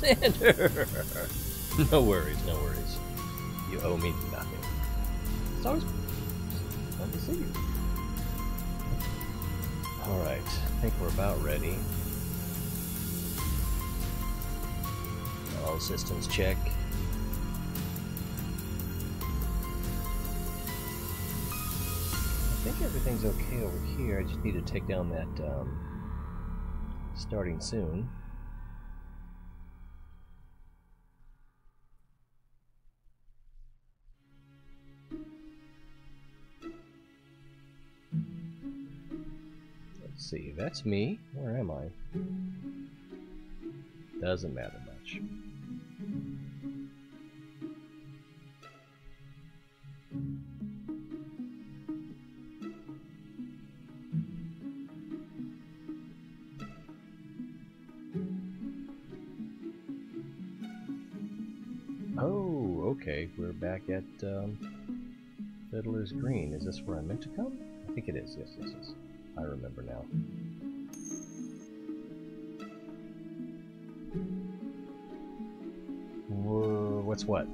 Alexander! No worries, no worries. You owe me nothing. It's always fun to see you. Alright, I think we're about ready. All systems check. I think everything's okay over here. I just need to take down that starting soon. Let's see, that's me. Where am I? Doesn't matter much. Oh, okay, we're back at Fiddler's Green. Is this where I'm meant to come? I think it is, yes, yes, yes. I remember now. Whoa, what's what?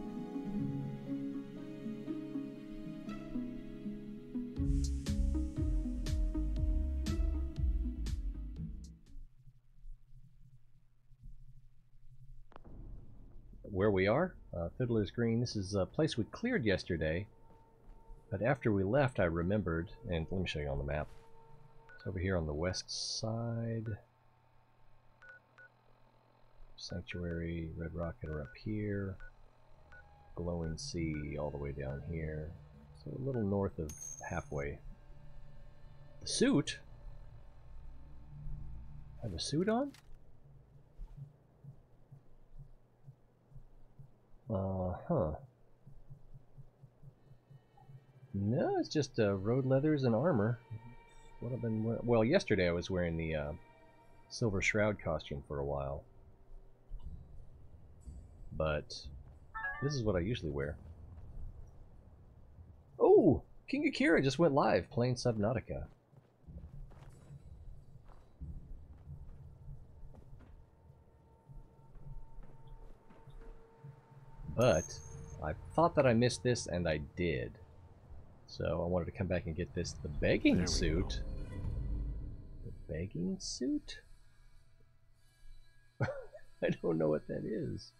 Where we are? Fiddler's Green. This is a place we cleared yesterday, but after we left I remembered, and let me show you on the map. It's over here on the west side. Sanctuary, Red Rocket are up here. Glowing Sea all the way down here. So a little north of halfway. The suit? I have a suit on? Huh. No, it's just road leathers and armor. What I've been wearing. Well, yesterday I was wearing the Silver Shroud costume for a while. But this is what I usually wear. Oh! King Akira just went live playing Subnautica. But I thought that I missed this, and I did. So I wanted to come back and get this. The begging suit? The begging suit? I don't know what that is.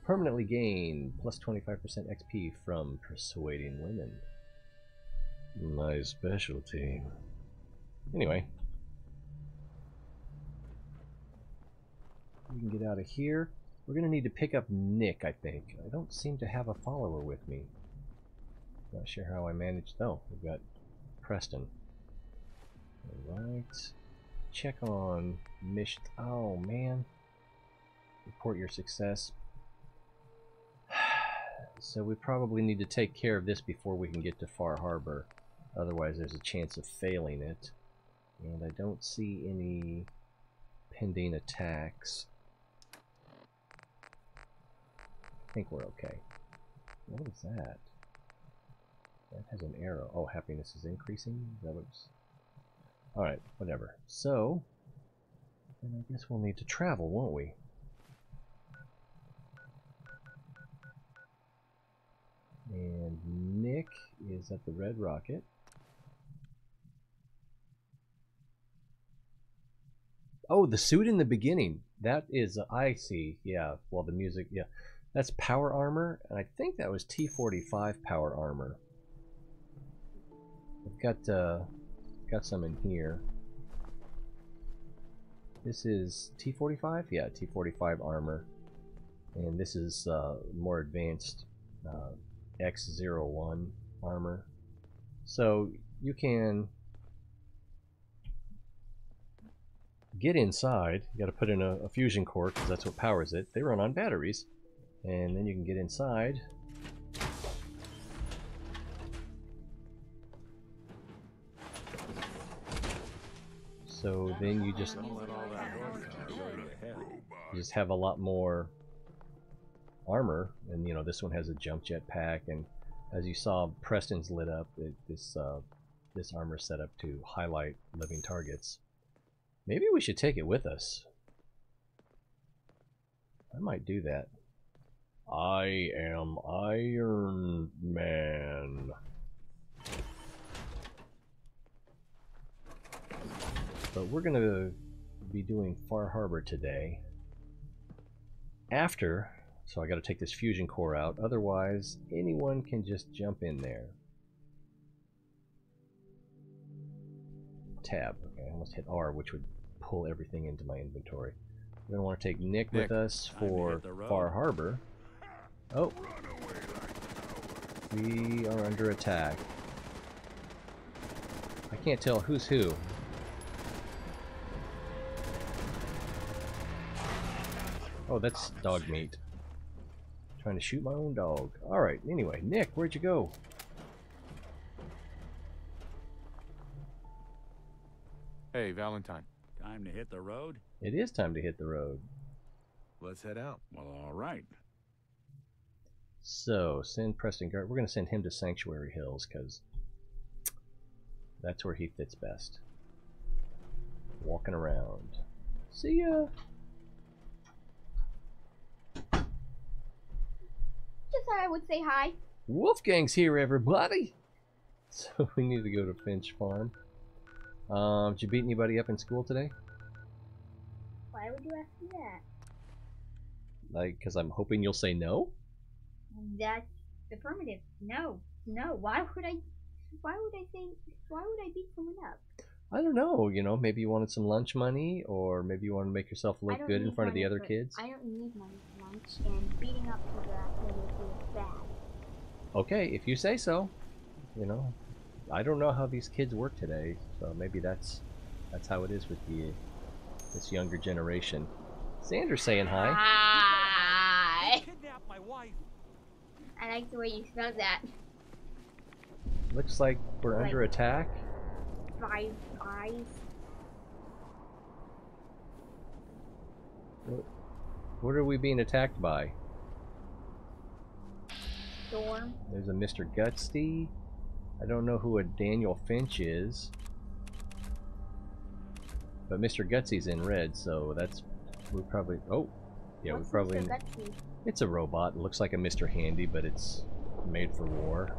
Permanently gain plus 25% XP from persuading women. My specialty. Anyway. We can get out of here. We're going to need to pick up Nick, I think. I don't seem to have a follower with me. Not sure how I managed. Oh, we've got Preston. Alright. Check on mission. Oh, man. Report your success. So we probably need to take care of this before we can get to Far Harbor. Otherwise, there's a chance of failing it. And I don't see any pending attacks. I think we're okay. What is that? That has an arrow. Oh, happiness is increasing? That looks... Alright, whatever. So, then I guess we'll need to travel, won't we? And Nick is at the Red Rocket. Oh, the suit in the beginning. That is, I see. Yeah, well, the music, yeah. That's power armor, and I think that was T45 power armor. I've got some in here. This is T45? Yeah, T45 armor. And this is more advanced X01 armor. So you can get inside. You got to put in a fusion core because that's what powers it. They run on batteries. And then you can get inside. So then you just have a lot more armor, and you know this one has a jump jet pack, and as you saw, Preston's lit up. This armor set up to highlight living targets. Maybe we should take it with us. I might do that. I am Iron Man. But we're gonna be doing Far Harbor today. After, so I gotta take this fusion core out, otherwise anyone can just jump in there. Tab, okay, I almost hit R, which would pull everything into my inventory. We're gonna want to take Nick with us for Far Harbor. Oh, we are under attack. I can't tell who's who. Oh, that's dog meat. Trying to shoot my own dog. Alright, anyway, Nick, where'd you go? Hey, Valentine. Time to hit the road? It is time to hit the road. Let's head out. Well, all right. So, send Preston Guard. We're going to send him to Sanctuary Hills, because that's where he fits best. Walking around. See ya! Just thought I would say hi. Wolfgang's here, everybody! So, we need to go to Finch Farm. Did you beat anybody up in school today? Why would you ask me that? Like, because I'm hoping you'll say no? That's affirmative. No. No. Why would I beat someone up? I don't know, you know, maybe you wanted some lunch money, or maybe you want to make yourself look good in front of the other kids. I don't need money for lunch, and beating up people after me is bad. Okay, if you say so. You know, I don't know how these kids work today, so maybe that's how it is with this younger generation. Sandra's saying hi. Hi. Kidnap my wife. I like the way you spelled that. Looks like we're under attack. 5 eyes. What are we being attacked by? Storm. There's a Mr. Gutsy. I don't know who a Daniel Finch is. But Mr. Gutsy's in red, so that's... we probably... oh! Yeah, What's we probably... Mr. Gutsy? It's a robot. It looks like a Mr. Handy, but it's made for war.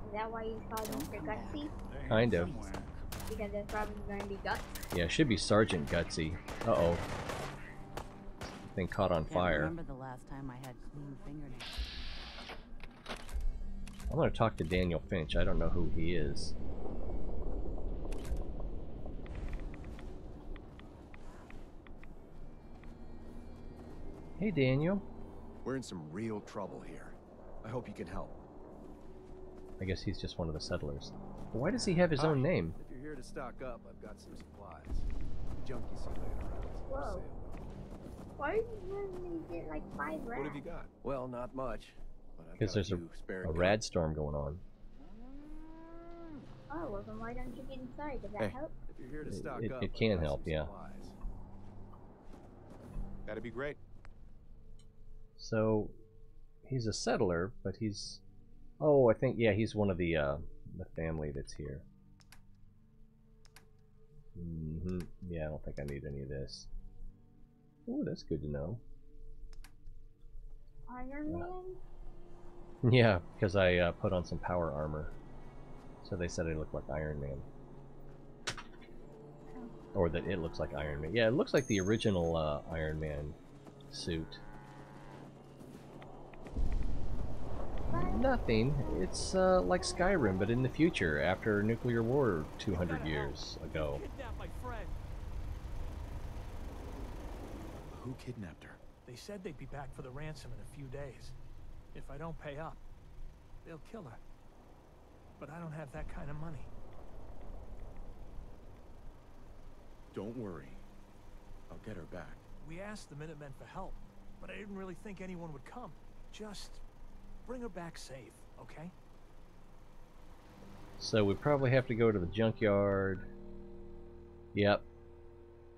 Is that why you call Mr. Gutsy? Kind of. Because there's probably going to be guts. Yeah, it should be Sergeant Gutsy. Uh-oh. Thing caught on fire. I remember the last time I had clean fingernails. I'm gonna talk to Daniel Finch. I don't know who he is. Hey, Daniel. We're in some real trouble here. I hope you can help. I guess he's just one of the settlers. Why does he have his own name? If you're here to stock up, I've got some supplies. Junk you see laying around is for Whoa. sale. Why did you get like 5 rats? What have you got? Well, not much. But I've Because got there's few spare a guns. rad storm going on. Oh, well then why don't you get inside? Does that Hey. help? If you're here to stock It up, I've can got help, some yeah. supplies. That'd be great. So, he's a settler, but he's... oh, I think, yeah, he's one of the family that's here. Yeah, I don't think I need any of this. Oh, that's good to know. Iron Man? Yeah, because I put on some power armor. So they said I look like Iron Man. Or that it looks like Iron Man. Yeah, it looks like the original Iron Man suit. Nothing. It's like Skyrim, but in the future, after nuclear war 200 years ago. Kidnap my friend. Who kidnapped her? They said they'd be back for the ransom in a few days. If I don't pay up, they'll kill her. But I don't have that kind of money. Don't worry. I'll get her back. We asked the Minutemen for help, but I didn't really think anyone would come. Just bring her back safe, okay? So we probably have to go to the junkyard. Yep.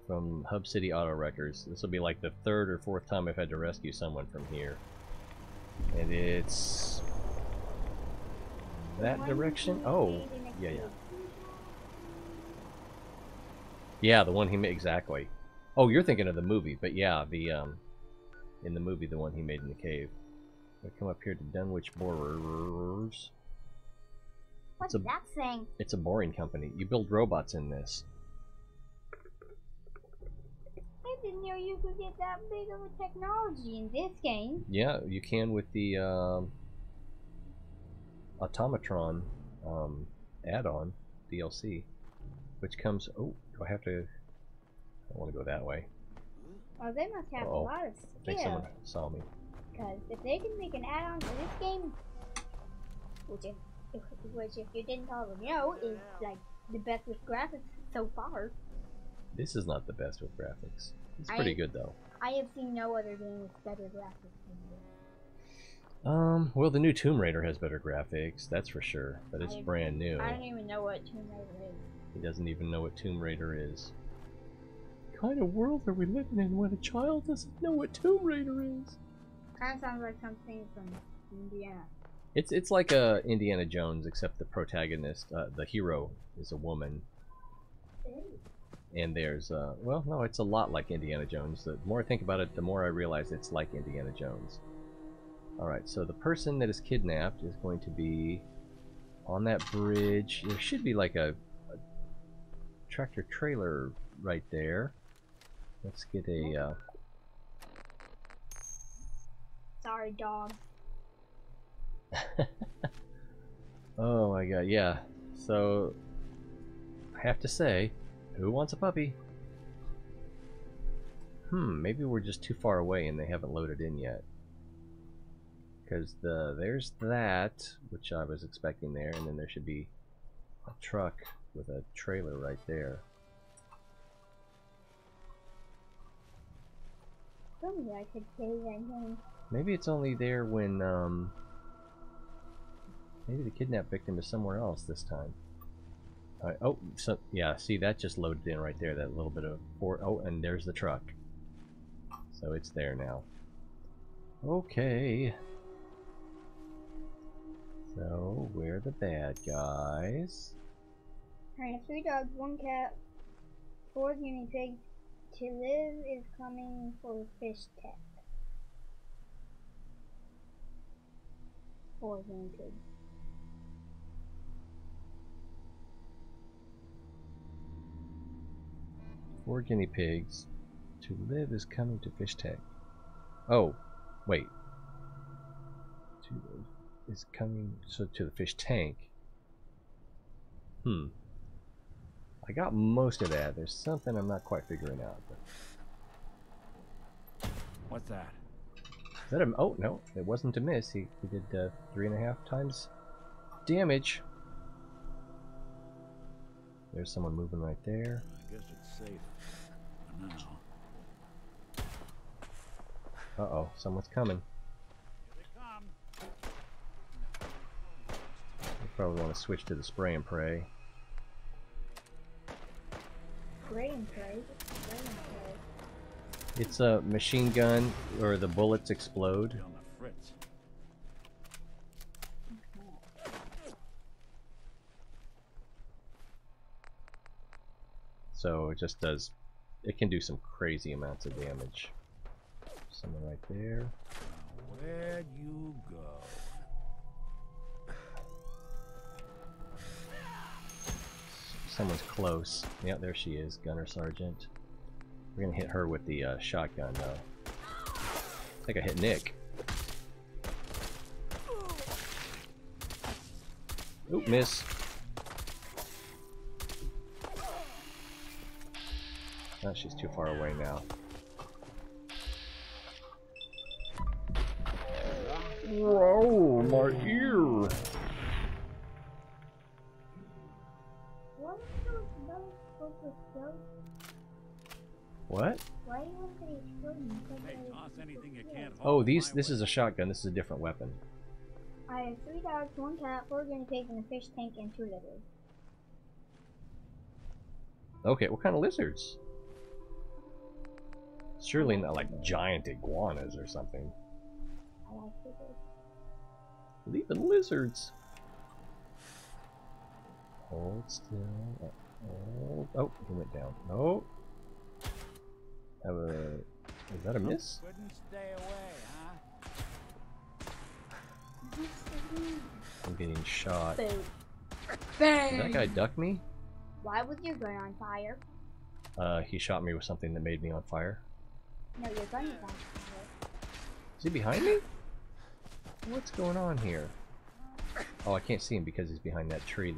From Hub City Auto Wreckers. This will be like the 3rd or 4th time I've had to rescue someone from here. And it's... that direction? Oh, yeah. Yeah, the one he made, exactly. Oh, you're thinking of the movie, but yeah, the in the movie, the one he made in the cave. I come up here to Dunwich Borers. What's that thing? It's a boring company. You build robots in this. I didn't know you could get that big of a technology in this game. Yeah, you can with the Automatron add-on DLC, which comes. Oh, do I have to? I don't want to go that way. Oh, they must have a Uh-oh. lot of I think skill. someone saw me. Because if they can make an add-on to this game, which if you didn't already know is like the best with graphics so far. This is not the best with graphics. It's pretty good though. I have seen no other game with better graphics than this. Well, the new Tomb Raider has better graphics, that's for sure, but it's brand new. I don't even know what Tomb Raider is. He doesn't even know what Tomb Raider is. What kind of world are we living in when a child doesn't know what Tomb Raider is? Kind of sounds like something from Indiana. It's like Indiana Jones, except the protagonist, the hero, is a woman. And there's, well, no, it's a lot like Indiana Jones. The more I think about it, the more I realize it's like Indiana Jones. Alright, so the person that is kidnapped is going to be on that bridge. There should be like a tractor trailer right there. Let's get a, Sorry, dog. Oh my god, yeah. So, I have to say, who wants a puppy? Maybe we're just too far away and they haven't loaded in yet. Because there's that, which I was expecting there, and then there should be a truck with a trailer right there. Maybe I could play that game. Maybe it's only there when, maybe the kidnapped victim is somewhere else this time. Alright, oh, so, yeah, see, that just loaded in right there, that little bit of, oh, and there's the truck. So it's there now. Okay. So, we're the bad guys. I have 3 dogs, 1 cat, 4 guinea pigs. To live is coming for fish tech. 4 guinea pigs. Four guinea pigs. To live is coming to fish tech. Oh, wait. To live is coming to the fish tank. I got most of that. There's something I'm not quite figuring out. But... What's that? Is that a... Oh, no. It wasn't a miss. He did 3.5 times damage. There's someone moving right there. I guess it's safe for now. Uh-oh. Someone's coming. Here they come. You probably want to switch to the spray and pray. Spray and pray? Spray and pray. It's a machine gun, or the bullets explode. Be on the fritz. So it just does... It can do some crazy amounts of damage. Someone right there. Now, where'd you go? Someone's close. Yeah, there she is, Gunner Sergeant. We're gonna hit her with the shotgun, though. I think I hit Nick. Oop, miss. Oh, she's too far away now. Whoa, my ear! What are those bells supposed to explode? What? Why wouldn't they explode? Hey, toss anything you can't Oh, hold this my is way. a shotgun. This is a different weapon. I have 3 dogs, 1 cat, 4 guinea pigs, and a fish tank, and 2 lizards. Okay, what kind of lizards? Surely not like giant iguanas or something. I like lizards. Leaving lizards. Hold still. Hold. Oh, he went down. No. Is that a miss? Couldn't stay away, huh? I'm getting shot. Boom. Did Bang! that guy duck me? Why was your gun on fire? He shot me with something that made me on fire. No, your gun is on fire. Is he behind me? What's going on here? Oh, I can't see him because he's behind that tree.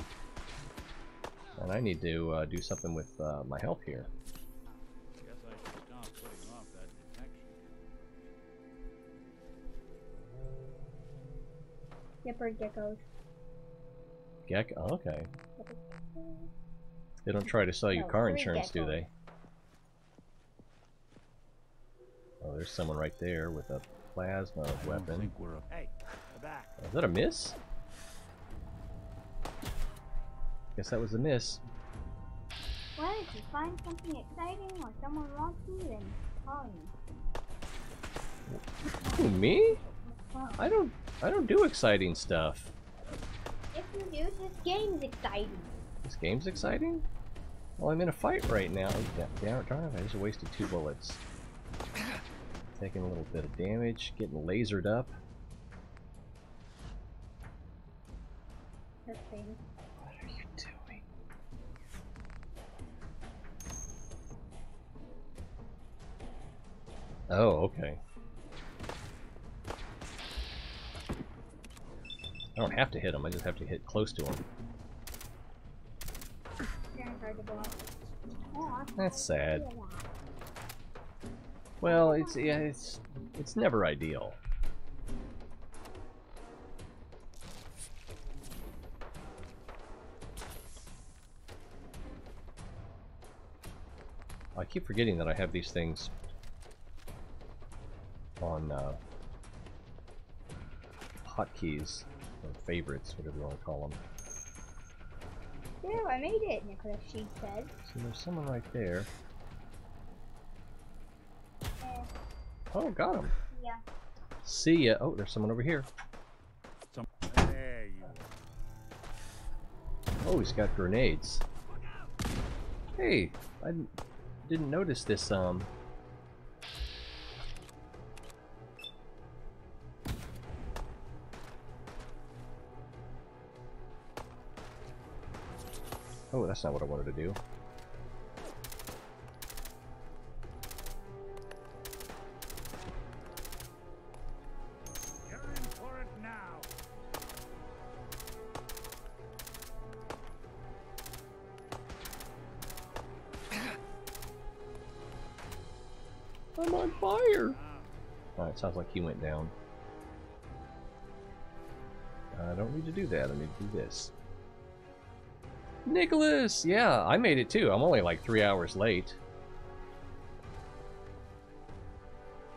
And I need to do something with my health here. Guess I should stop putting off that detection. Yipper geckos. Geck? Oh, okay. They don't try to sell you No, car three insurance, do geckos. they? Oh, there's someone right there with a plasma I don't weapon. think we're Hey, the back. Is that a miss? Guess that was a miss. Well, if you find something exciting or someone wants you, then call me. Who, me? Well, I don't do exciting stuff. if you do, this game's exciting. This game's exciting? Well, I'm in a fight right now. Darn it, I just wasted 2 bullets. Taking a little bit of damage, getting lasered up. This thing. What are you doing? Oh, okay. I don't have to hit him, I just have to hit close to him. Very hard to blow up. Aw, That's sad. yeah. Well, it's never ideal. I keep forgetting that I have these things on hotkeys or favorites, whatever you want to call them. There, I made it, Nicholas, she said. So there's someone right there. Eh, Oh, got him. yeah. See ya. Oh, there's someone over here. There you go. Oh, he's got grenades. Hey, I didn't notice this, Oh, that's not what I wanted to do. You're in for it now. I'm on fire! Alright, sounds like he went down. I don't need to do that, I need to do this. Nicholas! Yeah, I made it too. I'm only like 3 hours late.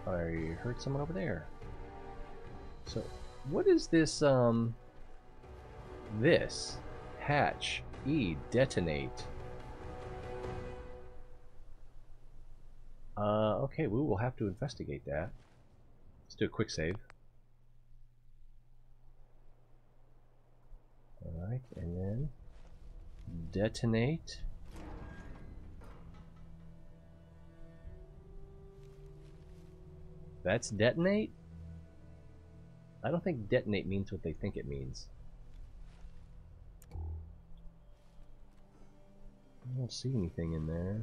I heard someone over there. So, what is this, this? Hatch. E. Detonate. Okay, we will have to investigate that. Let's do a quick save. Alright, and then detonate. That's detonate? I don't think detonate means what they think it means. I don't see anything in there.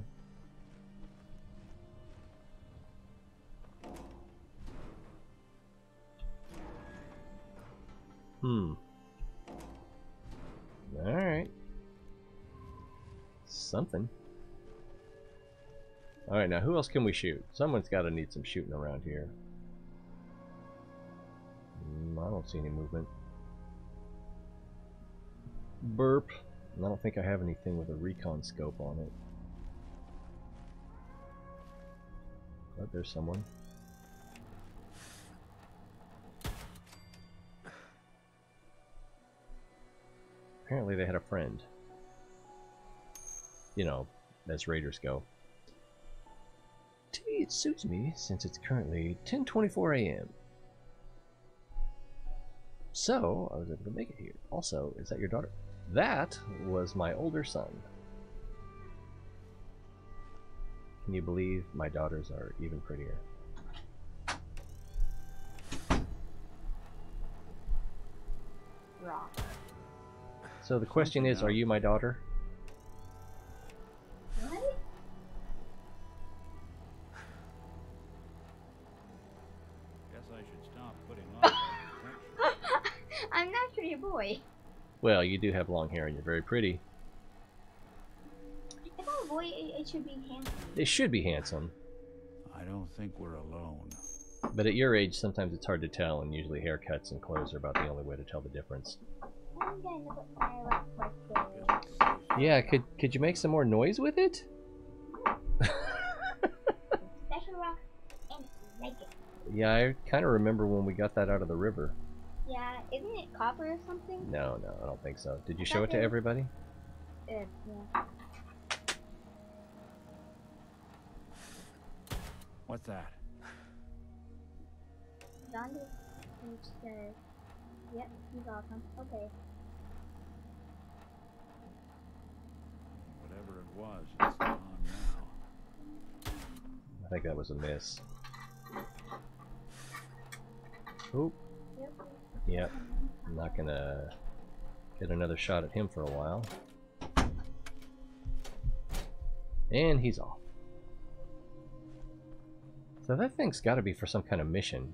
Alright. Something. Alright, now who else can we shoot? Someone's got to need some shooting around here. I don't see any movement. Burp. And I don't think I have anything with a recon scope on it. Oh, there's someone. Apparently they had a friend. You know, as raiders go. It suits me since it's currently 10:24 a.m. So, I was able to make it here. Also, is that your daughter? That was my older son. Can you believe my daughters are even prettier? Rock. So the question is, are you my daughter? What? Guess I should stop putting off that protection. I'm naturally a boy. Well, you do have long hair and you're very pretty. If I'm a boy, it should be handsome. They should be handsome, I don't think we're alone. but at your age, sometimes it's hard to tell, and usually haircuts and clothes are about the only way to tell the difference. I'm gonna put my like Yeah, could you make some more noise with it? special rock and like it. Yeah, I kind of remember when we got that out of the river. Yeah, isn't it copper or something? No, I don't think so. Did you I show it thought to they- everybody? Yeah. What's that? John just says, yep, he's awesome. Okay. Whatever it was, it's gone now. I think that was a miss. Oop. Yep. Yep. I'm not gonna get another shot at him for a while. And he's off. So that thing's got to be for some kind of mission.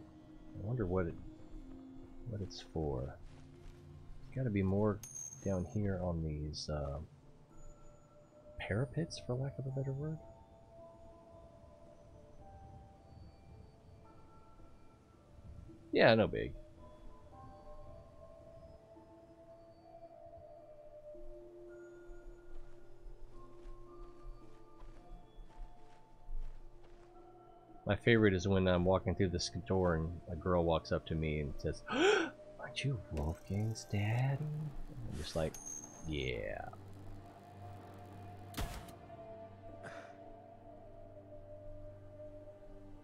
I wonder what it's for. There's got to be more down here on these parapets, for lack of a better word. Yeah, no big. My favorite is when I'm walking through the store and a girl walks up to me and says, "Aren't you Wolfgang's daddy?" I'm just like, yeah.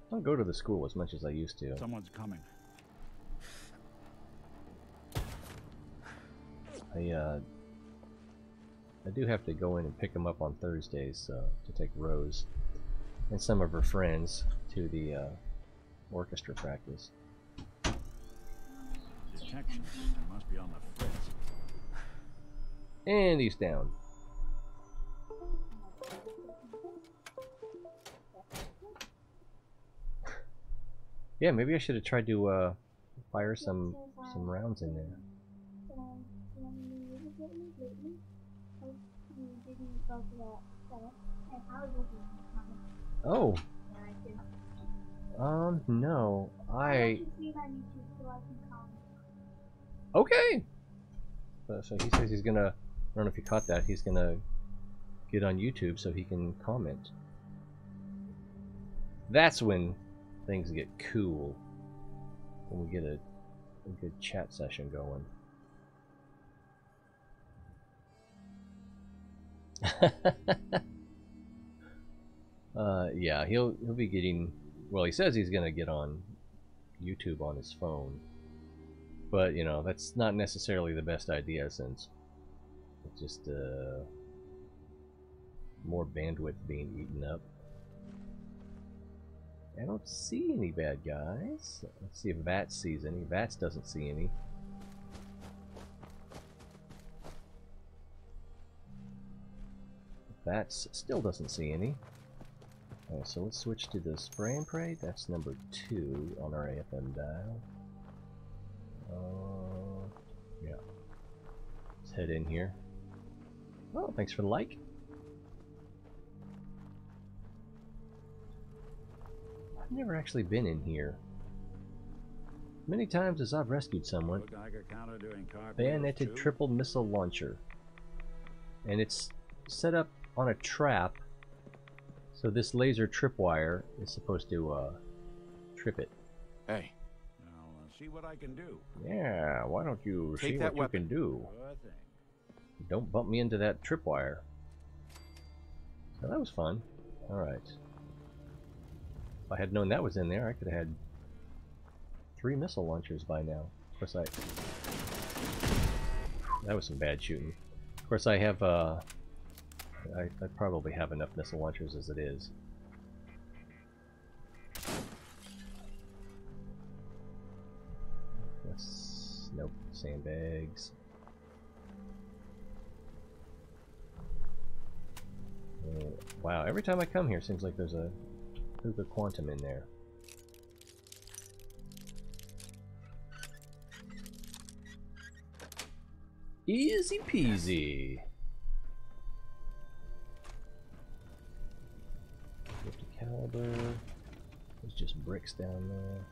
I don't go to the school as much as I used to. Someone's coming. I do have to go in and pick them up on Thursdays to take Rose and some of her friends to the orchestra practice. Detection system must be on the fritz. And he's down. Yeah, maybe I should have tried to fire some rounds in there. Oh. No. Okay. So he says he's gonna. I don't know if you caught that. He's gonna get on YouTube so he can comment. That's when things get cool. When we get a good chat session going. Yeah, he'll be getting. Well, he says he's gonna get on YouTube on his phone, but you know that's not necessarily the best idea since it's just more bandwidth being eaten up. I don't see any bad guys. Let's see if Vats sees any. Vats doesn't see any. Vats still doesn't see any. Alright, so let's switch to the spray and pray. That's number 2 on our AFM dial. Yeah. Let's head in here. Oh, thanks for the like. I've never actually been in here. Many times as I've rescued someone, Looked like a counter doing cartwheels, bayoneted too. triple missile launcher. And it's set up on a trap, so this laser tripwire is supposed to trip it. Hey, I'll see what I can do. Yeah, why don't you Take see that what weapon. you can do? Sure thing. Don't bump me into that tripwire. So that was fun. Alright. If I had known that was in there, I could have had 3 missile launchers by now. Of course that was some bad shooting. Of course I have I probably have enough missile launchers as it is. Sandbags. Oh, wow, every time I come here, seems like there's a Cougar Quantum in there. Easy peasy. 50 caliber. There's just bricks down there.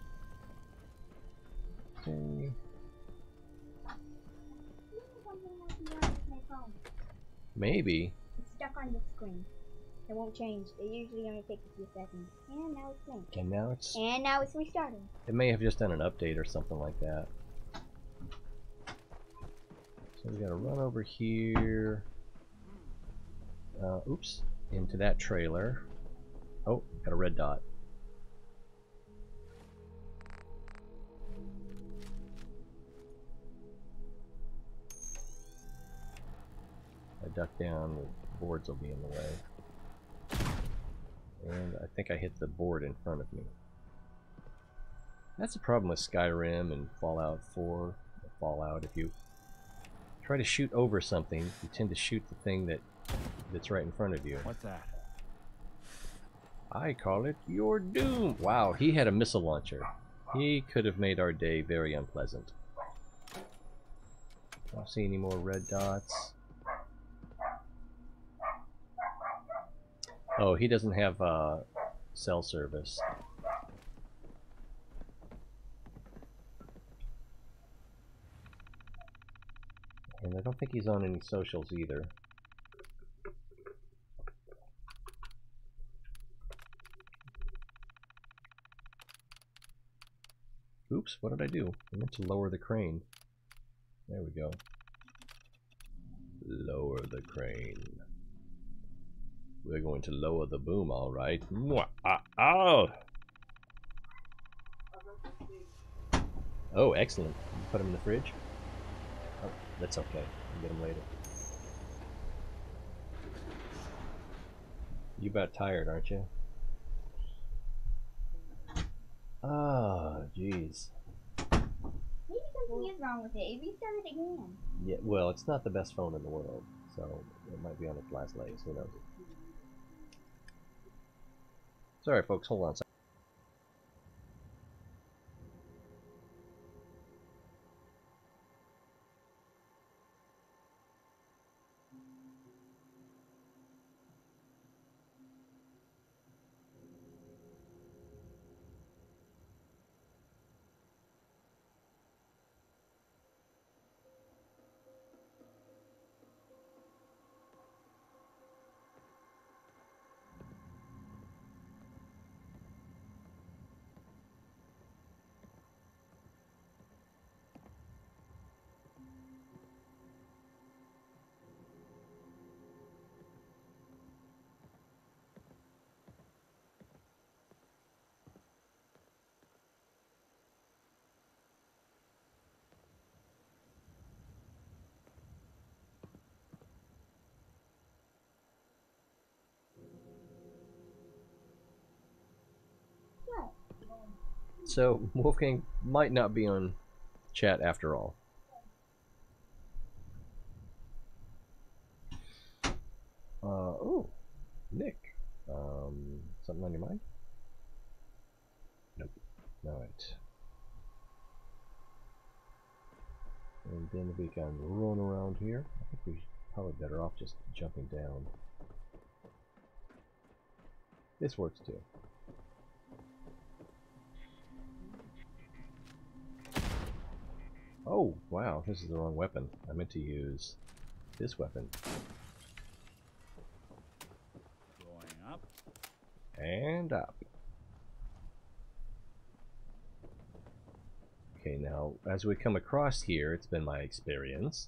Okay. Maybe. It's stuck on the screen. It won't change. It usually only takes a few seconds. And now it's linked. And now it's... And now it's restarting. It may have just done an update or something like that. So we gotta run over here. Oops. Into that trailer. Oh, got a red dot. I duck down, the boards will be in the way. And I think I hit the board in front of me. That's the problem with Skyrim and Fallout 4. Fallout, if you try to shoot over something, you tend to shoot the thing that's right in front of you. What's that? I call it your doom. Wow, he had a missile launcher. He could have made our day very unpleasant. I don't see any more red dots. Oh, he doesn't have cell service. And I don't think he's on any socials either. Oops, what did I do? I meant to lower the crane. There we go. Lower the crane. We're going to lower the boom, all right. Oh, excellent. Put him in the fridge. Oh, that's okay. We'll get him later. You about tired, aren't you? Ah, jeez. Maybe something is wrong with it. It restarted again. Yeah, well, it's not the best phone in the world, so it might be on its last legs. Who knows? Sorry, folks. Hold on a second. So, Wolfgang might not be on chat after all. Oh, Nick. Something on your mind? Nope. Alright. And then we can run around here. I think we're probably better off just jumping down. This works too. Oh, wow, this is the wrong weapon. I meant to use this weapon. Going up. And up. Okay, now, as we come across here, it's been my experience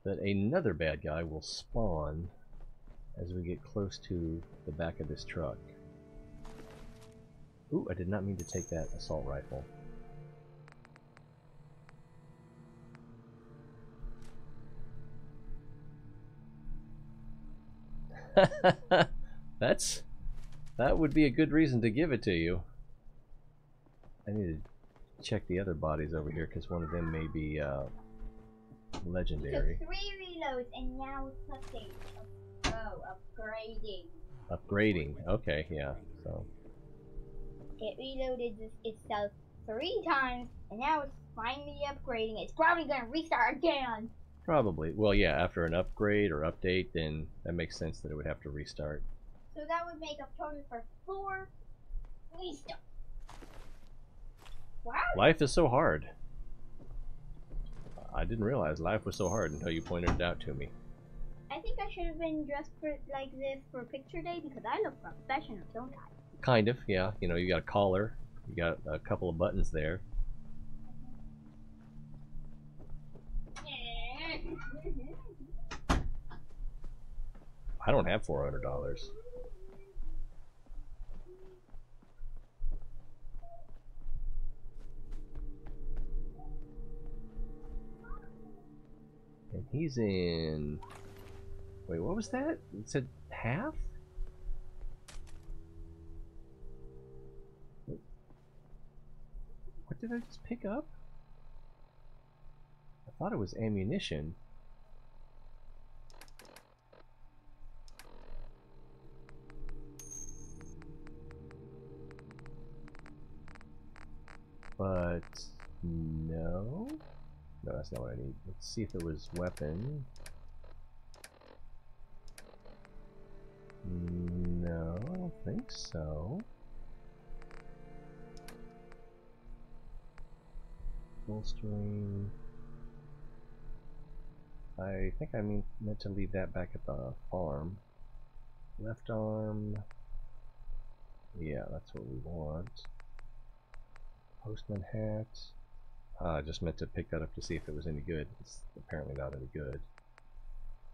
that another bad guy will spawn as we get close to the back of this truck. Ooh, I did not mean to take that assault rifle. That would be a good reason to give it to you. I need to check the other bodies over here because one of them may be Legendary. Took 3 reloads and now it's updating. Oh, upgrading. Upgrading. Okay, yeah. So It reloaded itself 3 times and now it's finally upgrading. It's probably gonna restart again. probably. Well, yeah. After an upgrade or update, then that makes sense that it would have to restart. So that would make a total for 4 restarts. Wow. Life is so hard. I didn't realize life was so hard until you pointed it out to me. I think I should have been dressed like this for picture day because I look professional, don't I? Kind of, yeah. You know, you got a collar, you got a couple of buttons there. I don't have $400. And he's in... Wait, what was that? It said half? What did I just pick up? I thought it was ammunition. But no. No, that's not what I need. Let's see if it was weapon. No, I don't think so. Bolstering. I think I meant to leave that back at the farm. Left arm. Yeah, that's what we want. Postman hat. I just meant to pick that up to see if it was any good. It's apparently not any good.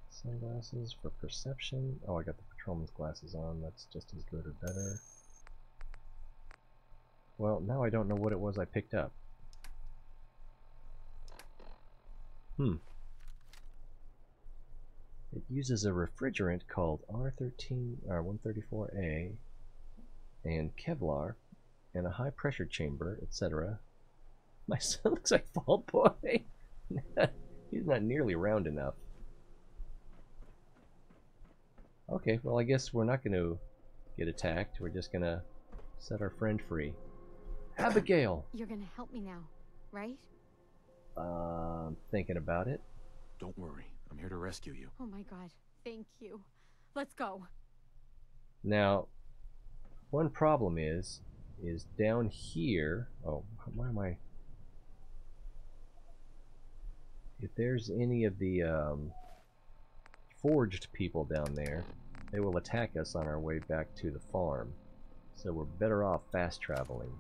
Sunglasses for perception. Oh, I got the patrolman's glasses on. That's just as good or better. Well, now I don't know what it was I picked up. It uses a refrigerant called R134A and Kevlar and a high pressure chamber, etc. My son looks like Fall Boy. He's not nearly round enough. Okay, well I guess we're not going to get attacked. We're just going to set our friend free. Abigail! You're gonna help me now, right? Thinking about it. Don't worry. I'm here to rescue you. Oh my god, thank you. Let's go. Now, one problem is down here... Oh, why am I... If there's any of the forged people down there, they will attack us on our way back to the farm. So we're better off fast traveling.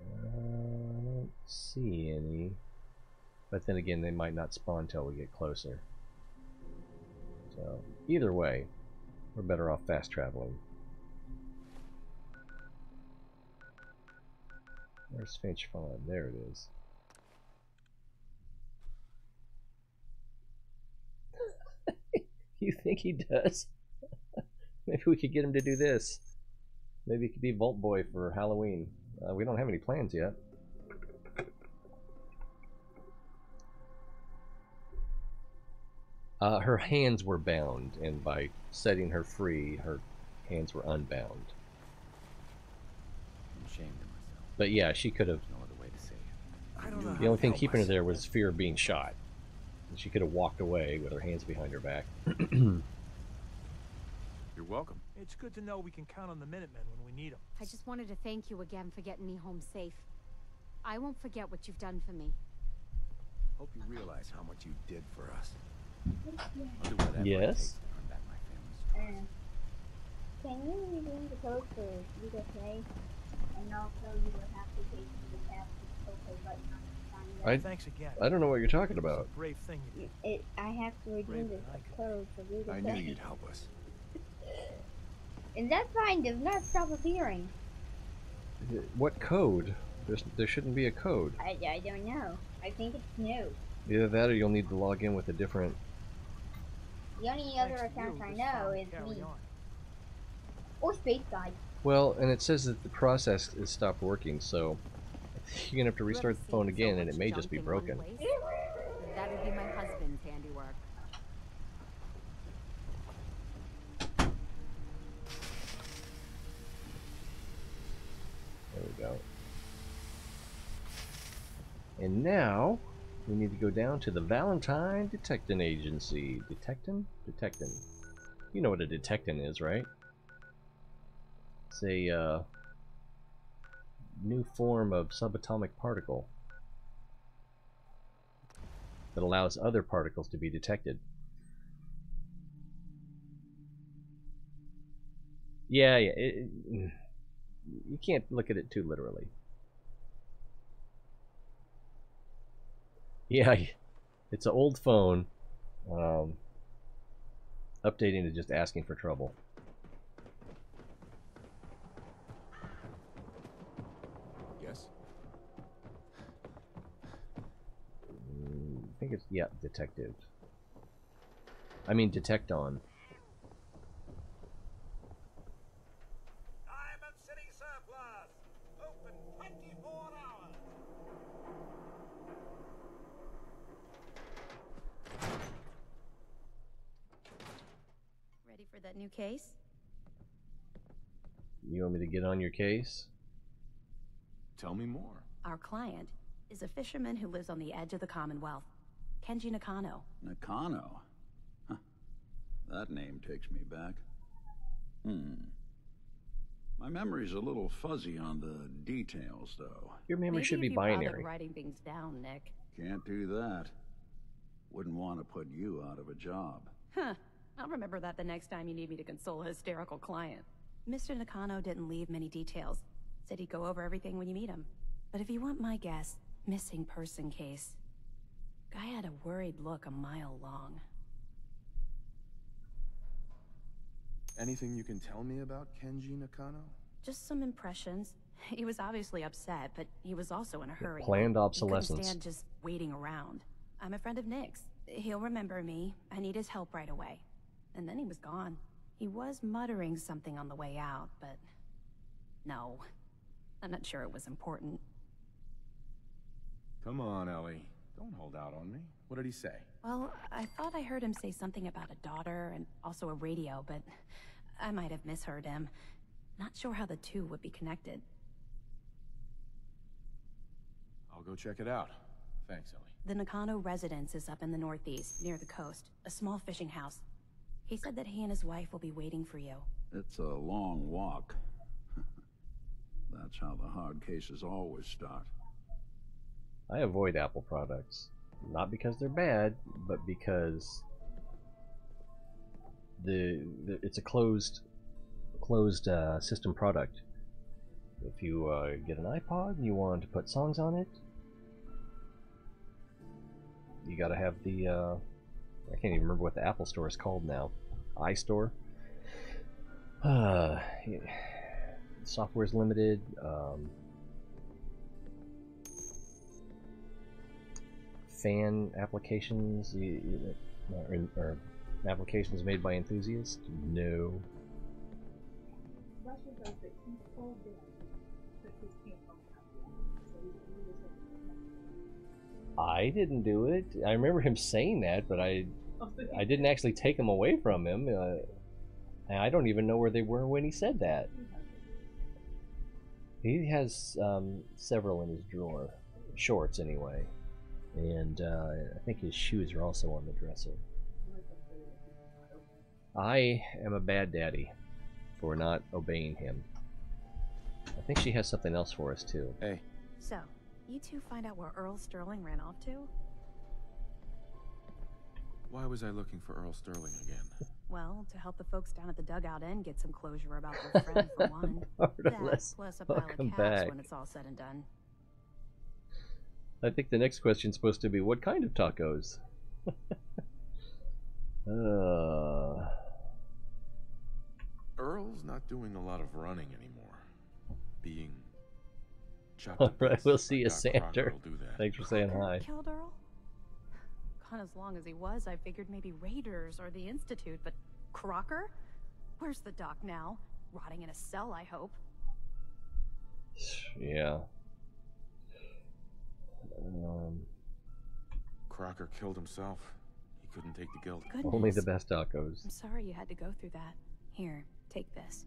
I don't see any. But then again, they might not spawn till we get closer. So, either way, we're better off fast traveling. Where's Finch Farm? There it is. You think he does? Maybe we could get him to do this. Maybe he could be Vault Boy for Halloween. We don't have any plans yet. Her hands were bound, and by setting her free, her hands were unbound. I'm ashamed of myself. But yeah, she could have... There's no other way to say it. I don't know The only thing keeping her there was fear of being shot. And she could have walked away with her hands behind her back. You're welcome. It's good to know we can count on the Minutemen when we need them. I just wanted to thank you again for getting me home safe. I won't forget what you've done for me. Hope you realize how much you did for us. I'll do whatever it Yes? takes to earn back my family's trust. Can you redeem the code for Legal Play? And also you will have to take the tab to OK button on the sign. Thanks again. I don't know what you're talking It's a about. brave thing you did. I have to redeem the code for Legal I Play. knew you'd help us. And that sign does not stop appearing. What code? There shouldn't be a code. I don't know. I think it's new. Either that or you'll need to log in with a different... The only other Thanks to account you, I this know farm is will carry me. on. Or Space Guy. Well, and it says that the process has stopped working, so I You're gonna have to restart the phone again, and it may just be broken. That would be my husband's handiwork. There we go. And now we need to go down to the Valentine Detecting Agency. Detecting? Detecting. You know what a detecting is, right? It's a new form of subatomic particle that allows other particles to be detected. Yeah, you can't look at it too literally. Yeah, it's an old phone. Updating to just asking for trouble. Yes? I think it's, yeah, detective. I mean, detect on. Diamond City Surplus. Open 24 hours. Ready for that new case? You want me to get on your case? Tell me more. Our client is a fisherman who lives on the edge of the Commonwealth, Kenji Nakano. Nakano? Huh. That name takes me back. My memory's a little fuzzy on the details, though. Your memory Maybe should be if you bother binary. writing things down, Nick. Can't do that. Wouldn't want to put you out of a job. Huh. I'll remember that the next time you need me to console a hysterical client. Mr. Nakano didn't leave many details. Said he'd go over everything when you meet him. But if you want my guess, missing person case. Guy had a worried look a mile long. Anything you can tell me about Kenji Nakano? Just some impressions. He was obviously upset, but he was also in a hurry. Planned He obsolescence. couldn't stand just waiting around. I'm a friend of Nick's. He'll remember me. I need his help right away. And then he was gone. He was muttering something on the way out, but... no. I'm not sure it was important. Come on, Ellie. Don't hold out on me. What did he say? Well, I thought I heard him say something about a daughter and also a radio, but I might have misheard him. Not sure how the two would be connected. I'll go check it out. Thanks, Ellie. The Nakano residence is up in the northeast, near the coast. A small fishing house. He said that he and his wife will be waiting for you. It's a long walk. That's how the hard cases always start. I avoid Apple products. Not because they're bad, but because it's a closed system product. If you get an iPod and you want to put songs on it, you gotta have the I can't even remember what the Apple Store is called now. iStore. Software's limited. Fan applications, or applications made by enthusiasts? No. I didn't do it. I remember him saying that, but I didn't actually take them away from him. And I don't even know where they were when he said that. He has several in his drawer. Shorts, anyway. And I think his shoes are also on the dresser. I am a bad daddy for not obeying him. I think she has something else for us, too. Hey. So, you two find out where Earl Sterling ran off to? Why was I looking for Earl Sterling again? Well, to help the folks down at the dugout inn get some closure about their friend, for one. That, plus a pile of Welcome cash back. when it's all said and done. I think the next question's supposed to be, what kind of tacos? Earl's not doing a lot of running anymore. Being chopped All to right, pieces we'll by see you, Doc Sander. Crocker will do that. Thanks for saying hi. Killed Earl? Gone as long as he was, I figured maybe Raiders or the Institute, but Crocker? Where's the doc now? Rotting in a cell, I hope. Yeah. Crocker killed himself. He couldn't take the guilt. Goodness. Only the best tacos. I'm sorry you had to go through that. Here, take this.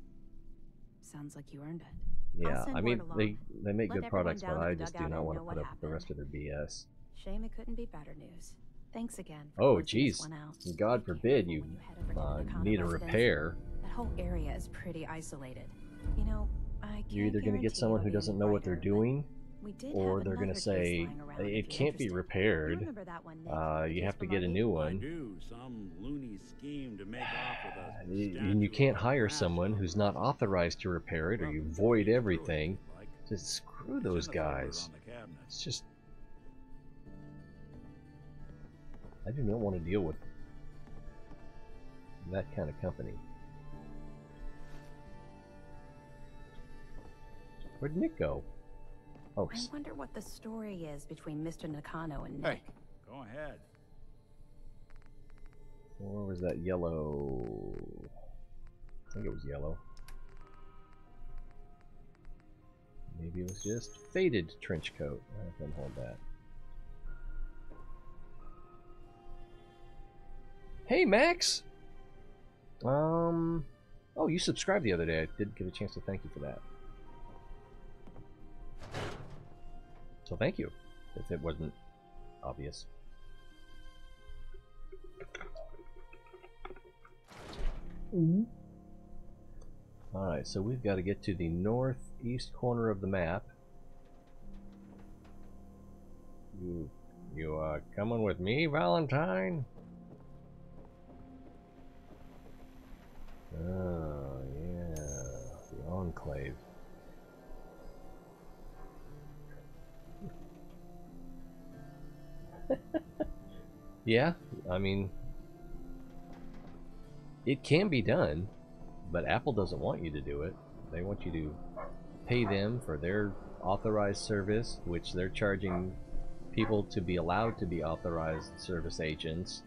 Sounds like you earned it. Yeah, send I mean, word along. they make Let good everyone products, down but at I the just do dugout not end want to know put what up with the rest of their BS. Shame it couldn't be better news. Thanks again for Oh, closing this jeez. one out. God Be forbid careful you when head over to the Nakano need a residence. repair. That whole area is pretty isolated. You know, I can't You're either going to get guarantee someone it'll who be doesn't any know what they're brighter, doing, but we did or have they're going another to say, case lying around if it you're can't be interested. You repaired. remember that one, Nick? The You case have to from get a Arnie? new I one. do. Some loony scheme to make off with a And you statue can't of a hire ransom. someone who's not authorized to repair it, or Well, you you void can screw it everything. if you'd like. Just screw It's in those the folder guys. on the cabinet. It's just... I do not want to deal with that kind of company. Where'd Nick go? Oh, I wonder what the story is between Mr. Nakano and Nick. Hey, go ahead. where was that yellow? I think it was yellow. Maybe it was just faded trench coat. I can hold that. Hey, Max! Oh, you subscribed the other day. I did get a chance to thank you for that. So thank you, if it wasn't obvious. Alright, so we've got to get to the northeast corner of the map. You coming with me, Valentine? Oh, yeah, the Enclave. Yeah, I mean, it can be done, but Apple doesn't want you to do it. They want you to pay them for their authorized service, which they're charging people to be allowed to be authorized service agents.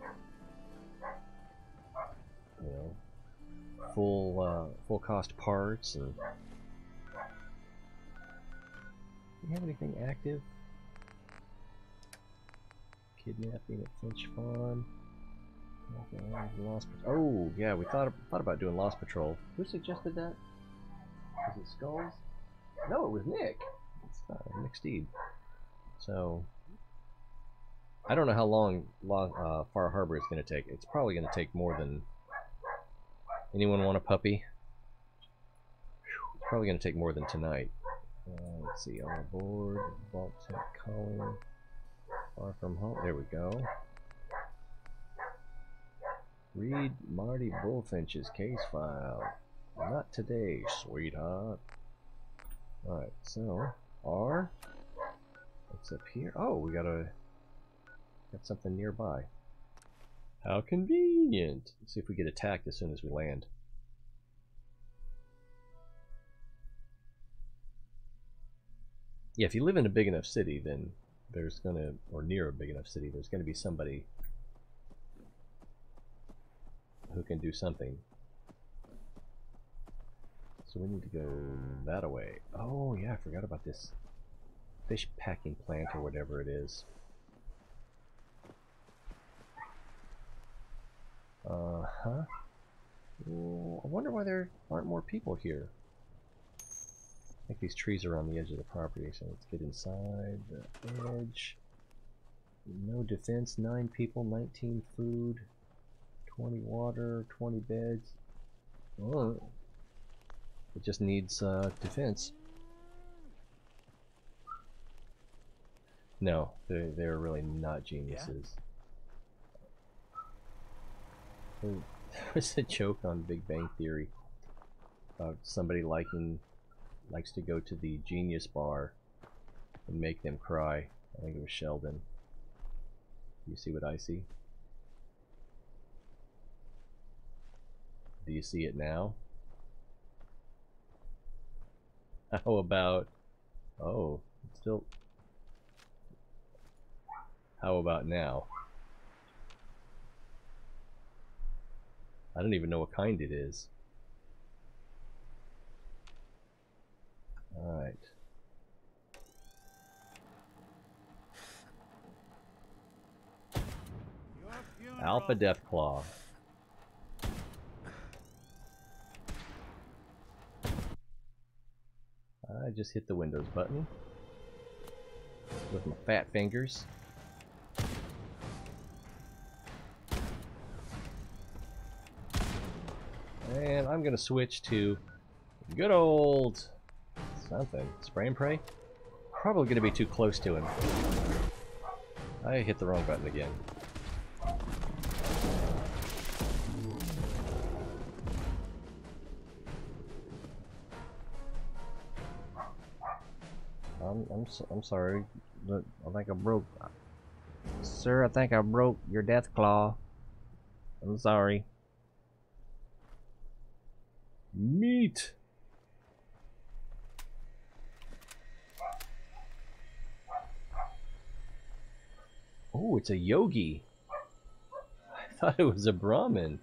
You know, full cost parts. And do you have anything active? Kidnapping at Finch Farm. Lost Patrol. Oh, yeah, we thought about doing Lost Patrol. Who suggested that? Was it Skulls? No, it was Nick. It's Nick Steed. So, I don't know how long Far Harbor is going to take. It's probably going to take more than... Anyone want a puppy? It's probably going to take more than tonight. Let's see, all aboard. Vault Tech calling. Far from home. There we go. Read Marty Bullfinch's case file. Not today, sweetheart. Alright, so R. What's up here? Oh, we got something nearby. How convenient. Let's see if we get attacked as soon as we land. Yeah, if you live in a big enough city, then there's gonna, or near a big enough city, there's gonna be somebody who can do something. So we need to go that way. Oh yeah, I forgot about this fish packing plant or whatever it is. Uh-huh. Ooh, I wonder why there aren't more people here. I think these trees are on the edge of the property, so let's get inside the edge. No defense, 9 people, 19 food, 20 water, 20 beds. Oh, it just needs defense. No, they're really not geniuses. Yeah. There's a joke on Big Bang Theory about somebody likes to go to the Genius Bar and make them cry. I think it was Sheldon. Do you see what I see? Do you see it now? How about... Oh, it's still... How about now? I don't even know what kind it is. Alright. Alpha Deathclaw. I just hit the Windows button with my fat fingers. And I'm gonna switch to good old something. Spray and pray? Probably gonna be too close to him. I hit the wrong button again. I'm sorry. Look, I think I broke. Sir, I think I broke your death claw. I'm sorry. Meat. Oh, it's a yogi. I thought it was a Brahmin.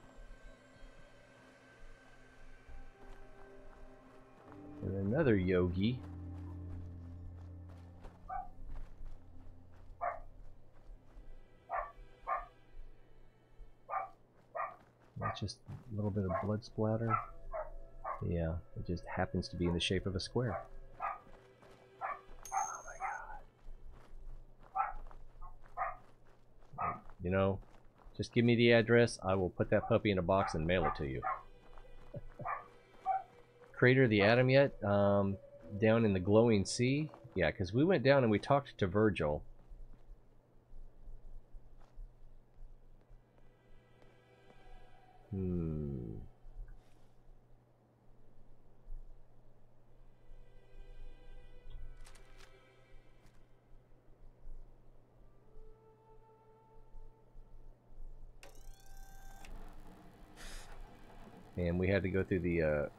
And another yogi. That's just a little bit of blood splatter. Yeah, it just happens to be in the shape of a square. Oh my god. You know, just give me the address. I will put that puppy in a box and mail it to you. Crater of the Atom yet? Down in the glowing sea? Yeah, because we went down and we talked to Virgil. And we had to go through the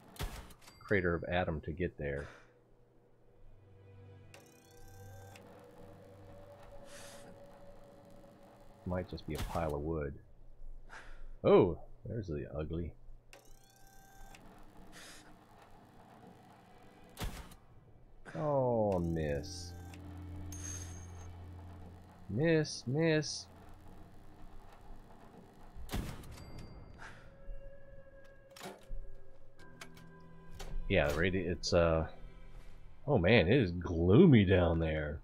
Crater of Atom to get there. Might just be a pile of wood. Oh, there's the ugly. Oh, miss. Miss. Yeah, it's oh man, it is gloomy down there.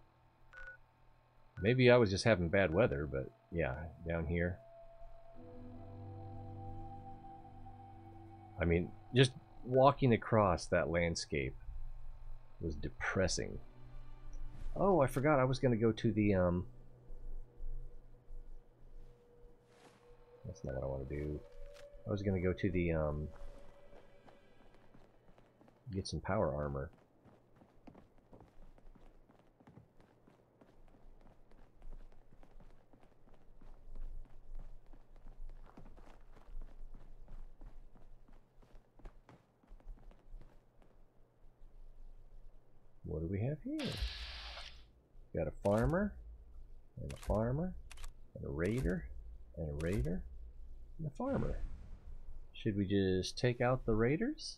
Maybe I was just having bad weather, but yeah, down here. I mean, just walking across that landscape was depressing. Oh, I forgot I was going to go to the that's not what I want to do. I was going to go to the get some power armor. What do we have here? Got a farmer, and a farmer, and a raider, and a raider, and a farmer. Should we just take out the raiders?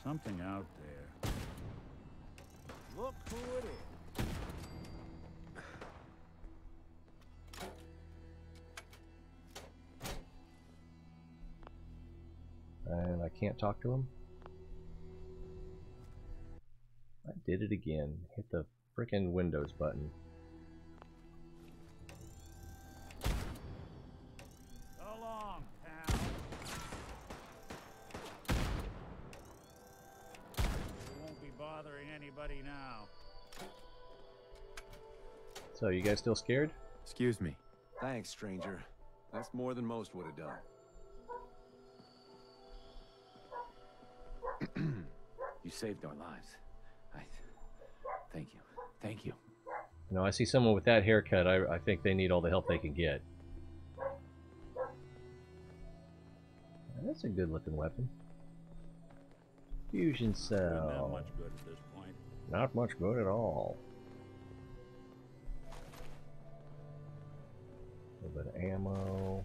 Something out there. Look who it is. And I can't talk to him. I did it again. Hit the frickin' Windows button. So long, pal. We won't be bothering anybody now. So, you guys still scared? Excuse me. Thanks, stranger. That's more than most would have done. You saved our lives. Thank you. Thank you. You know, I see someone with that haircut, I think they need all the help they can get. That's a good looking weapon. Fusion cell. Not much good at this point. Not much good at all. A little bit of ammo.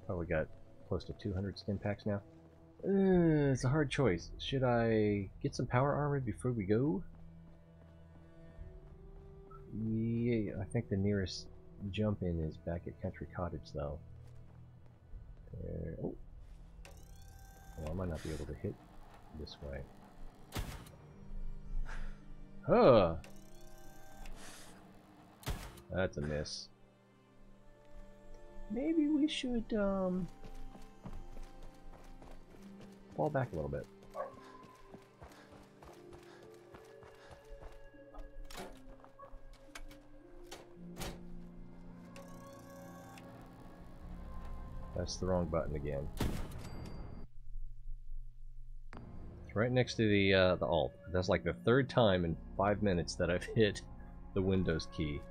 Probably got close to 200 stim packs now. It's a hard choice. Should I get some power armor before we go? Yeah, I think the nearest jump in is back at Country Cottage, though. Oh. Well, I might not be able to hit this way. Huh. That's a miss. Maybe we should, fall back a little bit. That's the wrong button again. It's right next to the Alt. That's like the third time in 5 minutes that I've hit the Windows key.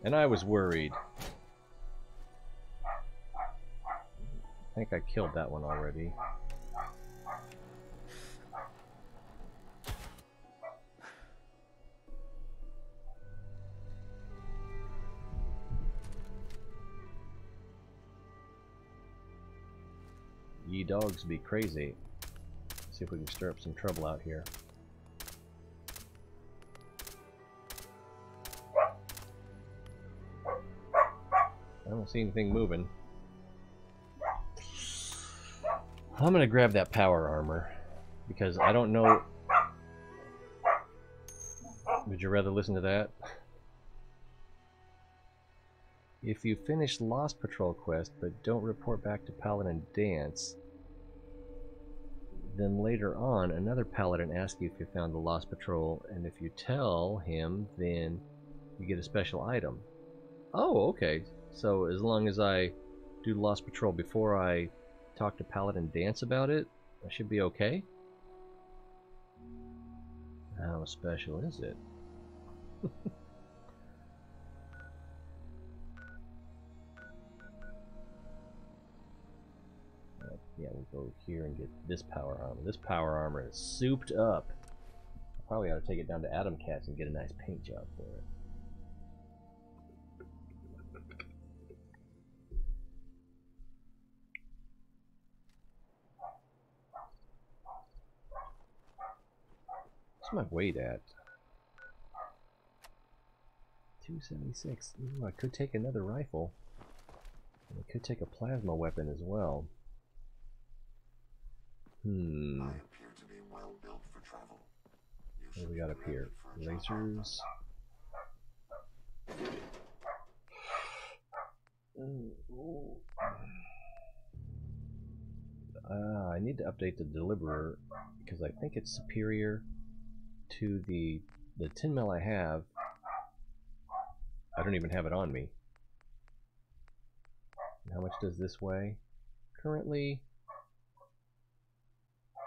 And I was worried. I think I killed that one already. Ye dogs be crazy. See if we can stir up some trouble out here. I don't see anything moving. I'm gonna grab that power armor because I don't know. Would you rather listen to that? If you finish Lost Patrol quest but don't report back to Paladin Dance, then later on another Paladin asks you if you found the Lost Patrol, and if you tell him, then you get a special item. Oh, okay. So as long as I do Lost Patrol before I talk to Paladin Dance about it, I should be okay? How special is it? Yeah, we'll go here and get this power armor. This power armor is souped up. I probably ought to take it down to Adam Cats and get a nice paint job for it. What's my weight at? 276. Ooh, I could take another rifle. And I could take a plasma weapon as well. I appear to be well built for travel. What do we got up here? Lasers. I need to update the Deliverer because I think it's superior to the 10 mil I have. I don't even have it on me. And how much does this weigh? Currently,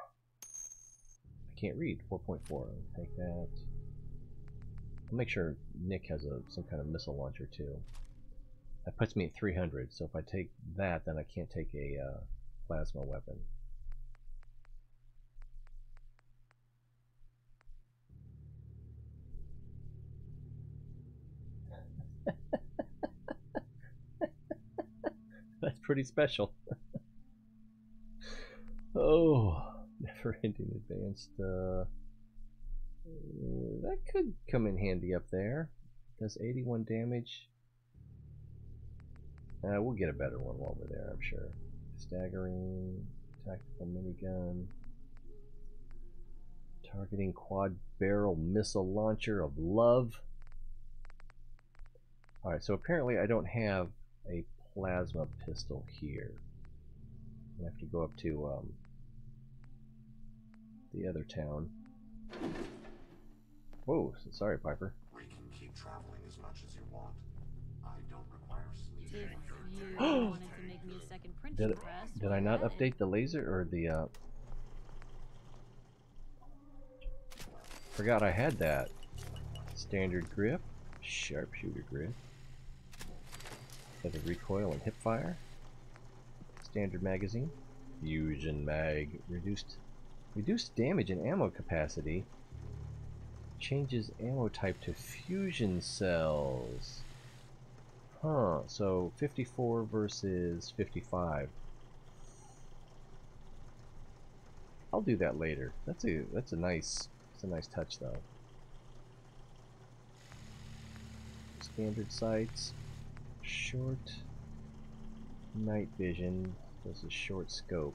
I can't read. 4.4. I'll take that. I'll make sure Nick has some kind of missile launcher too. That puts me at 300. So if I take that, then I can't take a plasma weapon. That's pretty special. Oh, never-ending advanced. That could come in handy up there. Does 81 damage. We'll get a better one while we're there, I'm sure. Staggering, tactical minigun, targeting quad barrel missile launcher of love. Alright, so apparently I don't have a plasma pistol here. I have to go up to the other town. Whoa, sorry, Piper. We can keep traveling as much as you want. I don't require sleep. If you wanted to make me a second printing press, did I not update the laser or the forgot I had that. Standard grip, sharpshooter grip. Has a recoil and hip fire. Standard magazine. Fusion mag. Reduced damage and ammo capacity. Changes ammo type to fusion cells. Huh, so 54 versus 55. I'll do that later. That's a nice touch though. Standard sights, short night vision, this is short scope.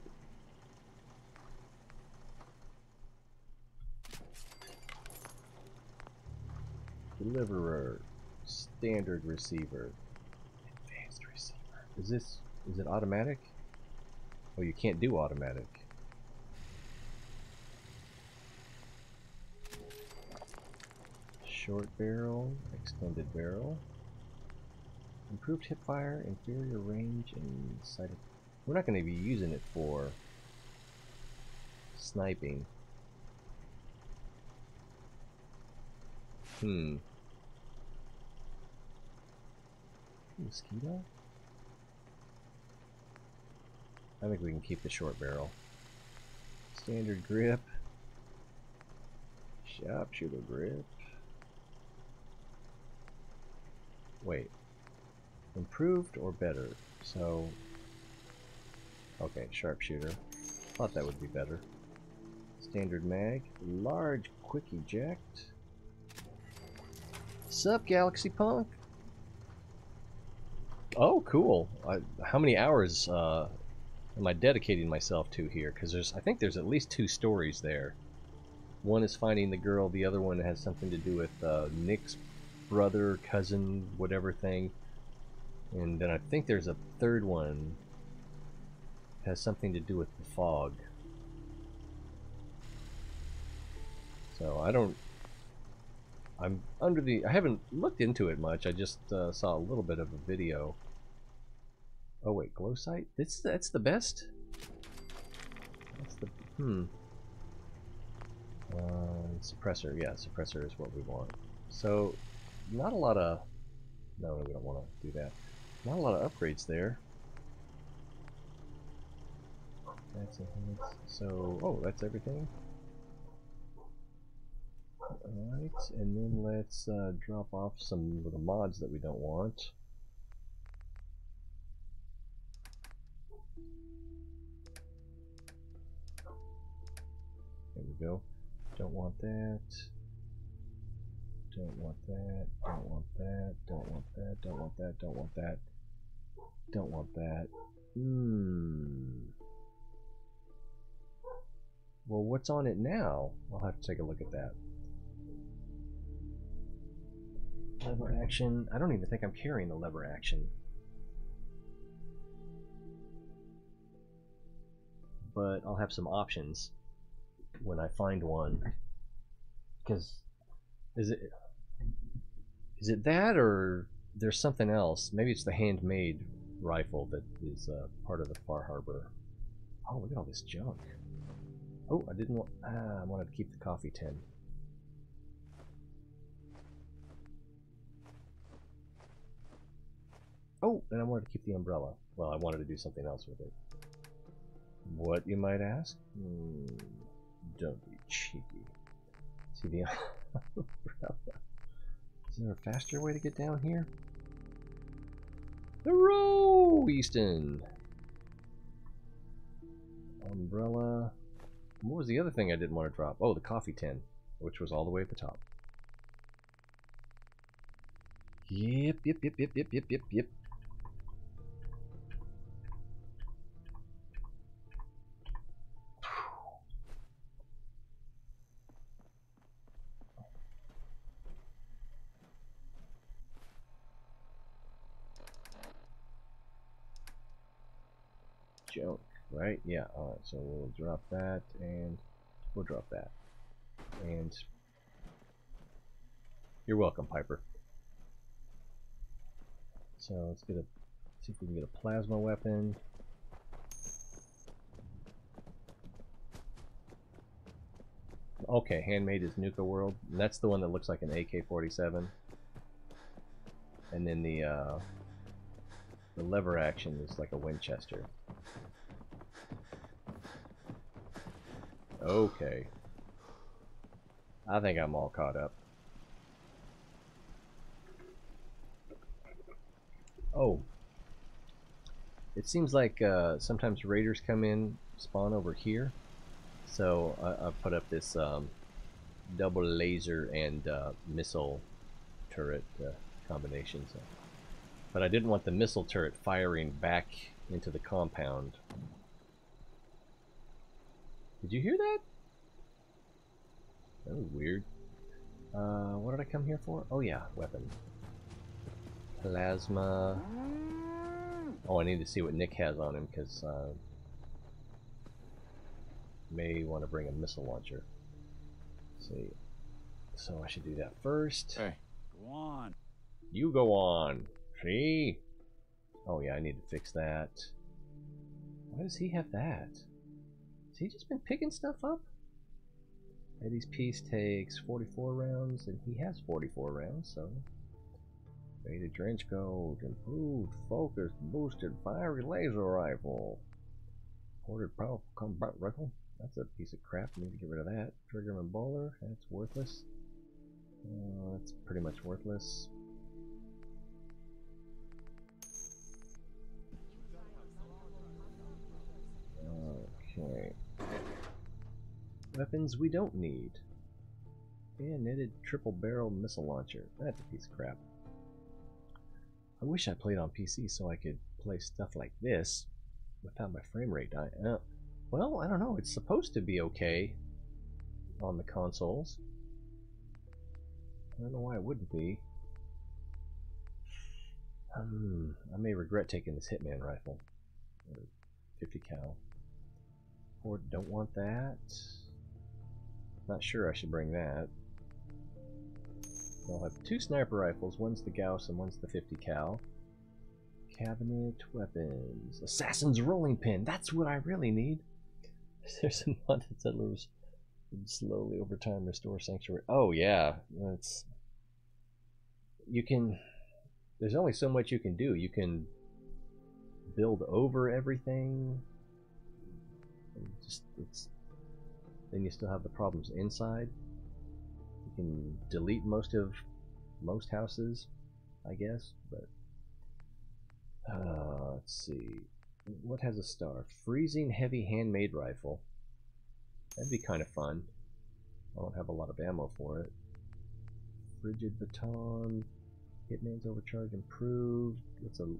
Deliverer, standard receiver, advanced receiver. Is it automatic? Oh, you can't do automatic. Short barrel, extended barrel. Improved hip fire, inferior range, and sight. We're not going to be using it for sniping. Mosquito? I think we can keep the short barrel. Standard grip. Sharpshooter grip. Wait. Improved or better? So... okay, sharpshooter. Thought that would be better. Standard mag. Large quick eject. Sup, Galaxy Punk? Oh, cool. How many hours am I dedicating myself to here? Because I think there's at least 2 stories there. One is finding the girl, the other one has something to do with Nick's brother, cousin, whatever thing. And then I think there's a third one that has something to do with the fog. So I haven't looked into it much. I just saw a little bit of a video. Oh wait, glow sight? That's the best? That's the suppressor, yeah, suppressor is what we want. So not a lot of no, we don't want to do that. Not a lot of upgrades there. That's enhanced. So that's everything. Alright, and then let's drop off some of the mods that we don't want. There we go. Don't want that. Don't want that. Don't want that. Don't want that. Don't want that. Don't want that. Don't want that. Well, what's on it now? I'll have to take a look at that. Lever action. I don't even think I'm carrying the lever action. But I'll have some options when I find one. Because is it that, or there's something else? Maybe it's the handmade rifle that is part of the Far Harbor. Oh, look at all this junk. Oh, I didn't want. I wanted to keep the coffee tin. Oh, and I wanted to keep the umbrella. Well, I wanted to do something else with it. What, you might ask? Don't be cheeky. See the umbrella. Is there a faster way to get down here? Hurrah, Easton! Umbrella. What was the other thing I didn't want to drop? Oh, the coffee tin, which was all the way at the top. Yep. Junk, right? Yeah, alright, so we'll drop that, and we'll drop that. And you're welcome, Piper. So let's see if we can get a plasma weapon. Okay, handmade is Nuka World. And that's the one that looks like an AK-47. And then the lever action is like a Winchester. Okay. I think I'm all caught up. Oh. It seems like sometimes raiders come in, spawn over here. So I put up this double laser and missile turret combination. So. But I didn't want the missile turret firing back into the compound. Did you hear that? That was weird. What did I come here for? Oh yeah, weapon. Plasma. Oh, I need to see what Nick has on him, because may want to bring a missile launcher. Let's see. So I should do that first. Hey, go on. You go on. See? Oh yeah, I need to fix that. Why does he have that? Has he just been picking stuff up? Eddie's piece takes 44 rounds, and he has 44 rounds, so... Faded trench coat, improved focus, boosted fiery laser rifle. Ordered powerful combat rifle. That's a piece of crap. I need to get rid of that. Triggerman bowler. That's worthless. That's pretty much worthless. Okay. Weapons we don't need. Bayoneted triple barrel missile launcher. That's a piece of crap. I wish I played on PC so I could play stuff like this without my frame rate dying. Well, I don't know. It's supposed to be okay on the consoles. I don't know why it wouldn't be. I may regret taking this Hitman rifle. 50 cal. Or don't want that. Not sure I should bring that. I'll have two sniper rifles. One's the Gauss and one's the 50 cal. Cabinet weapons. Assassin's rolling pin. That's what I really need. There's some haunted settlers slowly over time restore sanctuary. Oh yeah, that's. You can. There's only so much you can do. You can build over everything. It's. Then you still have the problems inside. You can delete most houses, I guess, but let's see. What has a star? Freezing heavy handmade rifle. That'd be kind of fun. I don't have a lot of ammo for it. Frigid baton. Hitman's overcharge improved.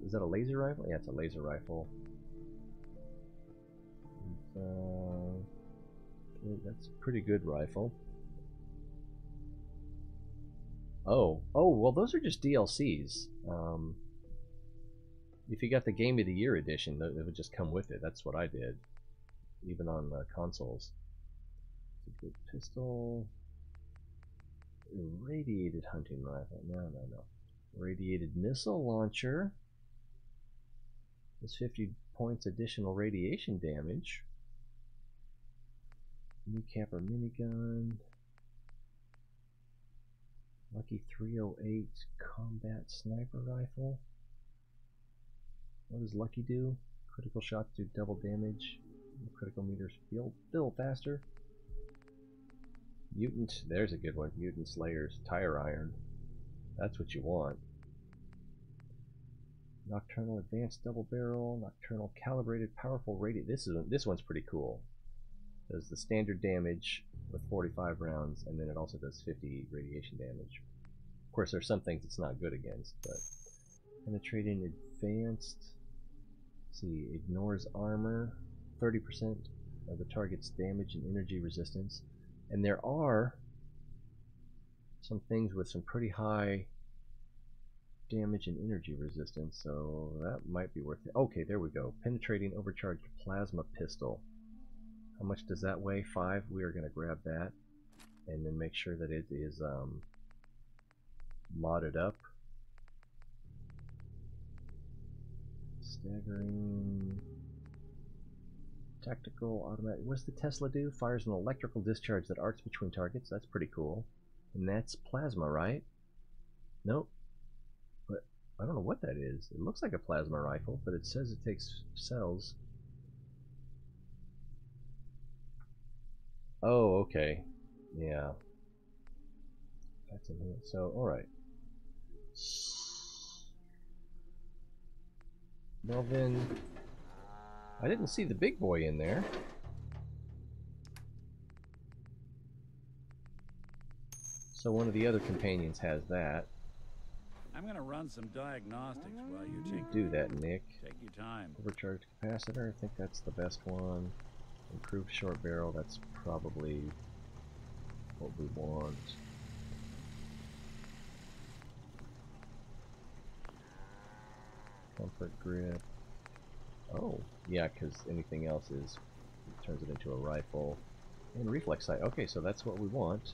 Is that a laser rifle? Yeah, it's a laser rifle. That's a pretty good rifle. Oh, well, those are just DLCs. If you got the Game of the Year edition, it would just come with it. That's what I did, even on consoles. It's a good pistol. Radiated hunting rifle. No. Radiated missile launcher. Does 50 points additional radiation damage. Kneecapper minigun. Lucky 308 combat sniper rifle. What does Lucky do? Critical shots do double damage. Critical meters fill faster. Mutant, there's a good one. Mutant Slayers, tire iron. That's what you want. Nocturnal advanced double barrel. Nocturnal calibrated powerful radiant. This one's pretty cool. Does the standard damage with 45 rounds, and then it also does 50 radiation damage. Of course, there's some things it's not good against, but penetrating advanced. Let's see, ignores armor, 30% of the target's damage and energy resistance, and there are some things with some pretty high damage and energy resistance, so that might be worth it. Okay, there we go. Penetrating overcharged plasma pistol. How much does that weigh? 5. We are going to grab that and then make sure that it is modded up. Staggering. Tactical automatic. What does the Tesla do? Fires an electrical discharge that arcs between targets. That's pretty cool. And that's plasma, right? Nope. But I don't know what that is. It looks like a plasma rifle, but it says it takes cells. Oh, okay. Yeah. That's in here. So, alright. Well then, I didn't see the big boy in there. So one of the other companions has that. I'm gonna run some diagnostics while you take Do that, Nick. Take your time. Overcharged capacitor, I think that's the best one. Improved short barrel, that's probably what we want. Comfort grip. Oh, yeah, because anything else is turns it into a rifle. And reflex sight. Okay, so that's what we want.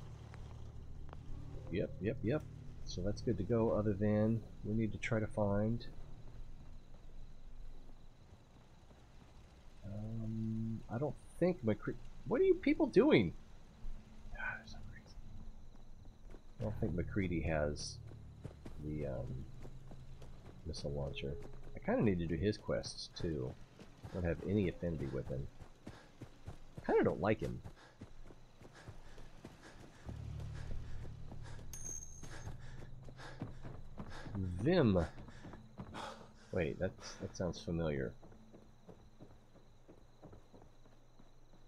Yep. So that's good to go, other than we need to try to find... I don't think McCready... What are you people doing? God, so crazy. I don't think McCready has the missile launcher. I kind of need to do his quests, too. I don't have any affinity with him. I kind of don't like him. Vim. Wait, that sounds familiar.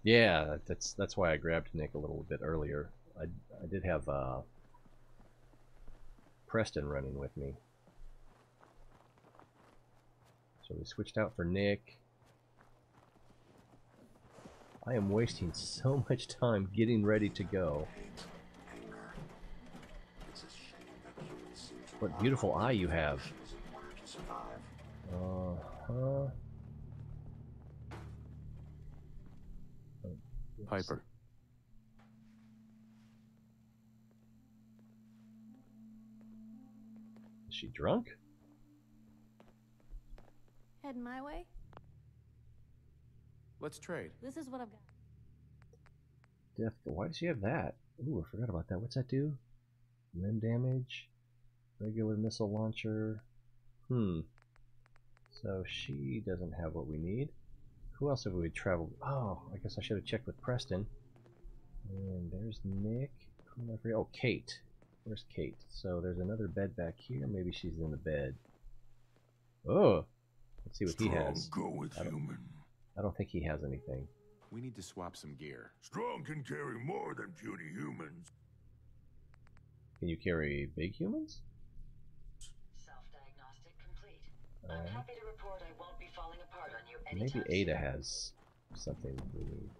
Yeah, that's why I grabbed Nick a little bit earlier. I did have Preston running with me. So we switched out for Nick. I am wasting so much time getting ready to go. What beautiful eye you have. Uh-huh. Piper. Is she drunk? Heading my way? Let's trade. This is what I've got. Death. Why does she have that? Ooh, I forgot about that. What's that do? Limb damage. Regular missile launcher. So she doesn't have what we need. Who else have we traveled? Oh, I guess I should have checked with Preston. And there's Nick. Who am I forgetting? Oh, Kate. Where's Kate? So there's another bed back here. Maybe she's in the bed. Oh! Let's see what he has. Go with human. I don't think he has anything. We need to swap some gear. Strong can carry more than puny humans. Can you carry big humans? Self-diagnostic complete. I'm happy to report I won't be falling apart on you Maybe anytime Ada soon. has something we need.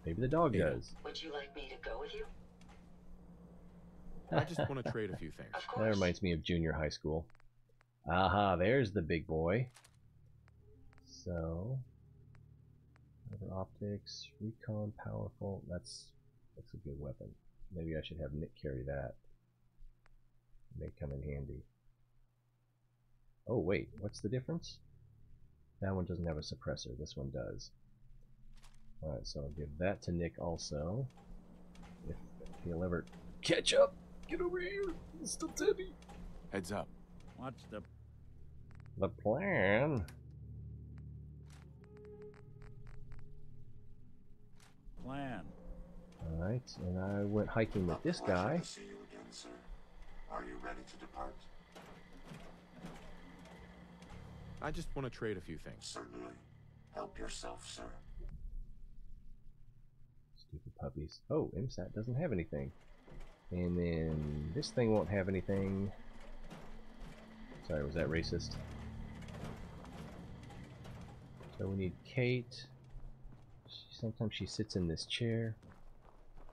Maybe the dog does. Would you like me to go with you? I just want to trade a few things. Of That course. reminds me of junior high school. Aha, there's the big boy. So, other optics, recon, powerful. That's a good weapon. Maybe I should have Nick carry that. It may come in handy. Oh wait, what's the difference? That one doesn't have a suppressor. This one does. Alright, so I'll give that to Nick also. If he'll ever catch up. Get over here, Mr. Teddy. Heads up. What's the plan? plan? Alright, and I went hiking with this guy. To see you again, sir. Are you ready to depart? I just want to trade a few things. Certainly. Help yourself, sir. Stupid puppies. Oh, MSAT doesn't have anything. And then this thing won't have anything. Sorry, was that racist? So we need Kate. Sometimes she sits in this chair.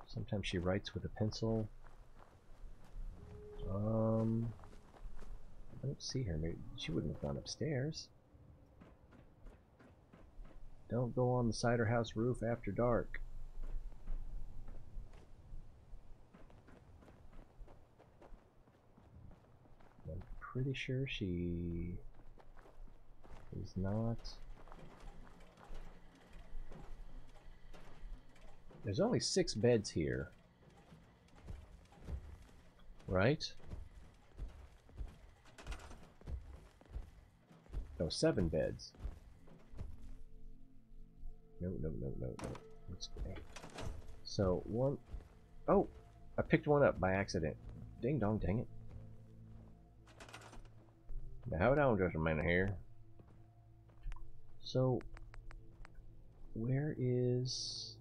Sometimes she writes with a pencil. I don't see her. Maybe she wouldn't have gone upstairs. Don't go on the cider house roof after dark. I'm pretty sure she is not. There's only 6 beds here. Right? No, 7 beds. No. Let's go. So, one... Oh! I picked one up by accident. Ding dong, dang it. Now hold on just a minute here. So, where is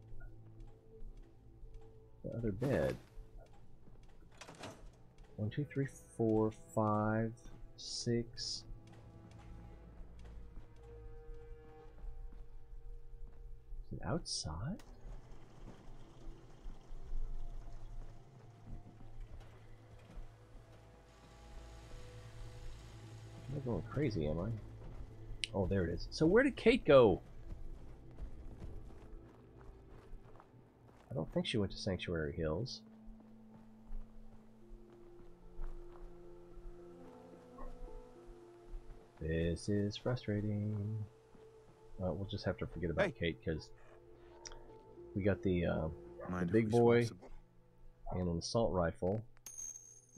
the other bed? 1, 2, 3, 4, 5, 6. Is it outside? I'm not going crazy, am I? Oh, there it is. So where did Kate go? I don't think she went to Sanctuary Hills. This is frustrating. We'll just have to forget about Kate because we got the big boy and an assault rifle.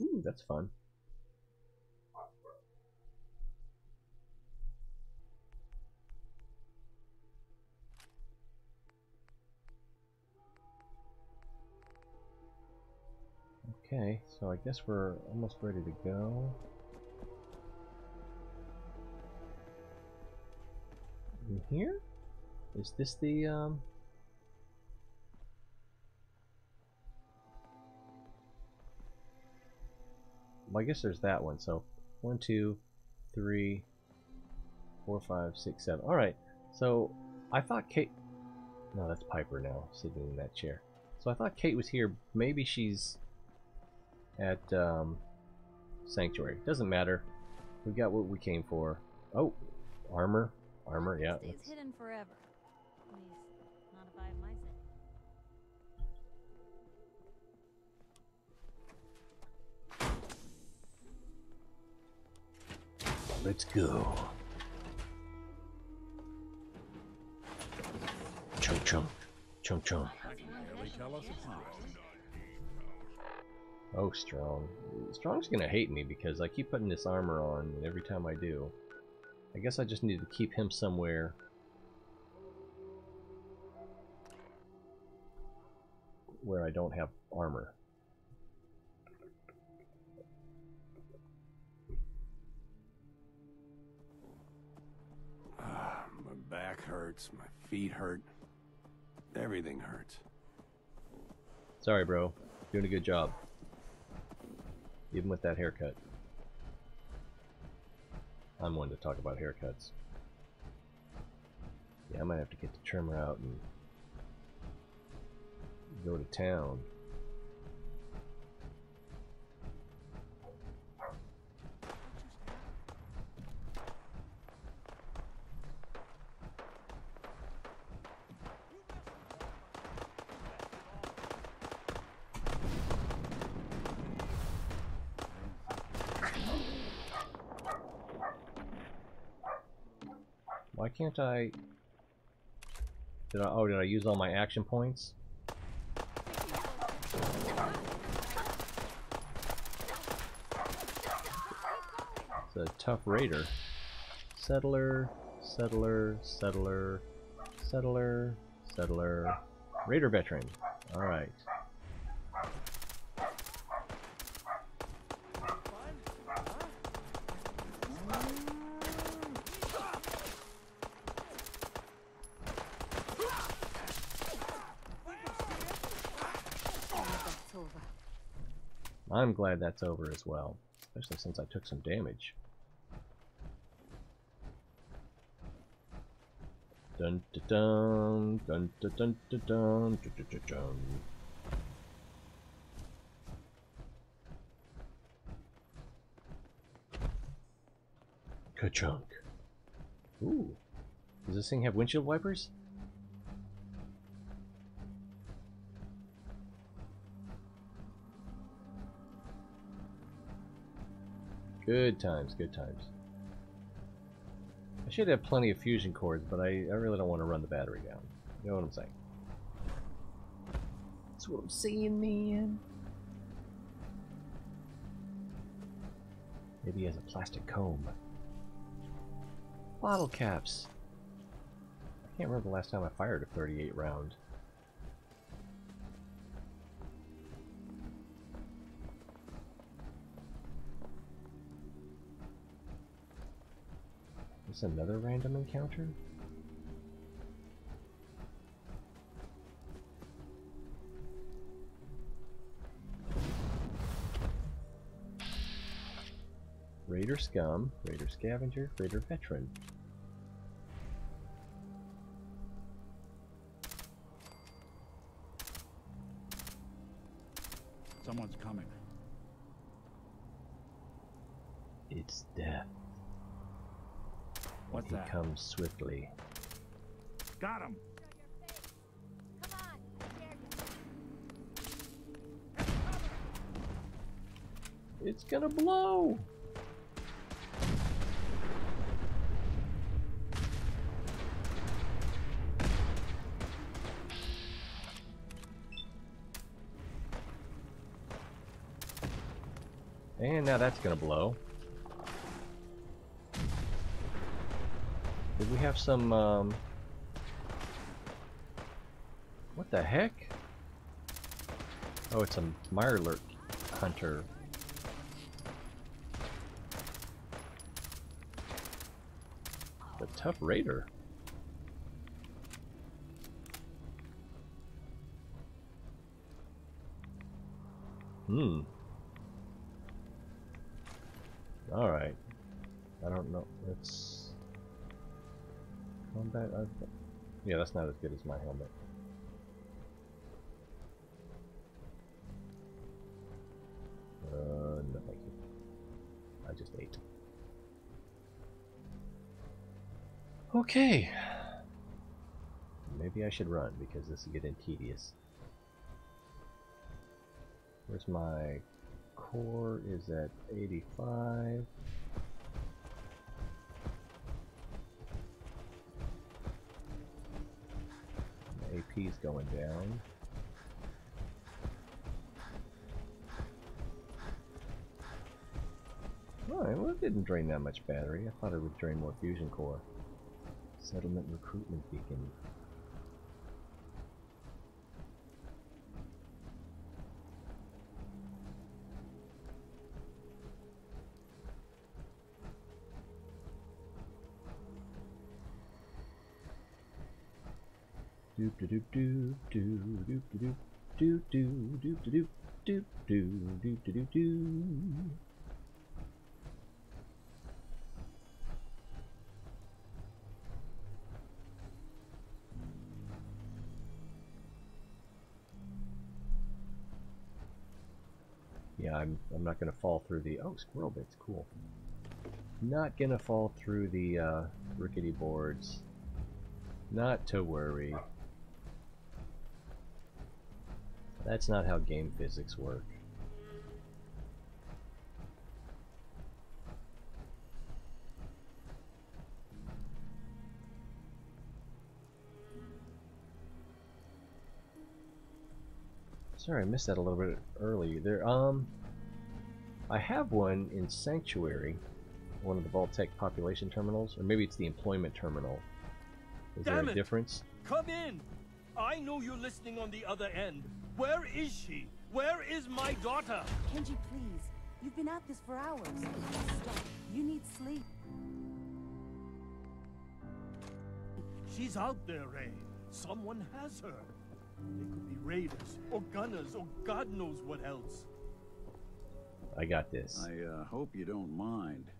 Ooh, that's fun. Okay, so I guess we're almost ready to go. In here? Is this the well, I guess there's that one. So 1, 2, 3, 4, 5, 6, 7. Alright. So I thought Kate, no, that's Piper now sitting in that chair. So I thought Kate was here. Maybe she's at Sanctuary. Doesn't matter. We got what we came for. Oh, armor. Armor, yeah. Stays hidden forever. At least, not if I have my say. Let's go. Chunk chunk. Chunk chunk. Oh, Strong. Strong's gonna hate me because I keep putting this armor on, and every time I do. I guess I just need to keep him somewhere where I don't have armor. My back hurts, my feet hurt, everything hurts. Sorry, bro. Doing a good job. Even with that haircut. I'm one to talk about haircuts. Yeah, I might have to get the trimmer out and go to town. Why can't I... Did I use all my action points? It's a tough raider. Settler, settler, settler, settler, settler. Raider veteran. Alright. I'm glad that's over as well, especially since I took some damage. Dun dun dun dun dun dun dun dun dun dun dun. Ka-chunk. Ooh. Does this thing have windshield wipers? Good times, good times. I should have plenty of fusion cords, but I really don't want to run the battery down. You know what I'm saying? That's what I'm saying, man. Maybe he has a plastic comb. Bottle caps. I can't remember the last time I fired a 38 round. Is this another random encounter? Raider Scum, Raider Scavenger, Raider Veteran. Someone's coming. It's death. What's he that? comes swiftly. Got him! It's gonna blow! And now that's gonna blow. Did we have some, what the heck? Oh, it's a Mirelurk hunter. The tough raider. Alright. I don't know. It's combat. Yeah, that's not as good as my helmet. No thank you. I just ate. Okay. Maybe I should run because this is getting tedious. Where's my core? Is at 85. My AP's going down. Alright, well it didn't drain that much battery. I thought it would drain more fusion core. Settlement recruitment beacon. Doop doop doop doop doop doop doop doop doop doop doop doop doop doop doop. Yeah, I'm not gonna fall through the squirrel bits, cool. Not gonna fall through the rickety boards. Not to worry. That's not how game physics work. Sorry, I missed that a little bit early. There, I have one in Sanctuary, one of the Vault-Tec population terminals, or maybe it's the employment terminal. Is there a difference? Come in! I know you're listening on the other end. Where is she? Where is my daughter? Kenji, please. You've been at this for hours. Stop. You need sleep. She's out there, Ray. Someone has her. They could be raiders, or gunners, or God knows what else. I got this. I hope you don't mind.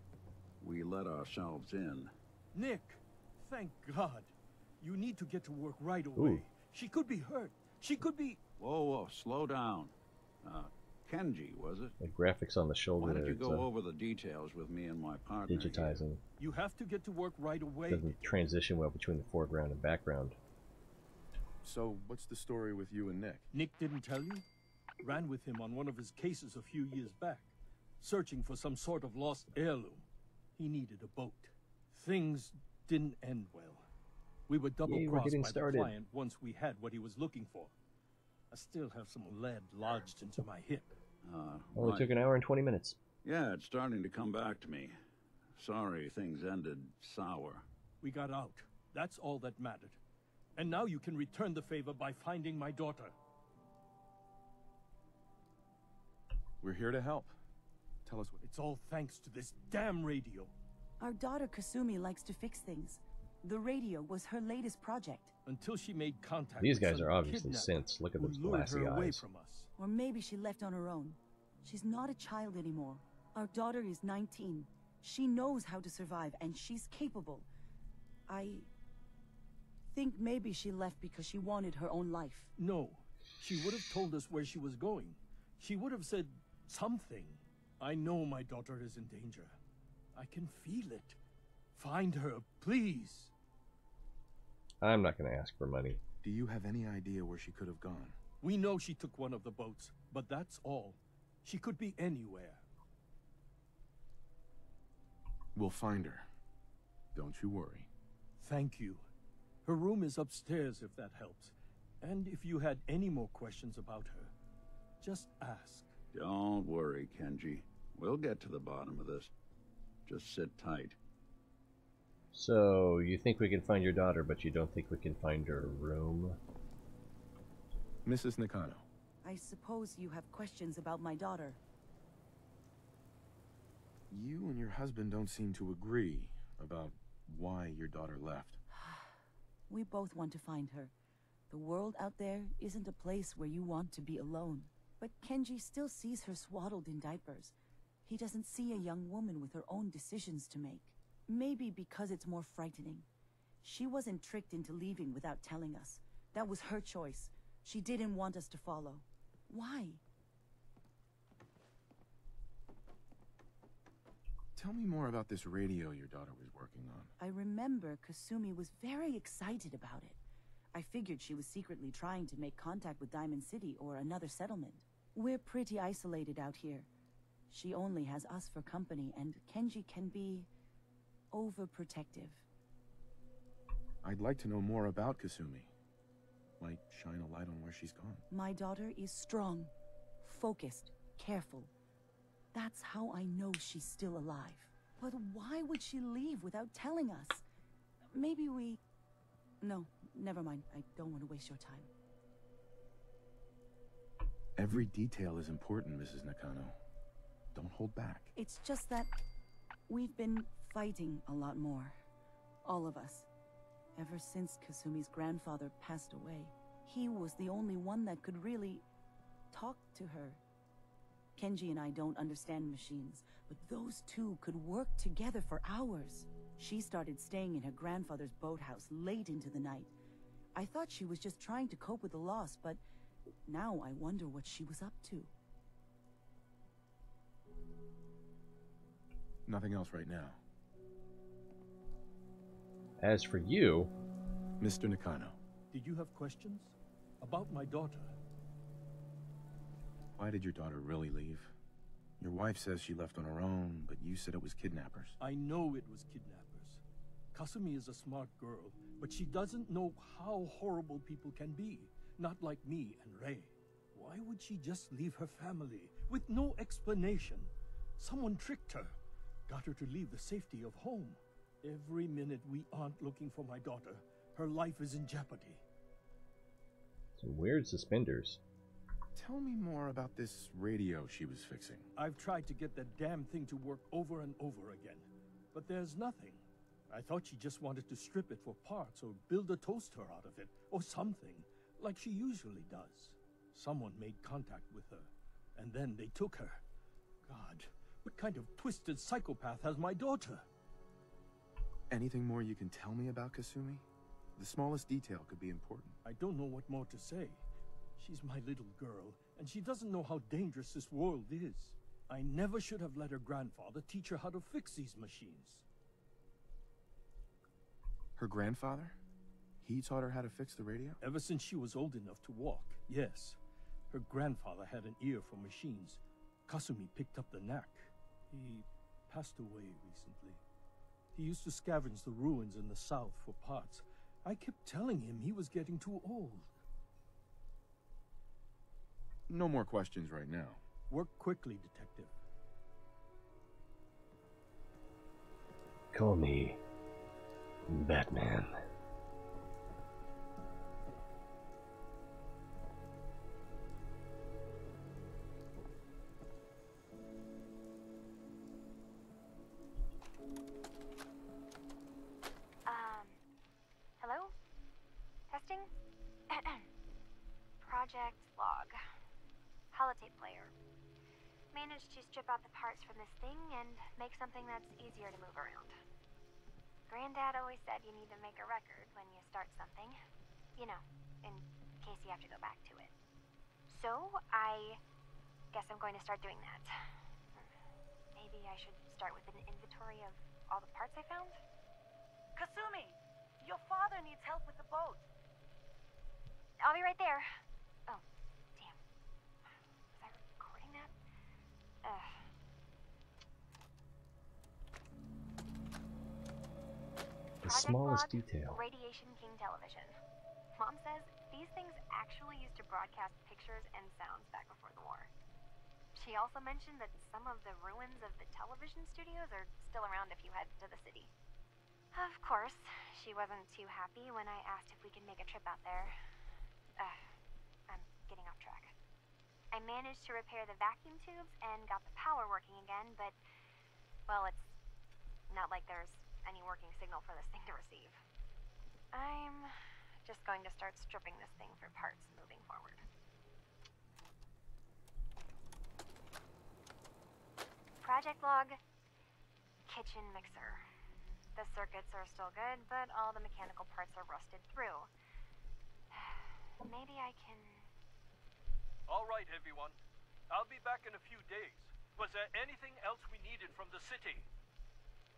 We let ourselves in. Nick, thank God. You need to get to work right away. Ooh. She could be hurt. She could be... Whoa, whoa, slow down. Kenji, was it? The graphics on the shoulder. Why don't you there, go over the details with me and my partner? Digitizing. You have to get to work right away. Doesn't transition well between the foreground and background. So, what's the story with you and Nick? Nick didn't tell you? Ran with him on one of his cases a few years back, searching for some sort of lost heirloom. He needed a boat. Things didn't end well. We were double-crossed by the client once we had what he was looking for. I still have some lead lodged into my hip. Only took an hour and 20 minutes. Yeah, it's starting to come back to me. Sorry things ended sour. We got out. That's all that mattered. And now you can return the favor by finding my daughter. We're here to help. Tell us what... It's all thanks to this damn radio. Our daughter Kasumi likes to fix things. The radio was her latest project. Until she made contact These with guys some are obviously kidnapper synths. Look at who those lured glassy her away eyes. from us. Or maybe she left on her own. She's not a child anymore. Our daughter is 19. She knows how to survive, and she's capable. I think maybe she left because she wanted her own life. No, she would have told us where she was going. She would have said something. I know my daughter is in danger. I can feel it. Find her, please. I'm not going to ask for money. Do you have any idea where she could have gone? We know she took one of the boats, but that's all. She could be anywhere. We'll find her. Don't you worry. Thank you. Her room is upstairs if that helps. And if you had any more questions about her, just ask. Don't worry, Kenji. We'll get to the bottom of this. Just sit tight. So, you think we can find your daughter, but you don't think we can find her room? Mrs. Nakano. I suppose you have questions about my daughter. You and your husband don't seem to agree about why your daughter left. We both want to find her. The world out there isn't a place where you want to be alone. But Kenji still sees her swaddled in diapers. He doesn't see a young woman with her own decisions to make. Maybe because it's more frightening. She wasn't tricked into leaving without telling us. That was her choice. She didn't want us to follow. Why? Tell me more about this radio your daughter was working on. I remember Kasumi was very excited about it. I figured she was secretly trying to make contact with Diamond City or another settlement. We're pretty isolated out here. She only has us for company, and Kenji can be overprotective. I'd like to know more about Kasumi. Might shine a light on where she's gone. My daughter is strong, focused, careful. That's how I know she's still alive. But why would she leave without telling us? Maybe we... No, never mind. I don't want to waste your time. Every detail is important, Mrs. Nakano. Don't hold back. It's just that we've been fighting a lot more. All of us. Ever since Kasumi's grandfather passed away, he was the only one that could really talk to her. Kenji and I don't understand machines, but those two could work together for hours. She started staying in her grandfather's boathouse late into the night. I thought she was just trying to cope with the loss, but now I wonder what she was up to. Nothing else right now. As for you... Mr. Nakano. Did you have questions? About my daughter? Why did your daughter really leave? Your wife says she left on her own, but you said it was kidnappers. I know it was kidnappers. Kasumi is a smart girl, but she doesn't know how horrible people can be. Not like me and Ray. Why would she just leave her family with no explanation? Someone tricked her. Got her to leave the safety of home. Every minute we aren't looking for my daughter, her life is in jeopardy. Some weird suspenders. Tell me more about this radio she was fixing. I've tried to get that damn thing to work over and over again, but there's nothing. I thought she just wanted to strip it for parts or build a toaster out of it, or something, like she usually does. Someone made contact with her, and then they took her. God, what kind of twisted psychopath has my daughter? Anything more you can tell me about Kasumi? The smallest detail could be important. I don't know what more to say. She's my little girl, and she doesn't know how dangerous this world is. I never should have let her grandfather teach her how to fix these machines. Her grandfather? He taught her how to fix the radio? Ever since she was old enough to walk, yes. Her grandfather had an ear for machines. Kasumi picked up the knack. He passed away recently. He used to scavenge the ruins in the south for parts. I kept telling him he was getting too old. No more questions right now. Work quickly, Detective. Call me Batman. Project log. Holotape player. Managed to strip out the parts from this thing and make something that's easier to move around. Granddad always said you need to make a record when you start something. You know, in case you have to go back to it. So, I guess I'm going to start doing that. Maybe I should start with an inventory of all the parts I found? Kasumi! Your father needs help with the boat. I'll be right there. Oh, damn. Was I recording that? The smallest log, detail. Radiation King television. Mom says these things actually used to broadcast pictures and sounds back before the war. She also mentioned that some of the ruins of the television studios are still around if you head to the city. Of course, she wasn't too happy when I asked if we could make a trip out there. I'm getting off track. I managed to repair the vacuum tubes and got the power working again, but, well, it's not like there's any working signal for this thing to receive. I'm just going to start stripping this thing for parts moving forward. Project log, kitchen mixer. The circuits are still good, but all the mechanical parts are rusted through. Maybe I can... All right, everyone. I'll be back in a few days. Was there anything else we needed from the city?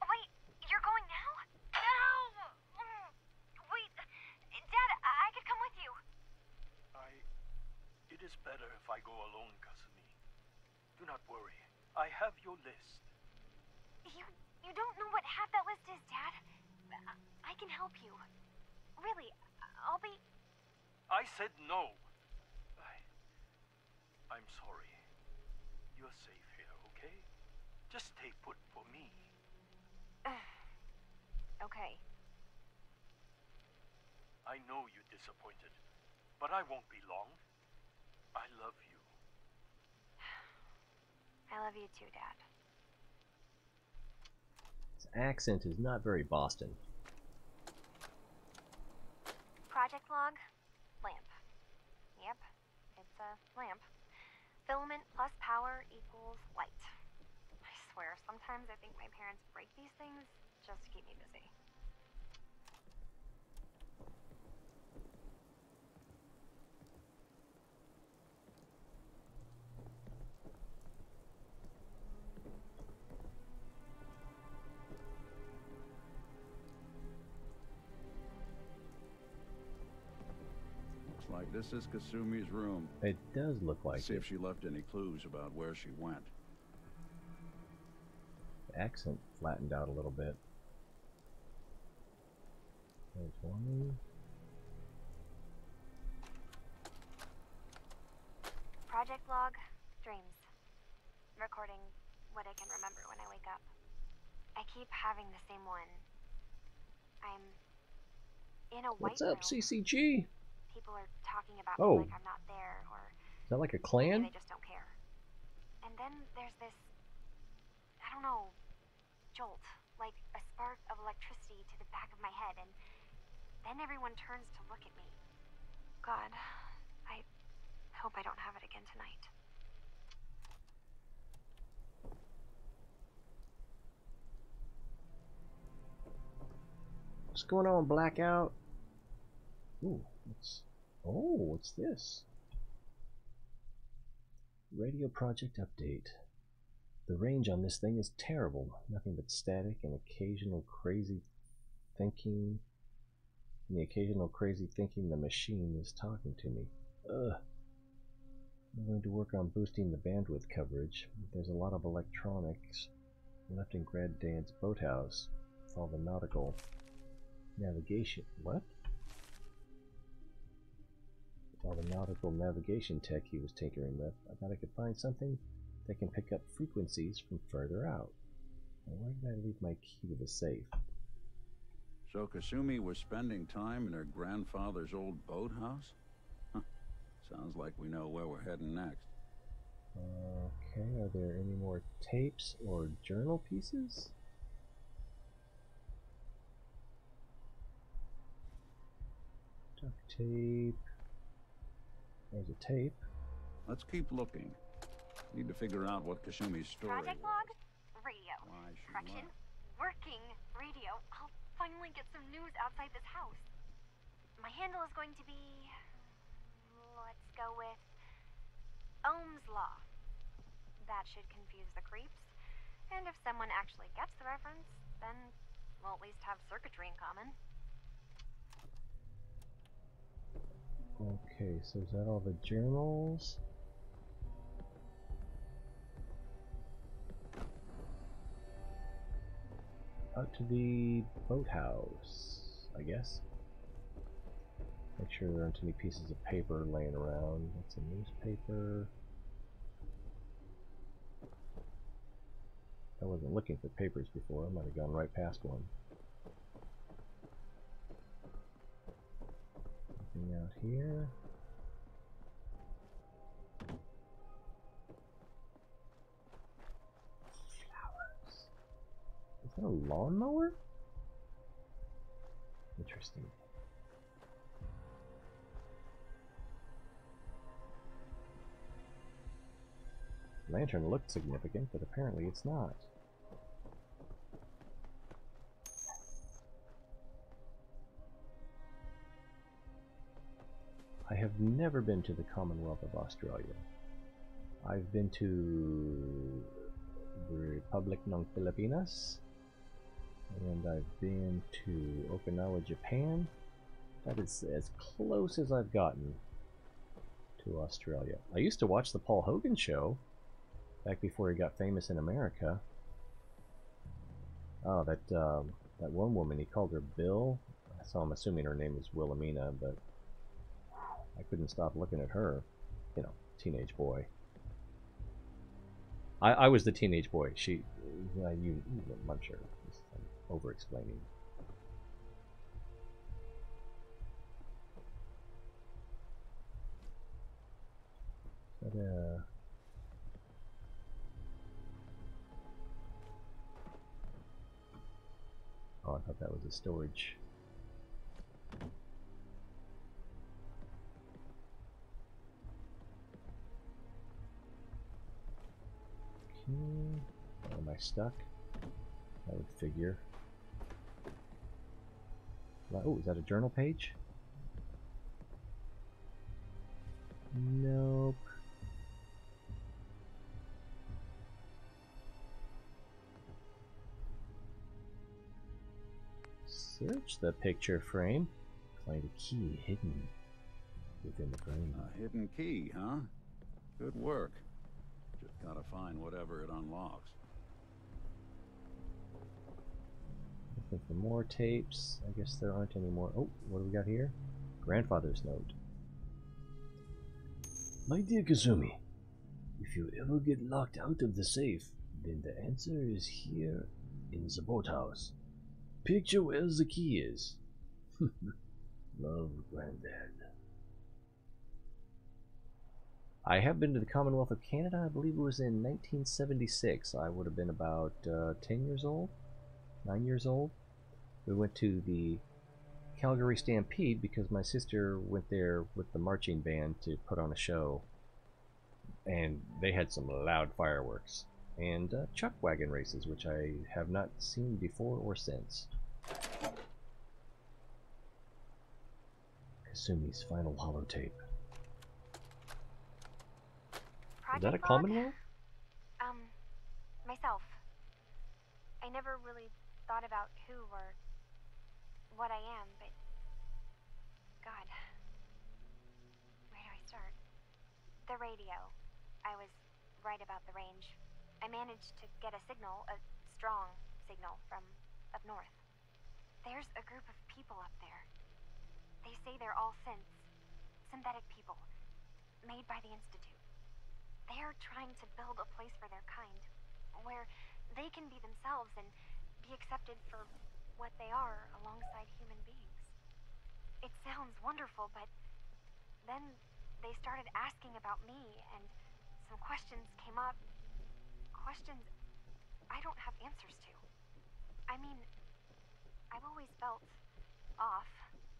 Wait, you're going now? No! Wait, Dad, I could come with you. It is better if I go alone, Kasumi. Do not worry. I have your list. You don't know what half that list is, Dad. I can help you. Really, I'll be... I said no. I'm sorry. You're safe here, okay? Just stay put for me. Okay. I know you're disappointed, but I won't be long. I love you. I love you too, Dad. His accent is not very Boston. Project log, lamp. Yep, it's a lamp. Filament plus power equals light. I swear, sometimes I think my parents break these things just to keep me busy. Like this is Kasumi's room. It does look like See it. if she left any clues about where she went. The accent flattened out a little bit. There's one. Project log, dreams. Recording what I can remember when I wake up. I keep having the same one. I'm in a white What's up, room. CCG? People are talking about Oh. me like I'm not there, or Is that like a maybe clan? they just don't care. And then there's this, I don't know, jolt, like a spark of electricity to the back of my head, and then everyone turns to look at me. God, I hope I don't have it again tonight. What's going on, Blackout? Ooh, what's this? Radio project update. The range on this thing is terrible. Nothing but static and occasional crazy thinking. And the occasional crazy thinking the machine is talking to me. Ugh. I'm going to work on boosting the bandwidth coverage. There's a lot of electronics left in Granddad's boathouse with all the nautical navigation. What? All the nautical navigation tech he was tinkering with. I thought I could find something that can pick up frequencies from further out. Now, where did I leave my key to the safe? So Kasumi was spending time in her grandfather's old boathouse? Huh. Sounds like we know where we're heading next. Okay, are there any more tapes or journal pieces? Duct tape. There's a tape. Let's keep looking. Need to figure out what Kasumi's story Project was. log? Radio. Why she Correction. left. Working radio. I'll finally get some news outside this house. My handle is going to be... let's go with... Ohm's Law. That should confuse the creeps. And if someone actually gets the reference, then we'll at least have circuitry in common. Okay, so is that all the journals? Out to the boathouse, I guess. Make sure there aren't any pieces of paper laying around. That's a newspaper. I wasn't looking for papers before. I might have gone right past one. Nothing out here. Flowers. Is that a lawnmower? Interesting. Lantern looked significant, but apparently it's not. I have never been to the Commonwealth of Australia. I've been to the Republic ng Pilipinas, and I've been to Okinawa, Japan. That is as close as I've gotten to Australia. I used to watch the Paul Hogan show back before he got famous in America. Oh, that one woman, he called her Bill. So I'm assuming her name was Wilhelmina, but I couldn't stop looking at her. You know, teenage boy. I was the teenage boy. I'm sure. I'm over-explaining. But, oh, I thought that was a storage. Am I stuck? I would figure. Oh, is that a journal page? Nope. Search the picture frame. Find a key hidden within the frame. A hidden key, huh? Good work. Just gotta find whatever it unlocks. Looking for more tapes. I guess there aren't any more. Oh, what do we got here? Grandfather's note. My dear Kazumi, if you ever get locked out of the safe, then the answer is here in the boathouse. Picture where the key is. Love, Granddad. I have been to the Commonwealth of Canada. I believe it was in 1976. I would have been about 10 years old, 9 years old. We went to the Calgary Stampede because my sister went there with the marching band to put on a show. And they had some loud fireworks. And chuck wagon races, which I have not seen before or since. Kasumi's final holotape. Is that a Commonwealth? Myself. I never really thought about who or what I am, but... God. Where do I start? The radio. I was right about the range. I managed to get a signal, a strong signal, from up north. There's a group of people up there. They say they're all synthetic people, made by the Institute. They're trying to build a place for their kind, where they can be themselves and be accepted for what they are alongside human beings. It sounds wonderful, but then they started asking about me, and some questions came up. Questions I don't have answers to. I mean, I've always felt off,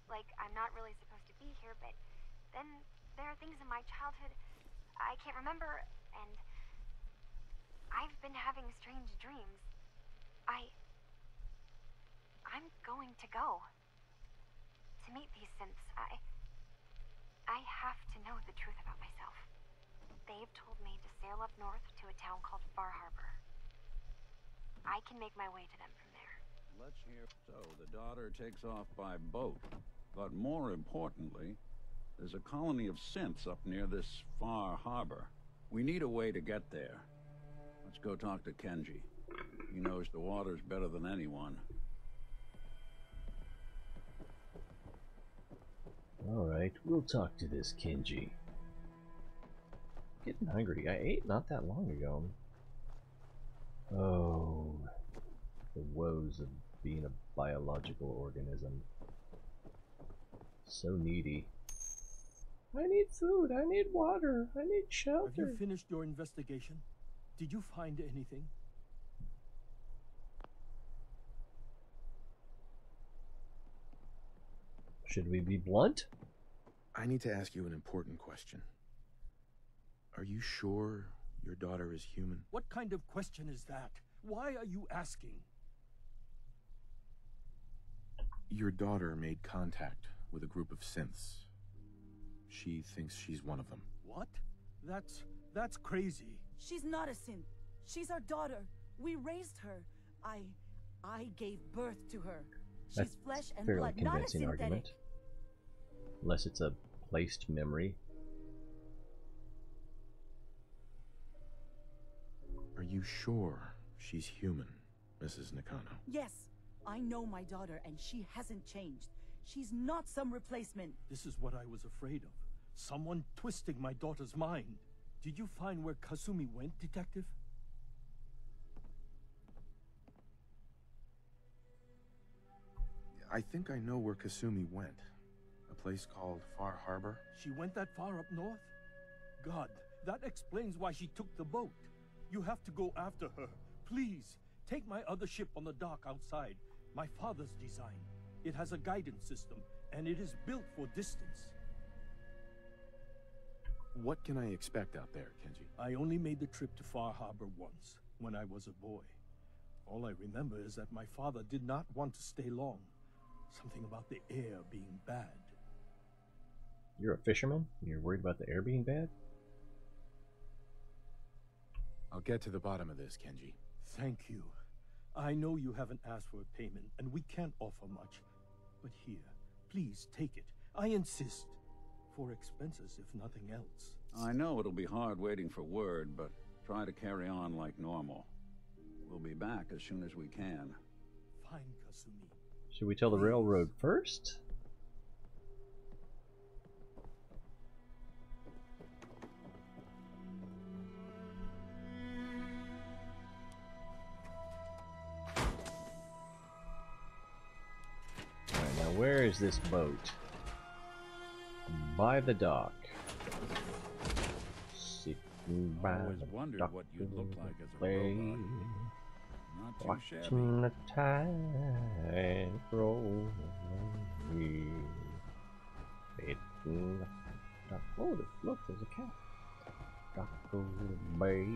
like I'm not really supposed to be here, but then there are things in my childhood I can't remember, and I've been having strange dreams. I'm going to go. To meet these synths, I have to know the truth about myself. They've told me to sail up north to a town called Far Harbor. I can make my way to them from there. Let's hear. So, the daughter takes off by boat. But more importantly, there's a colony of synths up near this Far Harbor. We need a way to get there. Let's go talk to Kenji. He knows the waters better than anyone. Alright, we'll talk to this Kenji. Getting hungry. I ate not that long ago. Oh, the woes of being a biological organism. So needy. I need food, I need water, I need shelter. Have you finished your investigation? Did you find anything? Should we be blunt? I need to ask you an important question. Are you sure your daughter is human? What kind of question is that? Why are you asking? Your daughter made contact with a group of synths. She thinks she's one of them. What? That's crazy. She's not a synth. She's our daughter. We raised her. I gave birth to her. She's That's flesh and fairly blood, not a convincing synthetic. argument. Unless it's a placed memory. Are you sure she's human, Mrs. Nakano? Yes, I know my daughter, and she hasn't changed. She's not some replacement. This is what I was afraid of. Someone twisting my daughter's mind. Did you find where Kasumi went, Detective? I think I know where Kasumi went. A place called Far Harbor. She went that far up north? God, that explains why she took the boat. You have to go after her. Please, take my other ship on the dock outside. My father's design. It has a guidance system, and it is built for distance. What can I expect out there, Kenji? I only made the trip to Far Harbor once, when I was a boy. All I remember is that my father did not want to stay long. Something about the air being bad. You're a fisherman? You're worried about the air being bad? I'll get to the bottom of this, Kenji. Thank you. I know you haven't asked for a payment, and we can't offer much. But here, please take it. I insist. For expenses, if nothing else. I know it'll be hard waiting for word, but try to carry on like normal. We'll be back as soon as we can. Fine, Kasumi. Should we tell the railroad first? Alright, now where is this boat? By the dock. Sitting by I always the wondered dock what you'd look like as a play. robot. Not too Watching shabby. the tide roll away. Sitting the dock. Oh, look, there's a cat. Dock of the bay.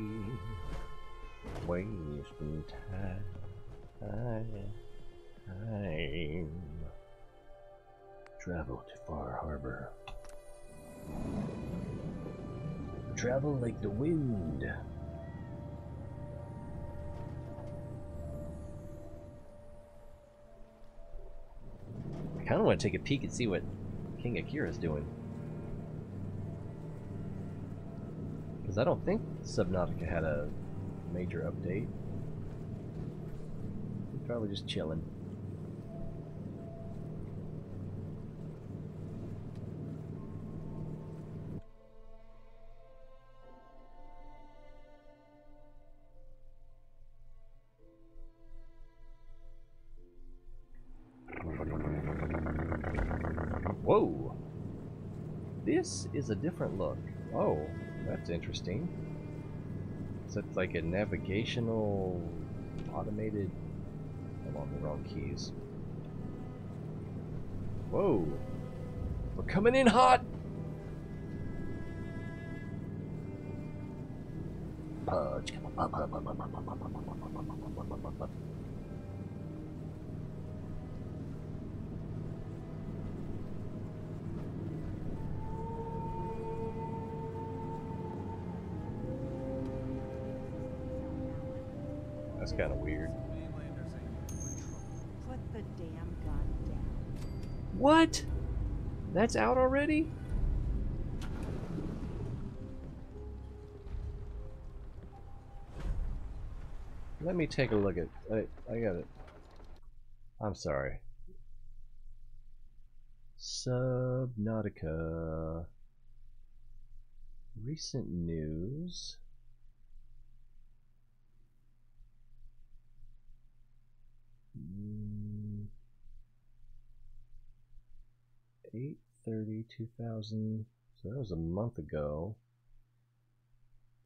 Wasting time. Travel to Far Harbor. Travel like the wind. I kind of want to take a peek and see what King Akira's doing. Because I don't think Subnautica had a major update. He's probably just chilling. Whoa! This is a different look. Oh, that's interesting. Is that like a navigational automated... I'm on the wrong keys. Whoa! We're coming in hot! That's kind of weird. Put the damn gun down. What? That's out already? Let me take a look at. I got it. I'm sorry. Subnautica. Recent news. Mm, 8/30/2000. So that was a month ago.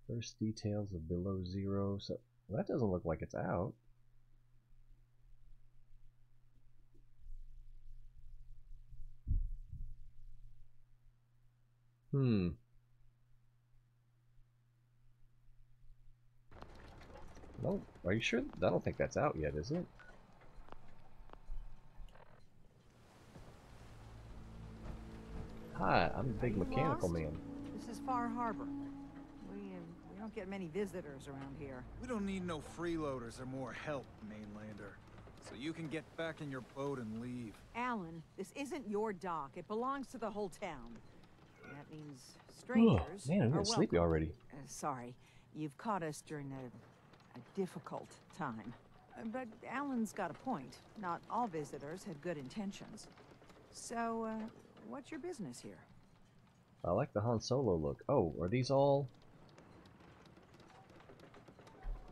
First details of Below Zero. So that doesn't look like it's out. Hmm. No, are you sure? I don't think that's out yet, is it? Hi, I'm a big mechanical man. This is Far Harbor. We don't get many visitors around here. We don't need no freeloaders or more help, mainlander. So you can get back in your boat and leave. Alan, this isn't your dock. It belongs to the whole town. That means strangers Man, I'm are getting sleepy welcome. already. Sorry, you've caught us during a difficult time. But Alan's got a point. Not all visitors had good intentions. So, what's your business here? I like the Han Solo look. Oh, are these all?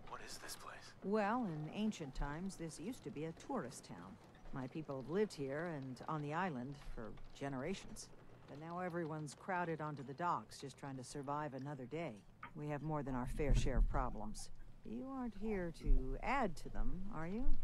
What is this place? Well, in ancient times, this used to be a tourist town. My people have lived here and on the island for generations. But now everyone's crowded onto the docks, just trying to survive another day. We have more than our fair share of problems. You aren't here to add to them, are you?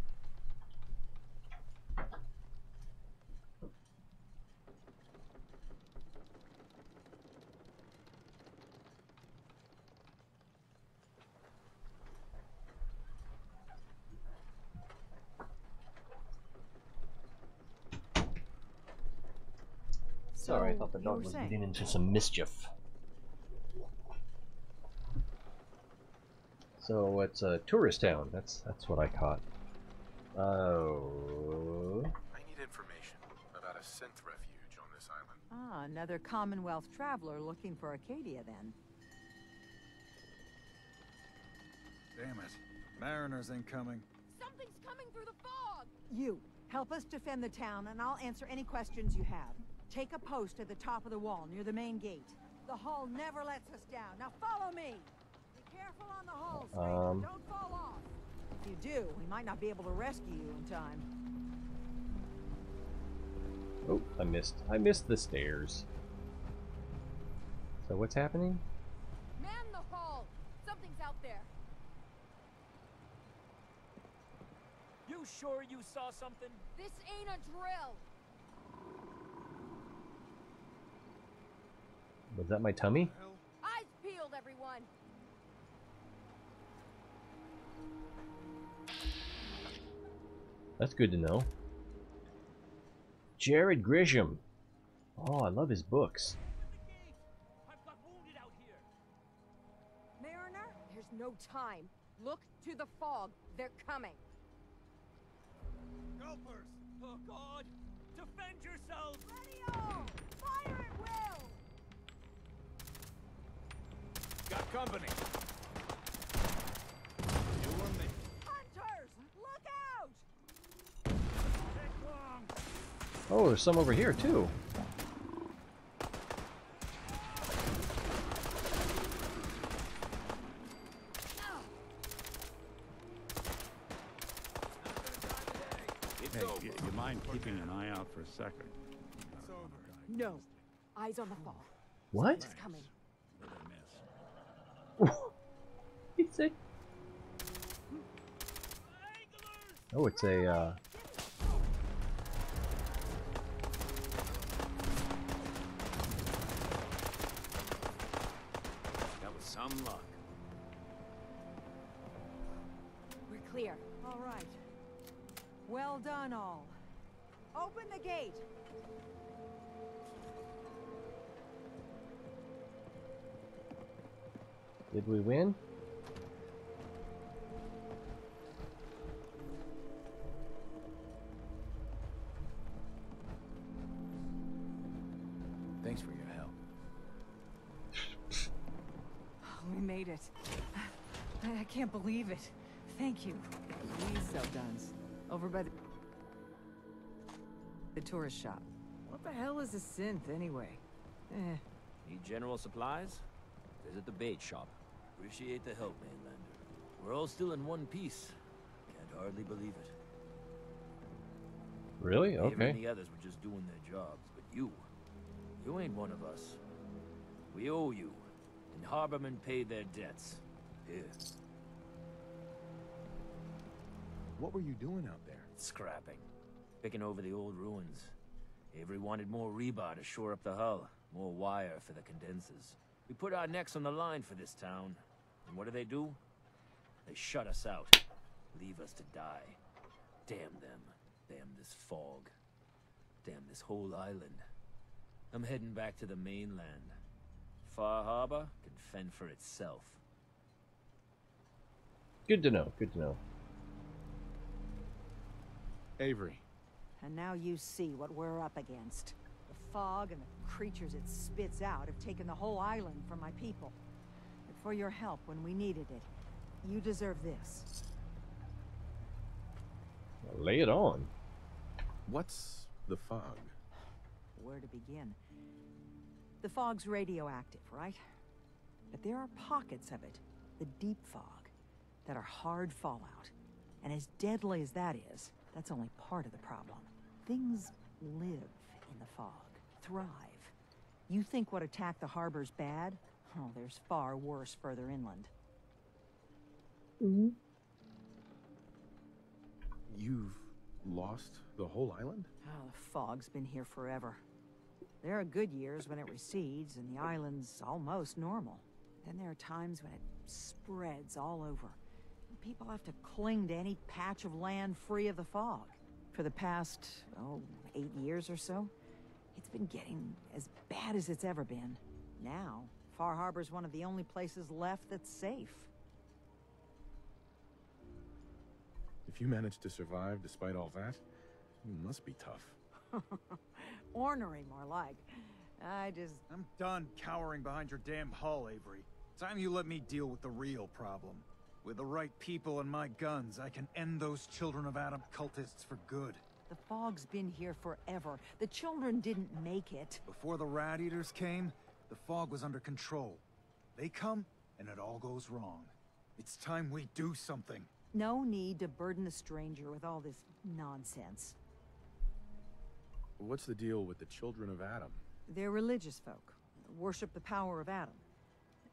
Sorry, I thought the dog was getting into some mischief. So it's a tourist town. That's what I caught. Oh. I need information about a synth refuge on this island. Ah, another Commonwealth traveler looking for Acadia, then. Damn it. Mariners incoming. Something's coming through the fog! You, help us defend the town, and I'll answer any questions you have. Take a post at the top of the wall, near the main gate. The hull never lets us down. Now follow me! Be careful on the hull, stranger. Don't fall off. If you do, we might not be able to rescue you in time. Oh, I missed the stairs. So what's happening? Man the hull! Something's out there. You sure you saw something? This ain't a drill. Was that my tummy? Eyes peeled, everyone. That's good to know. Jared Grisham. Oh, I love his books. Mariner, there's no time. Look to the fog. They're coming. Gulpers! Oh, God! Defend yourselves! Radio! Fire at will! Got company. You or me? Hunters! Look out! Take long. Oh, there's some over here too. Hey, you mind keeping an eye out for a second? It's over. No. Eyes on the fog. What? It's coming. He said. Oh, it's a. That was some luck. Well done, all. Open the gate. Did we win? Thanks for your help. We made it. I can't believe it. Thank you. We sell guns. Over by the tourist shop. What the hell is a synth, anyway? Need general supplies? Visit the bait shop. Appreciate the help, Mainlander. We're all still in one piece. Can't hardly believe it. Really? Avery Okay. and the others were just doing their jobs, but you ain't one of us. We owe you, and Harbormen paid their debts. Here. What were you doing out there? Scrapping. Picking over the old ruins. Avery wanted more rebar to shore up the hull, more wire for the condensers. We put our necks on the line for this town, and what do? They shut us out, leave us to die. Damn them. Damn this fog. Damn this whole island. I'm heading back to the mainland. Far Harbor can fend for itself. Good to know. Good to know. Avery. And now you see what we're up against. The fog and the creatures it spits out have taken the whole island from my people. But for your help when we needed it, you deserve this. Lay it on. What's the fog? Where to begin? The fog's radioactive, right? But there are pockets of it, the deep fog, that are hard fallout. And as deadly as that is, that's only part of the problem. Things live in the fog, thrive. You think what attacked the harbor's bad? Oh, there's far worse further inland. You've lost the whole island? Oh, the fog's been here forever. There are good years when it recedes and the island's almost normal. Then there are times when it spreads all over. And people have to cling to any patch of land free of the fog. For the past, 8 years or so, it's been getting as bad as it's ever been. Now, Far Harbor's one of the only places left that's safe. If you managed to survive despite all that, you must be tough. Ornery, more like. I'm done cowering behind your damn hull, Avery. Time you let me deal with the real problem. With the right people and my guns, I can end those Children of Adam cultists for good. The fog's been here forever. The children didn't make it. Before the Rat Eaters came, the fog was under control. They come, and it all goes wrong. It's time we do something. No need to burden a stranger with all this nonsense. What's the deal with the Children of Adam? They're religious folk. Worship the power of Adam.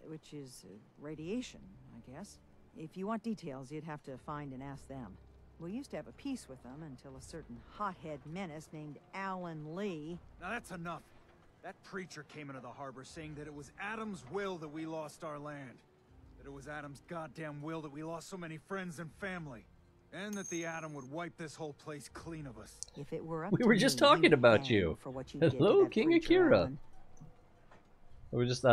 Which is radiation, I guess. If you want details, you'd have to find and ask them. We used to have a peace with them until a certain hothead menace named Alan Lee... Now that's enough. That preacher came into the harbor saying that it was Adam's will that we lost our land. That it was Adam's goddamn will that we lost so many friends and family. And that the Atom would wipe this whole place clean of us. If it were up We to were just me, talking you'd about hang you. for what you did to Hello, that King preacher, Akira. Alan. We just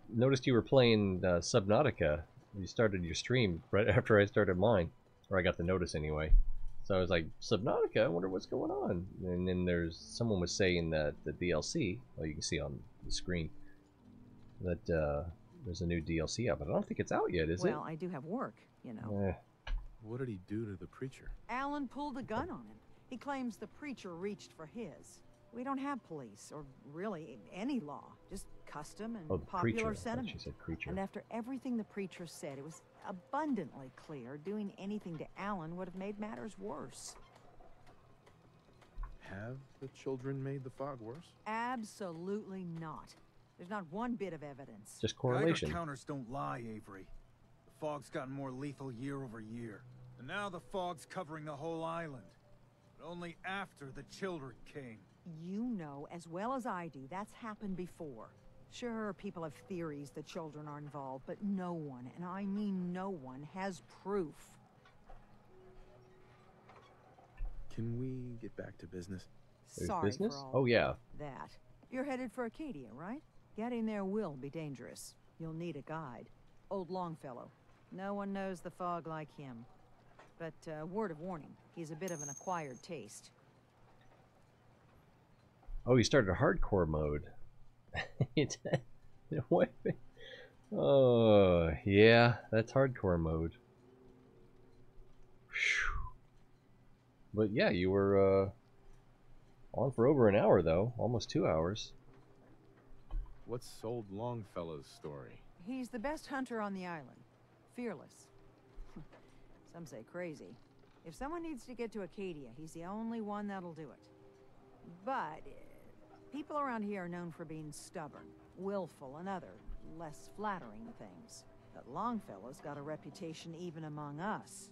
noticed you were playing Subnautica. You started your stream right after I started mine, or I got the notice anyway. So I was like, Subnautica, I wonder what's going on. And then someone was saying that the DLC, well, you can see on the screen, that there's a new DLC out, but I don't think it's out yet, is it? Well, I do have work, you know. What did he do to the preacher? Alan pulled a gun on him. He claims the preacher reached for his. We don't have police, or really any law. Just custom and Oh, the popular preacher. I thought sentiment. she said creature. And after everything the preacher said, it was abundantly clear doing anything to Alan would have made matters worse. Have the children made the fog worse? Absolutely not. There's not one bit of evidence. Just correlation. Geiger counters don't lie, Avery. The fog's gotten more lethal year over year. And now the fog's covering the whole island. But only after the children came. You know as well as I do that's happened before. Sure, people have theories the children are involved, but no one, and I mean no one, has proof. Can we get back to business? There's Sorry business? for all Oh, yeah. that. You're headed for Acadia, right? Getting there will be dangerous. You'll need a guide. Old Longfellow. No one knows the fog like him. But word of warning, he's a bit of an acquired taste. Oh, he started hardcore mode. What? Oh, yeah, that's hardcore mode. Whew. But yeah, you were on for over an hour, though. Almost 2 hours. What's old Longfellow's story? He's the best hunter on the island. Fearless. Some say crazy. If someone needs to get to Acadia, he's the only one that'll do it. But people around here are known for being stubborn, willful, and other less flattering things. But Longfellow's got a reputation even among us.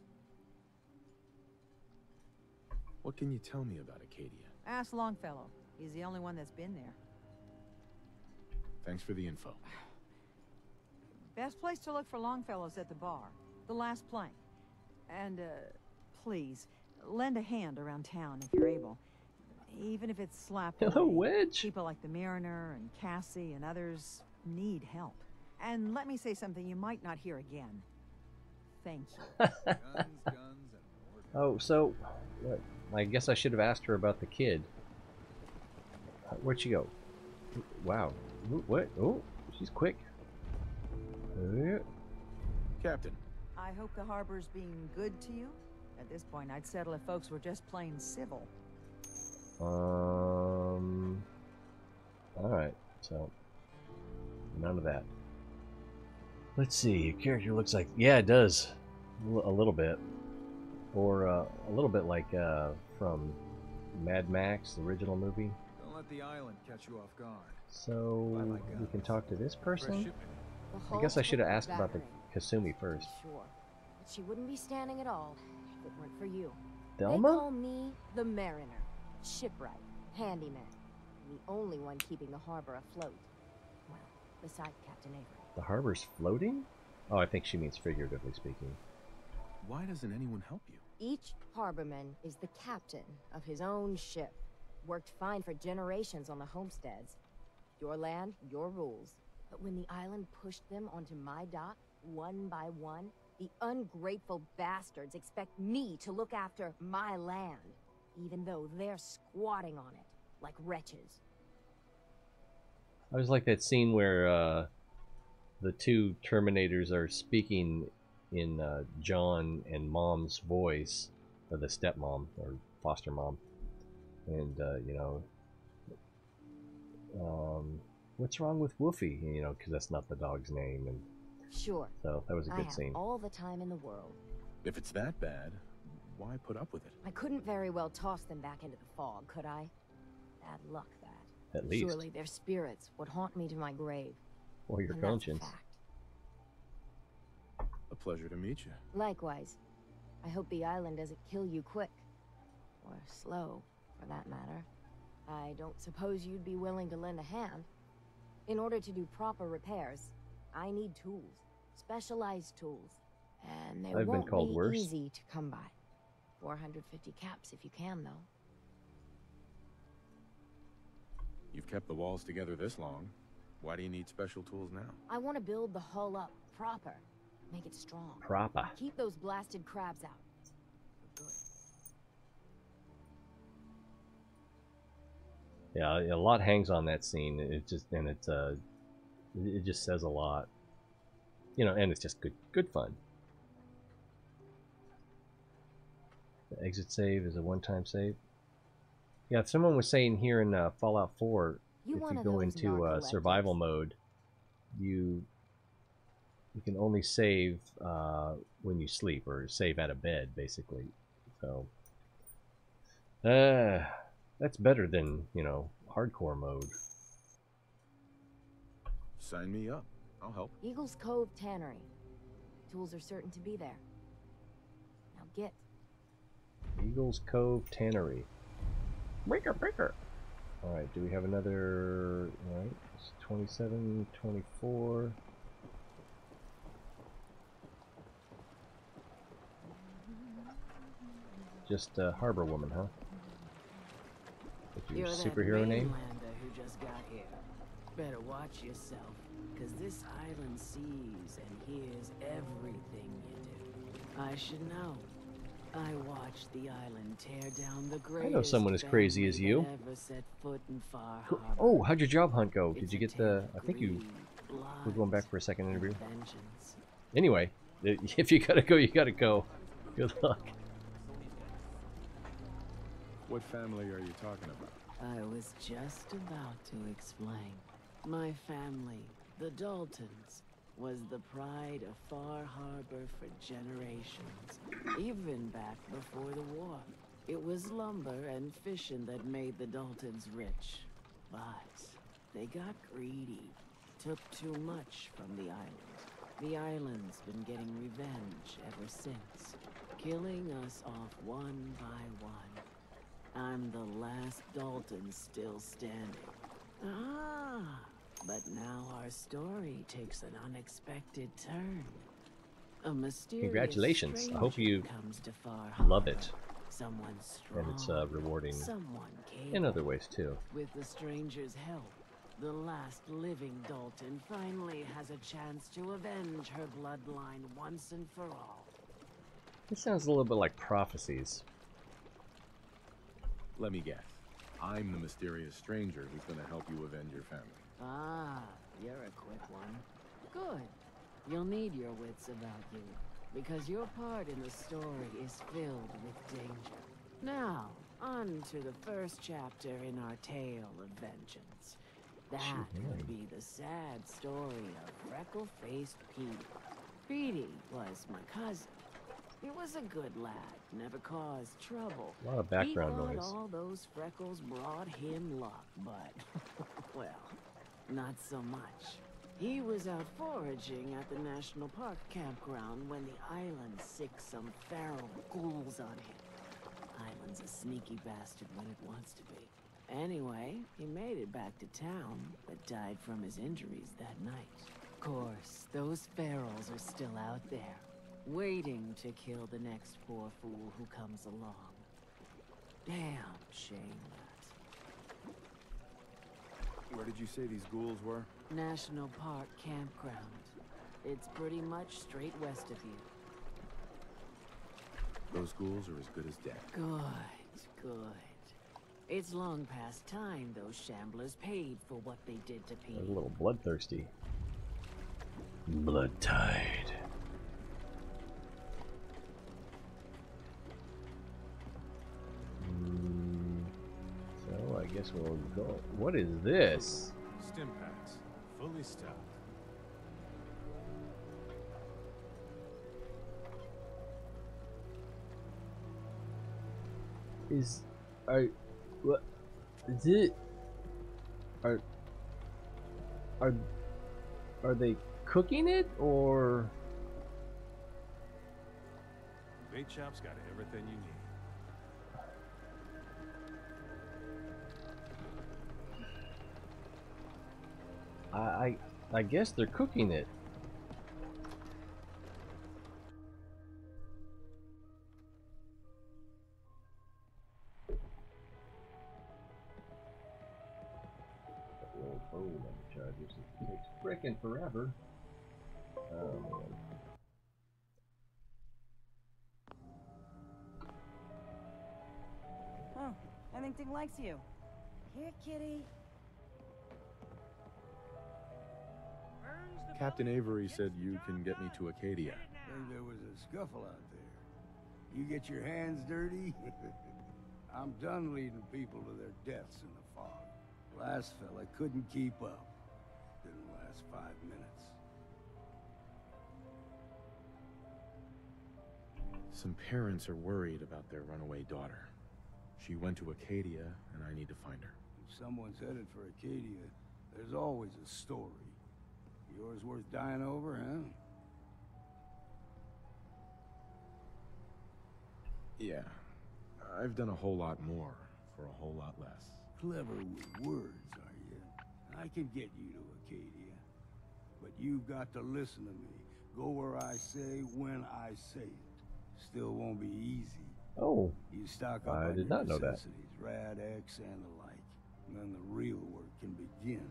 What can you tell me about Acadia? Ask Longfellow. He's the only one that's been there. Thanks for the info. Best place to look for Longfellow's at the bar. The last plank. And, please, lend a hand around town if you're able. Even if it's slapped Hello, away. Wedge. People like the Mariner and Cassie and others need help. And let me say something you might not hear again. Thank you. Oh, so I guess I should have asked her about the kid. Where'd she go? Wow. What? Oh, she's quick. Captain. I hope the harbor's being good to you. At this point, I'd settle if folks were just plain civil. Alright, so none of that. Let's see, your character looks like, yeah, it does. A little bit. Or a little bit like from Mad Max, the original movie. Don't let the island catch you off guard. So we can talk to this person? I guess I should have asked about the Kasumi first. Sure, but she wouldn't be standing at all if it weren't for you. Thelma? They call me the Mariner, shipwright, handyman, the only one keeping the harbor afloat. Well, besides Captain Avery. The harbor's floating? Oh, I think she means figuratively speaking. Why doesn't anyone help you? Each harborman is the captain of his own ship. Worked fine for generations on the homesteads. Your land, your rules. But when the island pushed them onto my dock, one by one, the ungrateful bastards expect me to look after my land, even though they're squatting on it, like wretches. I was like that scene where the two Terminators are speaking in John and Mom's voice, or the stepmom, or foster mom. And, you know, what's wrong with Woofy? You know, because that's not the dog's name. And sure. So that was a good I scene. have all the time in the world. If it's that bad, why put up with it? I couldn't very well toss them back into the fog, could I? Bad luck, that. At least. Surely their spirits would haunt me to my grave. Or your And that's a conscience. fact. A pleasure to meet you. Likewise. I hope the island doesn't kill you quick. Or slow, for that matter. I don't suppose you'd be willing to lend a hand. In order to do proper repairs, I need tools. Specialized tools. And they I've been won't called be worse. easy to come by. 450 caps if you can, though. You've kept the walls together this long. Why do you need special tools now? I want to build the hull up proper. Make it strong. Proper. Keep those blasted crabs out. Yeah, a lot hangs on that scene. It just says a lot. You know, and it's just good fun. The exit save is a one-time save. Yeah, someone was saying here in Fallout 4, You if one you of go those into narcoleptics. survival mode, you can only save when you sleep, or save out of bed, basically. So that's better than, you know, hardcore mode. Sign me up. I'll help. Eagles Cove Tannery. Tools are certain to be there. Now get. Eagles Cove Tannery. Breaker. Alright, do we have another... Alright, it's 27, 24... just harbor woman, huh? What's your You're that superhero name? mainlander who just got here. Better watch yourself, because this island sees and hears everything you do. I should know. I watched the island tear down the greatest I know someone as crazy as you. that ever set foot in Far Cool. Harbor. Oh, how'd your job hunt go? Did It's you a get tale the... of I think you greed, were going back for a second interview. vengeance. Anyway, if you gotta go, you gotta go. Good luck. What family are you talking about? I was just about to explain. My family, the Daltons, was the pride of Far Harbor for generations, even back before the war. It was lumber and fishing that made the Daltons rich. But they got greedy, took too much from the island. The island's been getting revenge ever since, killing us off one by one. I'm the last Dalton still standing. Ah, but now our story takes an unexpected turn. A mysterious Congratulations. I hope you comes to Far love Harbor. it. Someone strong, And it's rewarding someone in capable. other ways, too. With the stranger's help, the last living Dalton finally has a chance to avenge her bloodline once and for all. This sounds a little bit like Prophecies. Let me guess. I'm the mysterious stranger who's going to help you avenge your family. Ah, you're a quick one. Good. You'll need your wits about you, because your part in the story is filled with danger. Now, on to the first chapter in our tale of vengeance. That would be the sad story of freckle-faced Petey. Petey was my cousin. He was a good lad, never caused trouble. A lot of background He thought noise. all those freckles brought him luck, but, well, not so much. He was out foraging at the National Park campground when the island sicked some feral ghouls on him. Island's a sneaky bastard when it wants to be. Anyway, he made it back to town, but died from his injuries that night. Of course, those ferals are still out there, waiting to kill the next poor fool who comes along. Damn shame that. Where did you say these ghouls were? National Park campground. It's pretty much straight west of you. Those ghouls are as good as dead. Good, good. It's long past time those shamblers paid for what they did to A Pete. little bloodthirsty. Blood tide. So I guess we'll go. What is this? Stim packs, fully stocked. What is it? Are they cooking it or? Bait shop's got everything you need. I guess they're cooking it. Oh, that charges. It takes frickin' forever. Oh man. Oh, Ellington likes you. Here, kitty. Captain Avery said you can get me to Acadia. Think there was a scuffle out there. You get your hands dirty? I'm done leading people to their deaths in the fog. Last fella couldn't keep up. Didn't last 5 minutes. Some parents are worried about their runaway daughter. She went to Acadia, and I need to find her. If someone's headed for Acadia, there's always a story. Yours worth dying over, huh? Yeah. I've done a whole lot more for a whole lot less. Clever with words, are you? I can get you to Acadia. But you've got to listen to me. Go where I say, when I say it. Still won't be easy. Oh, You stock up I on did your not know that. necessities, Rad X and the like. And then the real work can begin.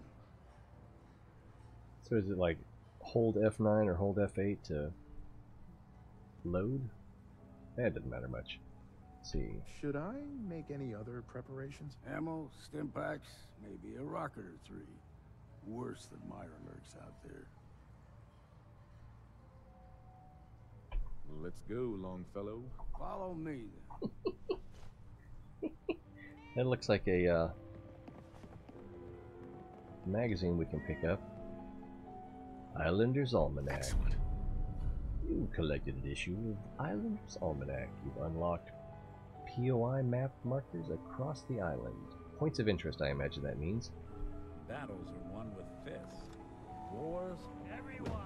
So is it like hold F9 or hold F8 to load? That doesn't matter much. Let's see. Should I make any other preparations? Ammo, stim packs, maybe a rocket or three. Worse than Myra lurks out there. Let's go, Longfellow. Follow me, then. That looks like a magazine we can pick up. Islander's Almanac. Excellent. You collected an issue of Islander's Almanac. You've unlocked POI map markers across the island. Points of interest, I imagine that means. Battles are won with fists. Wars, Everyone!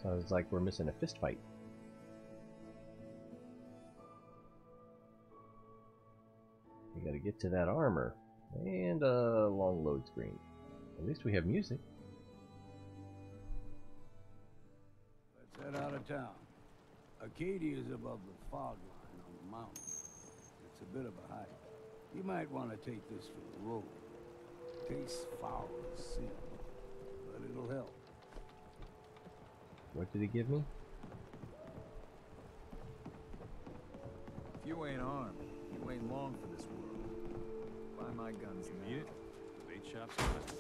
Sounds like we're missing a fist fight. We gotta get to that armor. And a long load screen. At least we have music. Let's head out of town. Acadia is above the fog line on the mountain. It's a bit of a hike. You might want to take this for the road. Tastes foul as sin, but it'll help. What did he give me? If you ain't armed, you ain't long for this world. Buy my guns now. Need it? The bait shop's got it.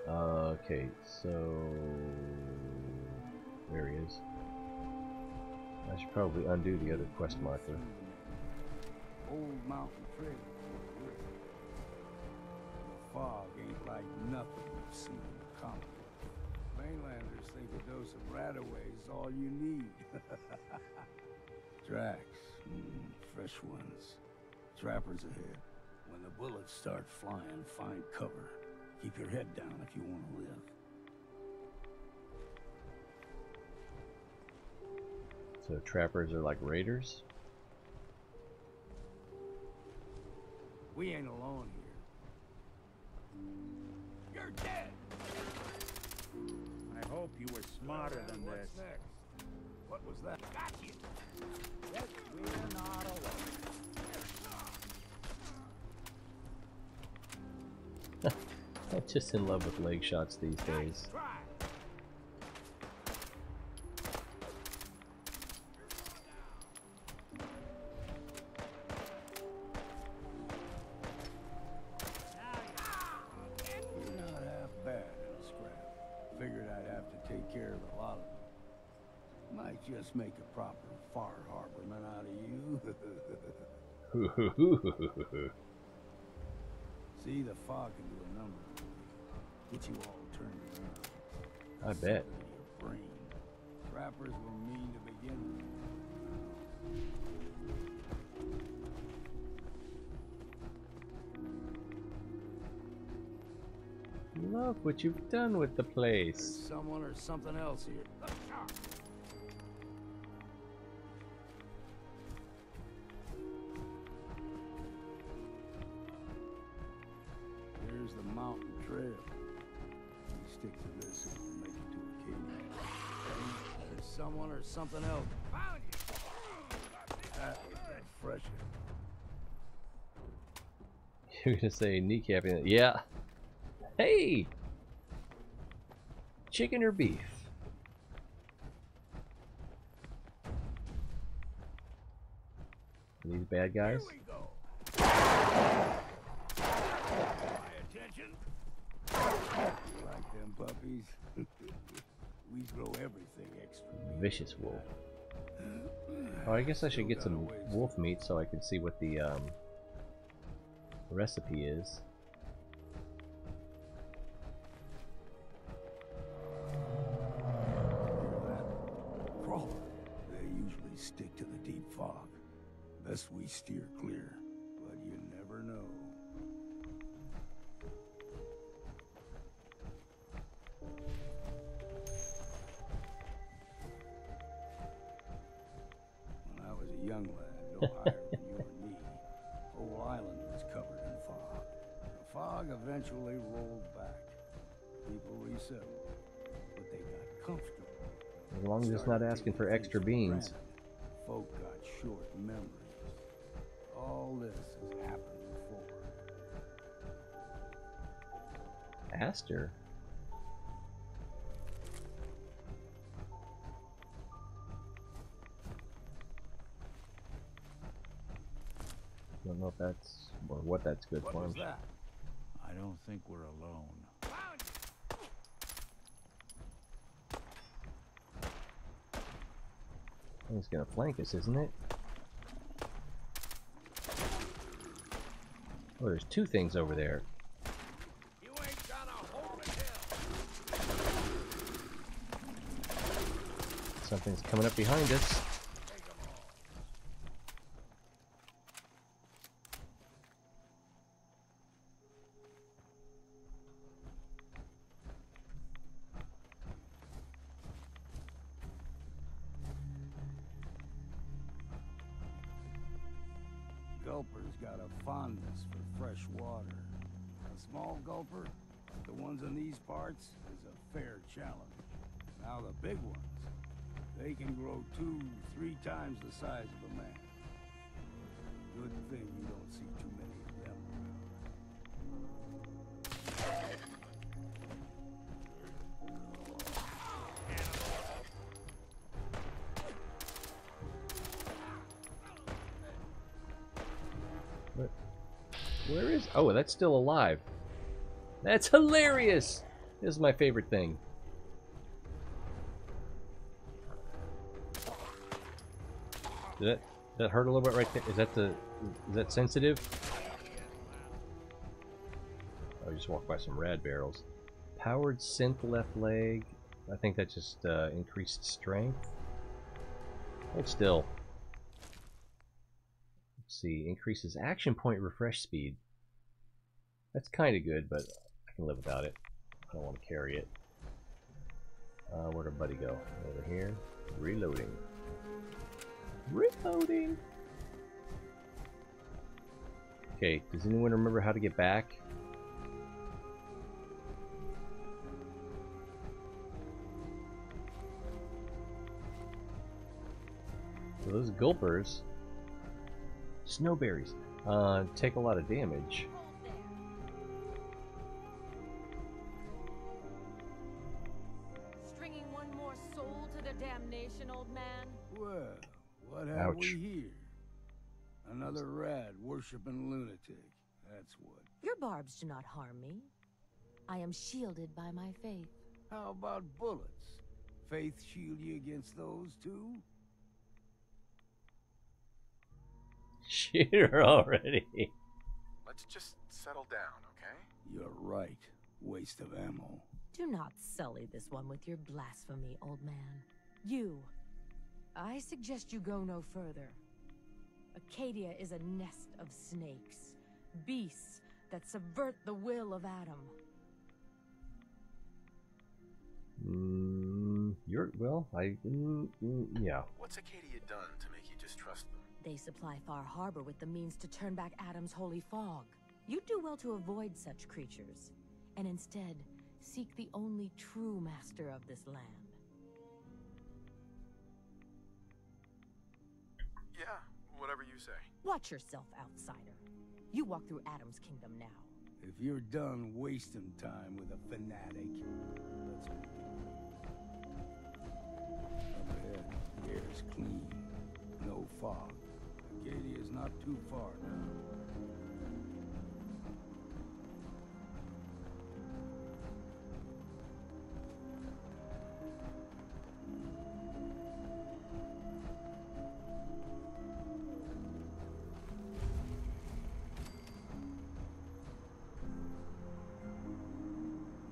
Okay, so there he is. I should probably undo the other quest marker. Old mountain trail. The fog ain't like nothing we've seen in the comic. Mainlanders think a dose of Radaway is all you need. Tracks, fresh ones. Trappers ahead. When the bullets start flying, find cover. Keep your head down if you want to live. So trappers are like raiders? We ain't alone here. You're dead! I hope you were smarter than What's this. next? What was that? Got you! Yes, we're not alone. I'm just in love with leg shots these days. You're not half bad in a scrap. Figured I'd have to take care of a lot of them. Might just make a proper Far Harborman out of you. See, the fog can do a number. Get you all turned around. I bet. Your brain. Trappers were mean to begin with. Look what you've done with the place. There's someone or something else here. Here's the mountain trail. You stick to this and we'll make it to Acadia. There's someone or something else. Found you! That was refreshing. You're gonna say kneecapping it. Yeah. Hey! Chicken or beef? These bad guys? Here we go. Attention. Like them puppies? We grow everything extra. Vicious wolf. Oh, I guess I should get some wolf meat so I can see what the recipe is. Crawler. They usually stick to the deep fog. Best we steer clear, but you never know. When I was a young lad, no higher than your knee, whole island was covered in eventually rolled back. People resettled, but they got comfortable. As long as it's not asking for extra beans. Folk got short memories. All this has happened before. Aster? Don't know if that's or what that's good for. What was that? I don't think we're alone. He's gonna flank us, isn't it? Oh, there's two things over there. You ain't got a hope in hell. Something's coming up behind us. Gulper's got a fondness for fresh water. A small gulper, like the ones in these parts, is a fair challenge. Now the big ones, they can grow 2-3 times the size of a man. Good thing you don't see too many of them Where is... Oh, that's still alive. That's hilarious! This is my favorite thing. Did that hurt a little bit right there? Is that sensitive? Oh, I just walked by some rad barrels. Powered synth left leg. I think that just increased strength. Hold still. Let's see, increases action point refresh speed. That's kind of good, but I can live without it. I don't want to carry it. Where'd our buddy go? Over here. Reloading. Reloading! Okay, does anyone remember how to get back? So those gulpers, snowberries, take a lot of damage. Stringing one more soul to the damnation, old man? Well, what have we Ouch. here? Another rad worshipping lunatic. That's what. Your barbs do not harm me. I am shielded by my faith. How about bullets? Faith shield you against those too? Shoot her already. Let's just settle down, okay? You're right. Waste of ammo. Do not sully this one with your blasphemy, old man. You. I suggest you go no further. Acadia is a nest of snakes. Beasts that subvert the will of Adam. Yeah. What's Acadia done to make you distrust them? They supply Far Harbor with the means to turn back Adam's holy fog. You do well to avoid such creatures, and instead seek the only true master of this land. Yeah, whatever you say. Watch yourself, outsider. You walk through Adam's kingdom now. If you're done wasting time with a fanatic, let's begin. Up ahead, the air's clean. No fog. Acadia's not too far now.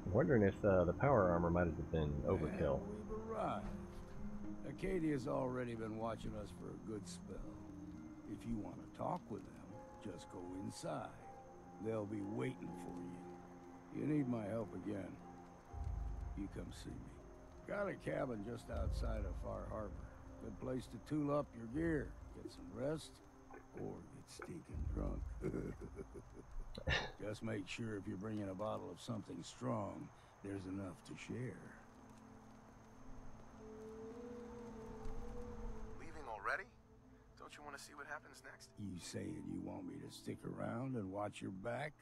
I'm wondering if the power armor might have been overkill. And we've arrived. Acadia's already been watching us for a good spell. If you want to talk with them, just go inside. They'll be waiting for you. You need my help again, you come see me. Got a cabin just outside of Far Harbor. Good place to tool up your gear, get some rest, or get stinking drunk. Just make sure if you're bringing a bottle of something strong, there's enough to share. Leaving already? Don't you want to see what happens next? You saying you want me to stick around and watch your back?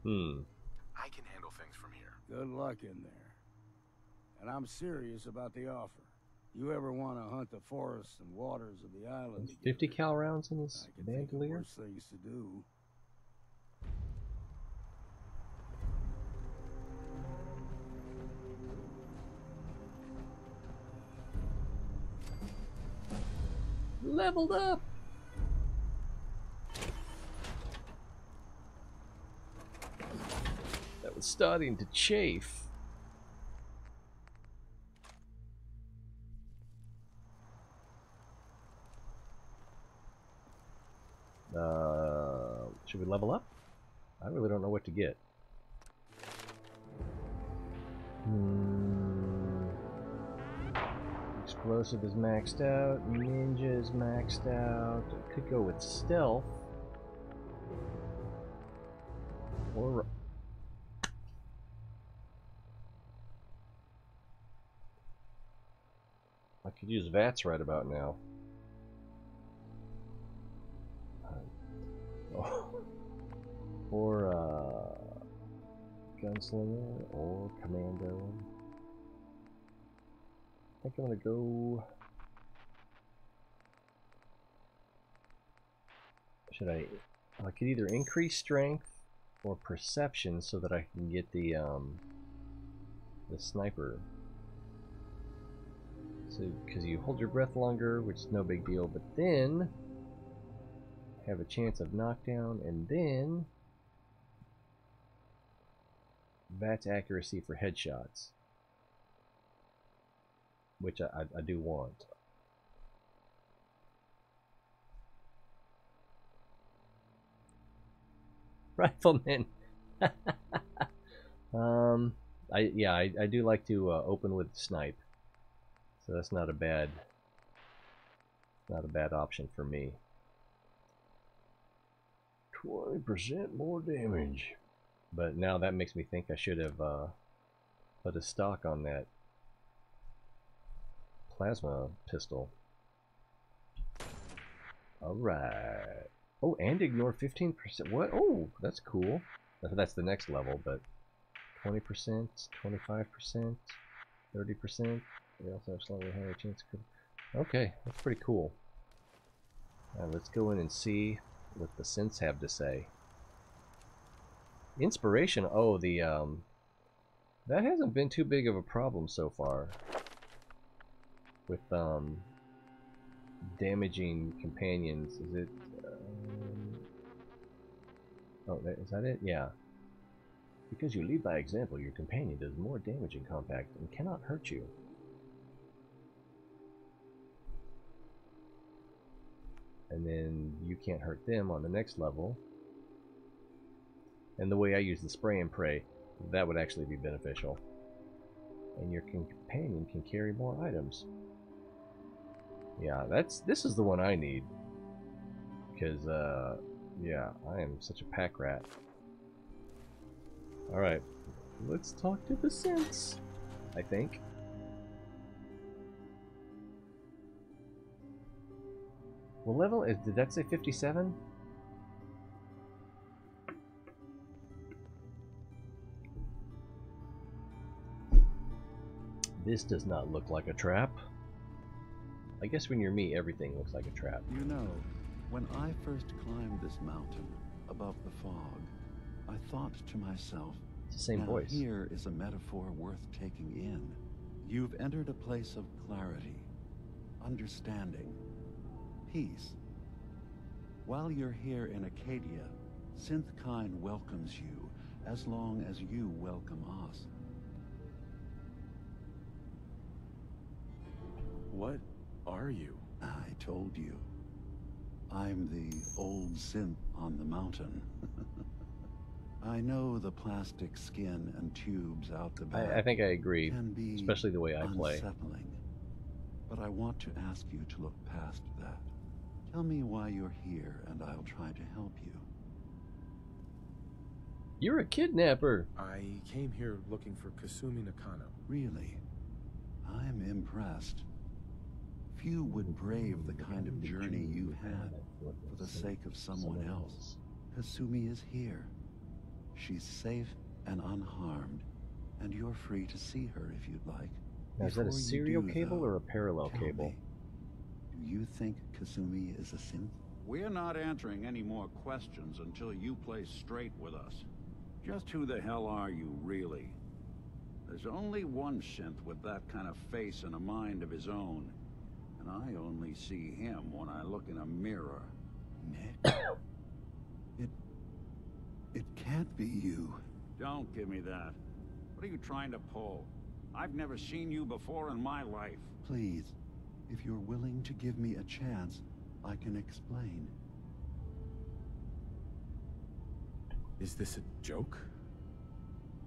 I can handle things from here. Good luck in there. And I'm serious about the offer. You ever want to hunt the forests and waters of the island together? 50 cal rounds in this I can think of bandolier? worse things to do. Leveled up! That was starting to chafe. Should we level up? I really don't know what to get. Explosive is maxed out. Ninja is maxed out. I could go with stealth. Or... I could use VATS right about now. Or Gunslinger or Commando. I think I'm gonna go. Should I could either increase strength or perception so that I can get the sniper. So, because you hold your breath longer, which is no big deal, but then have a chance of knockdown, and then VATS accuracy for headshots, which I do want. Rifleman. I do like to open with snipe, so that's not a bad option for me. 20% more damage. But now that makes me think I should have put a stock on that plasma pistol. Alright. Oh, and ignore 15%. What? Oh, that's cool. That's the next level, but 20%, 25%, 30%. They also have slightly higher chance. Okay, that's pretty cool. Alright, let's go in and see what the synths have to say. Inspiration, oh, the that hasn't been too big of a problem so far with damaging companions. Is it oh, is that it? Yeah. Because you lead by example, your companion does more damage in combat and cannot hurt you. And then you can't hurt them on the next level. And the way I use the spray and pray, that would actually be beneficial. And your companion can carry more items. Yeah, this is the one I need. Because, yeah, I am such a pack rat. Alright, let's talk to the synths, I think. What level is, did that say 57? This does not look like a trap. I guess when you're me, everything looks like a trap. You know, when I first climbed this mountain above the fog, I thought to myself, it's the same now voice. Here is a metaphor worth taking in. You've entered a place of clarity, understanding, peace. While you're here in Acadia, Synthkind welcomes you as long as you welcome us. What are you? I told you. I'm the old synth on the mountain. I know the plastic skin and tubes out the back I think I agree, can be especially the way I play. unsettling. But I want to ask you to look past that. Tell me why you're here, and I'll try to help you. You're a kidnapper. I came here looking for Kasumi Nakano. Really? I'm impressed. Few would brave the kind of journey you had for the sake of someone else. Kasumi is here. She's safe and unharmed, and you're free to see her if you'd like. Now, is that a Before you serial do, cable though, or a parallel tell cable? me, do you think Kasumi is a synth? We're not answering any more questions until you play straight with us. Just who the hell are you, really? There's only one synth with that kind of face and a mind of his own. And I only see him when I look in a mirror. Nick? It can't be you. Don't give me that. What are you trying to pull? I've never seen you before in my life. Please, if you're willing to give me a chance, I can explain. Is this a joke?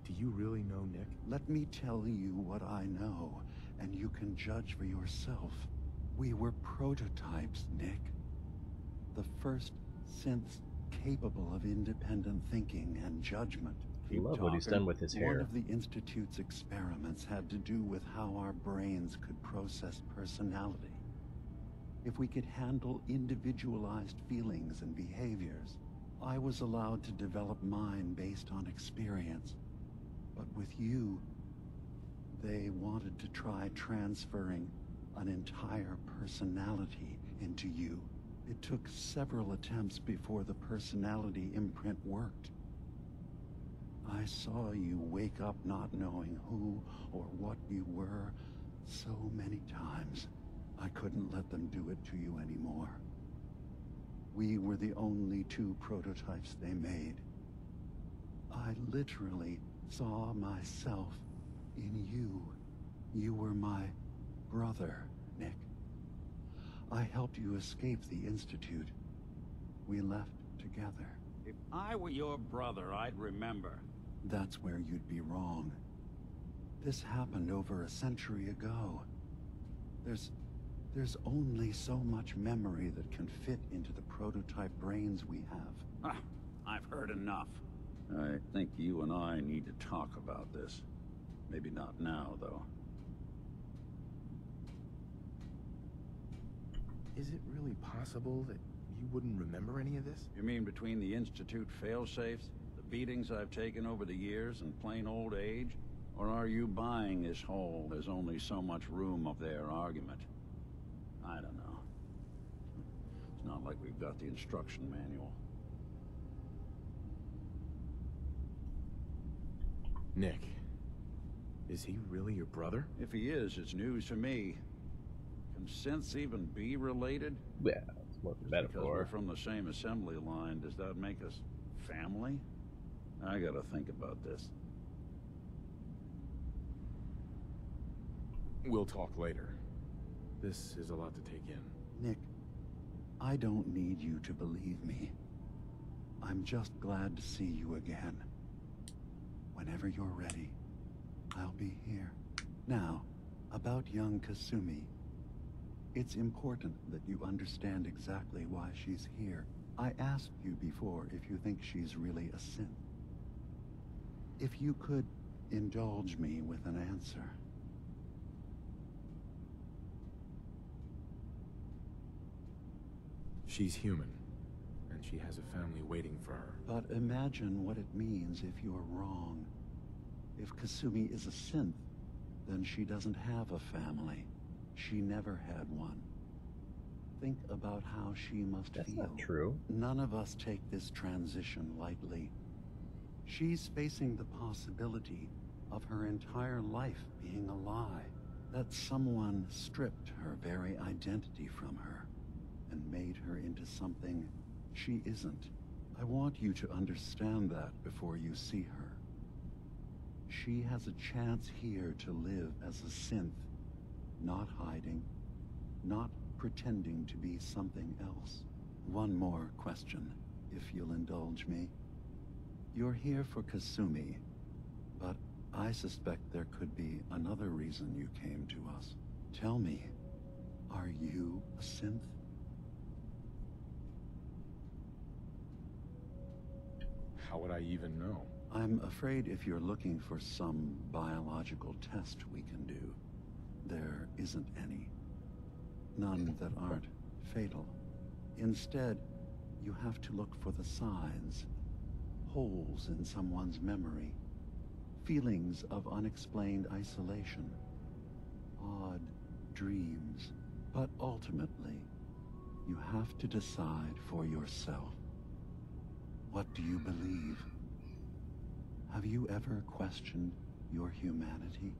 Do you really know Nick? Let me tell you what I know, and you can judge for yourself. We were prototypes, Nick. The first synths capable of independent thinking and judgment. I love what he's done with his hair. One of the Institute's experiments had to do with how our brains could process personality. If we could handle individualized feelings and behaviors, I was allowed to develop mine based on experience. But with you, they wanted to try transferring an entire personality into you. It took several attempts before the personality imprint worked. I saw you wake up not knowing who or what you were so many times. I couldn't let them do it to you anymore. We were the only two prototypes they made. I literally saw myself in you. You were my brother, Nick. I helped you escape the Institute. We left together. If I were your brother, I'd remember. That's where you'd be wrong. This happened over a century ago. There's only so much memory that can fit into the prototype brains we have. I've heard enough. I think you and I need to talk about this. Maybe not now, though. Is it really possible that you wouldn't remember any of this? You mean between the Institute failsafes, the beatings I've taken over the years, and plain old age? Or are you buying this whole "there's only so much room" of their argument? I don't know. It's not like we've got the instruction manual. Nick, is he really your brother? If he is, it's news to me. Can synths even be related? Yeah, it's more of a metaphor. Because we're from the same assembly line, does that make us family? I gotta think about this. We'll talk later. This is a lot to take in. Nick, I don't need you to believe me. I'm just glad to see you again. Whenever you're ready, I'll be here. Now, about young Kasumi. It's important that you understand exactly why she's here. I asked you before if you think she's really a synth. If you could indulge me with an answer. She's human, and she has a family waiting for her. But imagine what it means if you're wrong. If Kasumi is a synth, then she doesn't have a family. She never had one. Think about how she must feel. That's not true. None of us take this transition lightly. She's facing the possibility of her entire life being a lie. That someone stripped her very identity from her and made her into something she isn't. I want you to understand that before you see her. She has a chance here to live as a synth, not hiding, not pretending to be something else. One more question, if you'll indulge me. You're here for Kasumi, but I suspect there could be another reason you came to us. Tell me, are you a synth? How would I even know? I'm afraid if you're looking for some biological test we can do, there isn't any. None that aren't fatal. Instead, you have to look for the signs, holes in someone's memory, feelings of unexplained isolation, odd dreams. But ultimately, you have to decide for yourself. What do you believe? Have you ever questioned your humanity?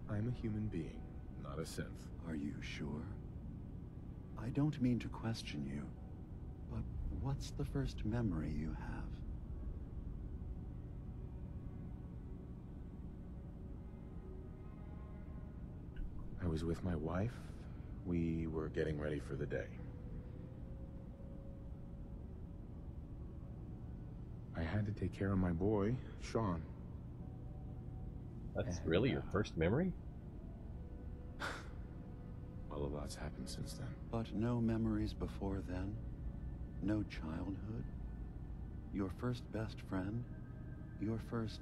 I'm a human being, not a synth. Are you sure? I don't mean to question you, but what's the first memory you have? I was with my wife. We were getting ready for the day. I had to take care of my boy, Sean. That's really your first memory? Well, a lot's happened since then. But no memories before then? No childhood? Your first best friend? Your first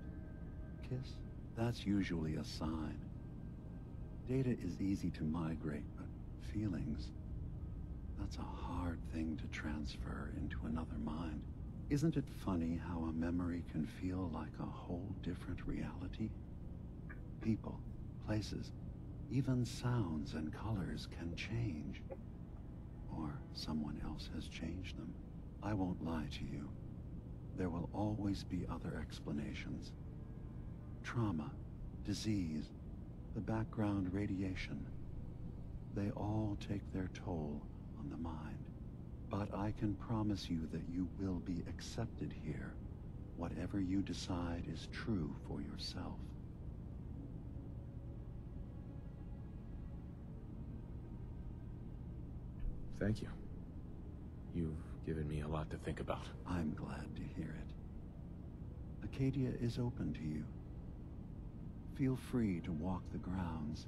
kiss? That's usually a sign. Data is easy to migrate, but feelings, that's a hard thing to transfer into another mind. Isn't it funny how a memory can feel like a whole different reality? People, places, even sounds and colors can change. Or someone else has changed them. I won't lie to you. There will always be other explanations. Trauma, disease, the background radiation. They all take their toll on the mind. But I can promise you that you will be accepted here, whatever you decide is true for yourself. Thank you. You've given me a lot to think about. I'm glad to hear it. Acadia is open to you. Feel free to walk the grounds.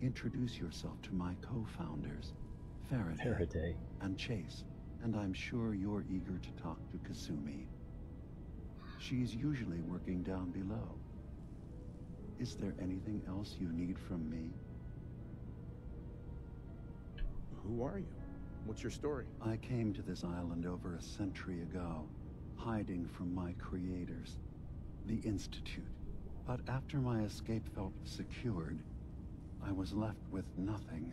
Introduce yourself to my co-founders, Faraday and Chase, and I'm sure you're eager to talk to Kasumi. She's usually working down below. Is there anything else you need from me? Who are you? What's your story? I came to this island over a century ago, hiding from my creators, the Institute. But after my escape felt secured, I was left with nothing.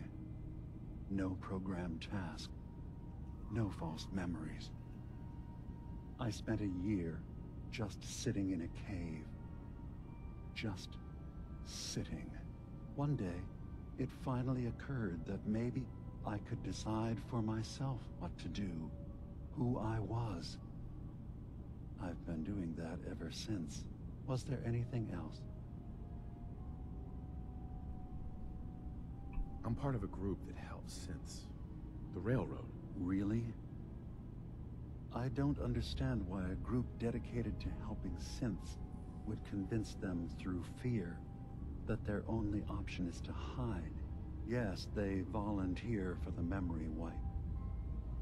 No programmed task. No false memories. I spent a year just sitting in a cave. Just sitting. One day, it finally occurred that maybe I could decide for myself what to do, who I was. I've been doing that ever since. Was there anything else? I'm part of a group that helps synths. The Railroad. Really? I don't understand why a group dedicated to helping synths would convince them through fear that their only option is to hide. Yes, they volunteer for the memory wipe.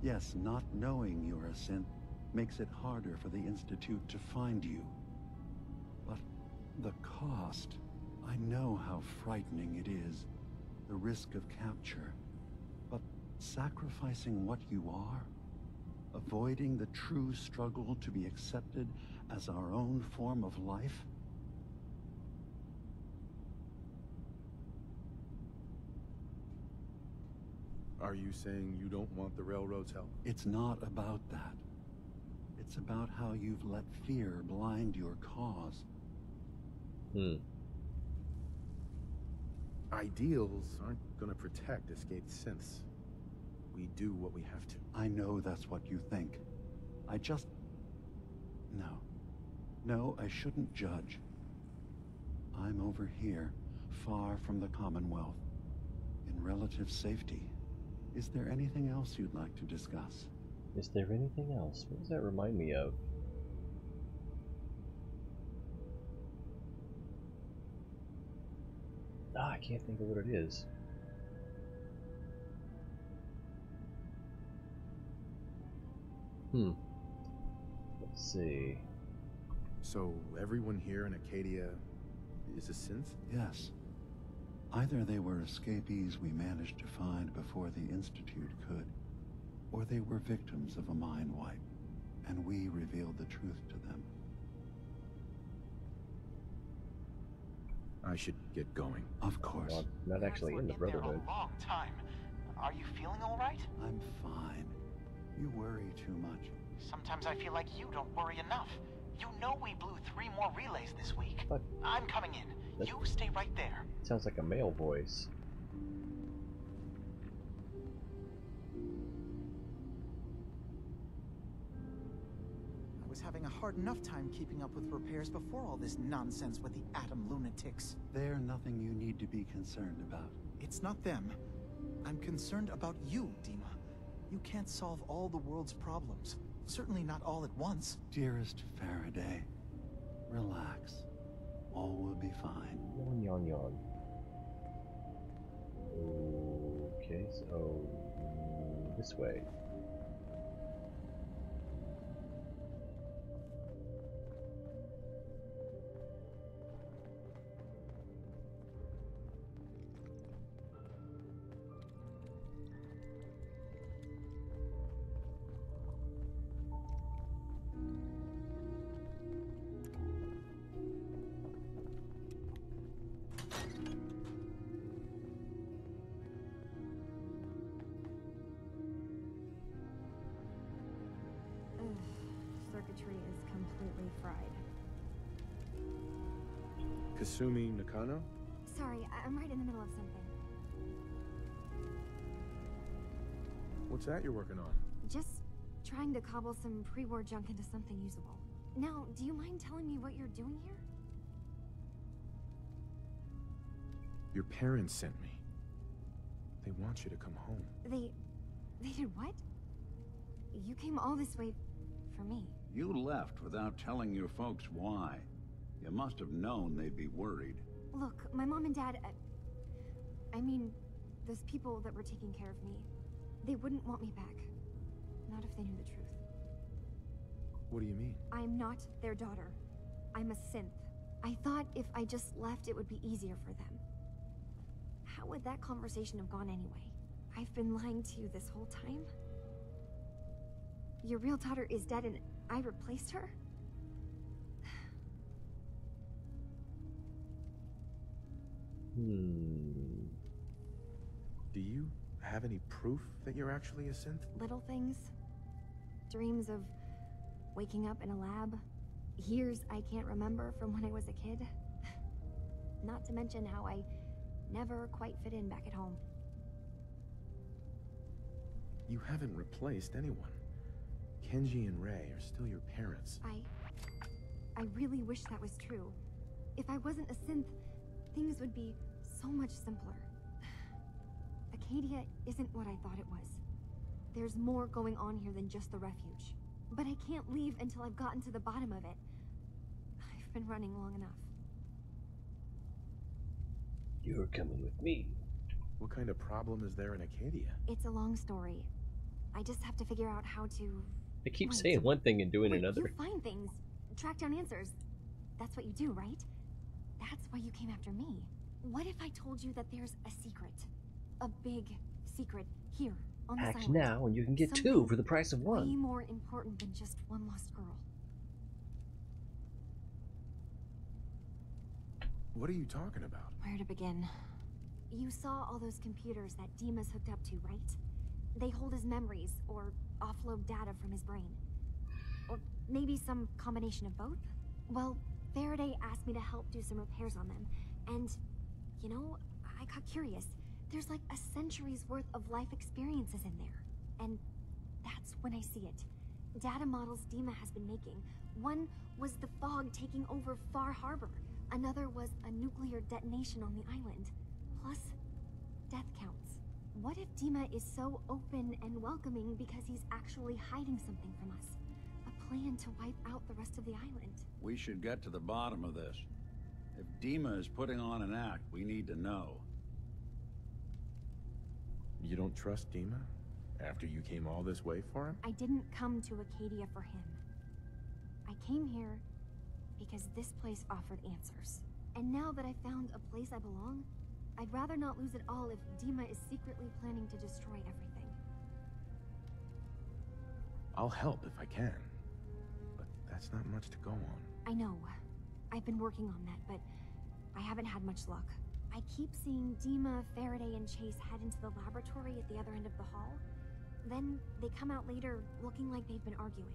Yes, not knowing you're a synth makes it harder for the Institute to find you. But the cost, I know how frightening it is, the risk of capture. But sacrificing what you are, avoiding the true struggle to be accepted as our own form of life? Are you saying you don't want the Railroad's help? It's not about that. It's about how you've let fear blind your cause. Ideals aren't gonna protect escaped synths. We do what we have to. I know that's what you think. I just... No. No, I shouldn't judge. I'm over here, far from the Commonwealth, in relative safety. Is there anything else you'd like to discuss? Is there anything else? What does that remind me of? I can't think of what it is. Let's see. So everyone here in Acadia is a synth? Yes. Either they were escapees we managed to find before the Institute could, or they were victims of a mind wipe, and we revealed the truth to them. I should get going. Of course. Well, not actually in the Brotherhood. A long time. Are you feeling all right? I'm fine. You worry too much. Sometimes I feel like you don't worry enough. You know we blew 3 more relays this week. What? I'm coming in. You stay right there. Sounds like a male voice. I was having a hard enough time keeping up with repairs before all this nonsense with the atom lunatics. They're nothing you need to be concerned about. It's not them. I'm concerned about you, Dima. You can't solve all the world's problems. Certainly not all at once. Dearest Faraday, relax. All will be fine. Yawn, yawn, yawn. Okay, so this way. Circuitry is completely fried. Kasumi Nakano? Sorry, I'm right in the middle of something. What's that you're working on? Just trying to cobble some pre-war junk into something usable. Now, do you mind telling me what you're doing here? Your parents sent me. They want you to come home. They did what? You came all this way for me. You left without telling your folks why. You must have known they'd be worried. Look, my mom and dad, I mean, those people that were taking care of me, they wouldn't want me back. Not if they knew the truth. What do you mean? I'm not their daughter. I'm a synth. I thought if I just left, it would be easier for them. How would that conversation have gone anyway? I've been lying to you this whole time? Your real daughter is dead and I replaced her? Do you have any proof that you're actually a synth? Little things. Dreams of waking up in a lab. Years I can't remember from when I was a kid. Not to mention how I never quite fit in back at home. You haven't replaced anyone. Kenji and Ray are still your parents. I really wish that was true. If I wasn't a synth, things would be so much simpler. Acadia isn't what I thought it was. There's more going on here than just the refuge. But I can't leave until I've gotten to the bottom of it. I've been running long enough. You're coming with me. What kind of problem is there in Acadia? It's a long story. I just have to figure out how to... They keep saying one thing and doing another. You find things. Track down answers. That's what you do, right? That's why you came after me. What if I told you that there's a secret? A big secret here on this Act island. now and you can get Something two for the price of one. Way more important than just one lost girl. What are you talking about? Where to begin? You saw all those computers that Dima's hooked up to, right? They hold his memories, or offload data from his brain. Or maybe some combination of both? Well, Faraday asked me to help do some repairs on them. And, you know, I got curious. There's like a century's worth of life experiences in there. And that's when I see it. Data models Dima has been making. One was the fog taking over Far Harbor. Another was a nuclear detonation on the island. Plus, death counts. What if Dima is so open and welcoming because he's actually hiding something from us? A plan to wipe out the rest of the island. We should get to the bottom of this. If Dima is putting on an act, we need to know. You don't trust Dima? After you came all this way for him? I didn't come to Acadia for him. came here because this place offered answers. And now that I found a place I belong, I'd rather not lose it all if Dima is secretly planning to destroy everything. I'll help if I can, but that's not much to go on. I know. I've been working on that, but I haven't had much luck. I keep seeing Dima, Faraday, and Chase head into the laboratory at the other end of the hall. Then they come out later looking like they've been arguing.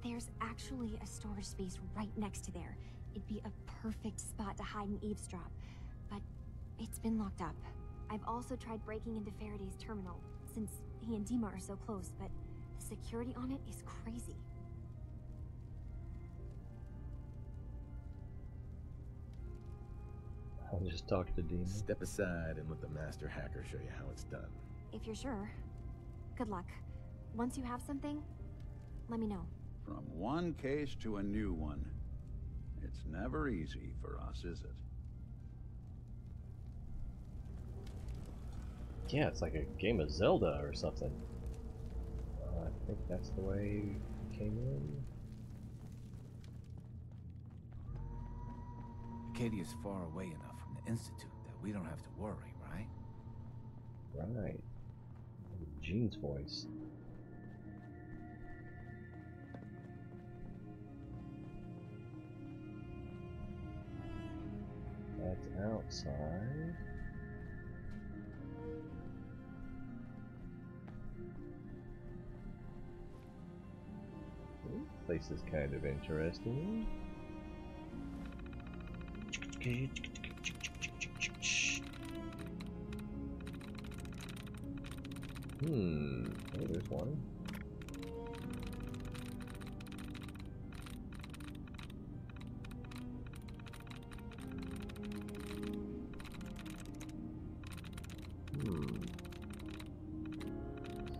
There's actually a storage space right next to there. It'd be a perfect spot to hide and eavesdrop, but it's been locked up. I've also tried breaking into Faraday's terminal, since he and Dima are so close, but the security on it is crazy. I'll just talk to Dima. Step aside and let the master hacker show you how it's done. If you're sure. Good luck. Once you have something, let me know. From one case to a new one. It's never easy for us, is it? Yeah, it's like a game of Zelda or something. I think that's the way we came in. Acadia's far away enough from the Institute that we don't have to worry, right? Right. Jean's voice. That's outside. This place is kind of interesting. Oh, there's one.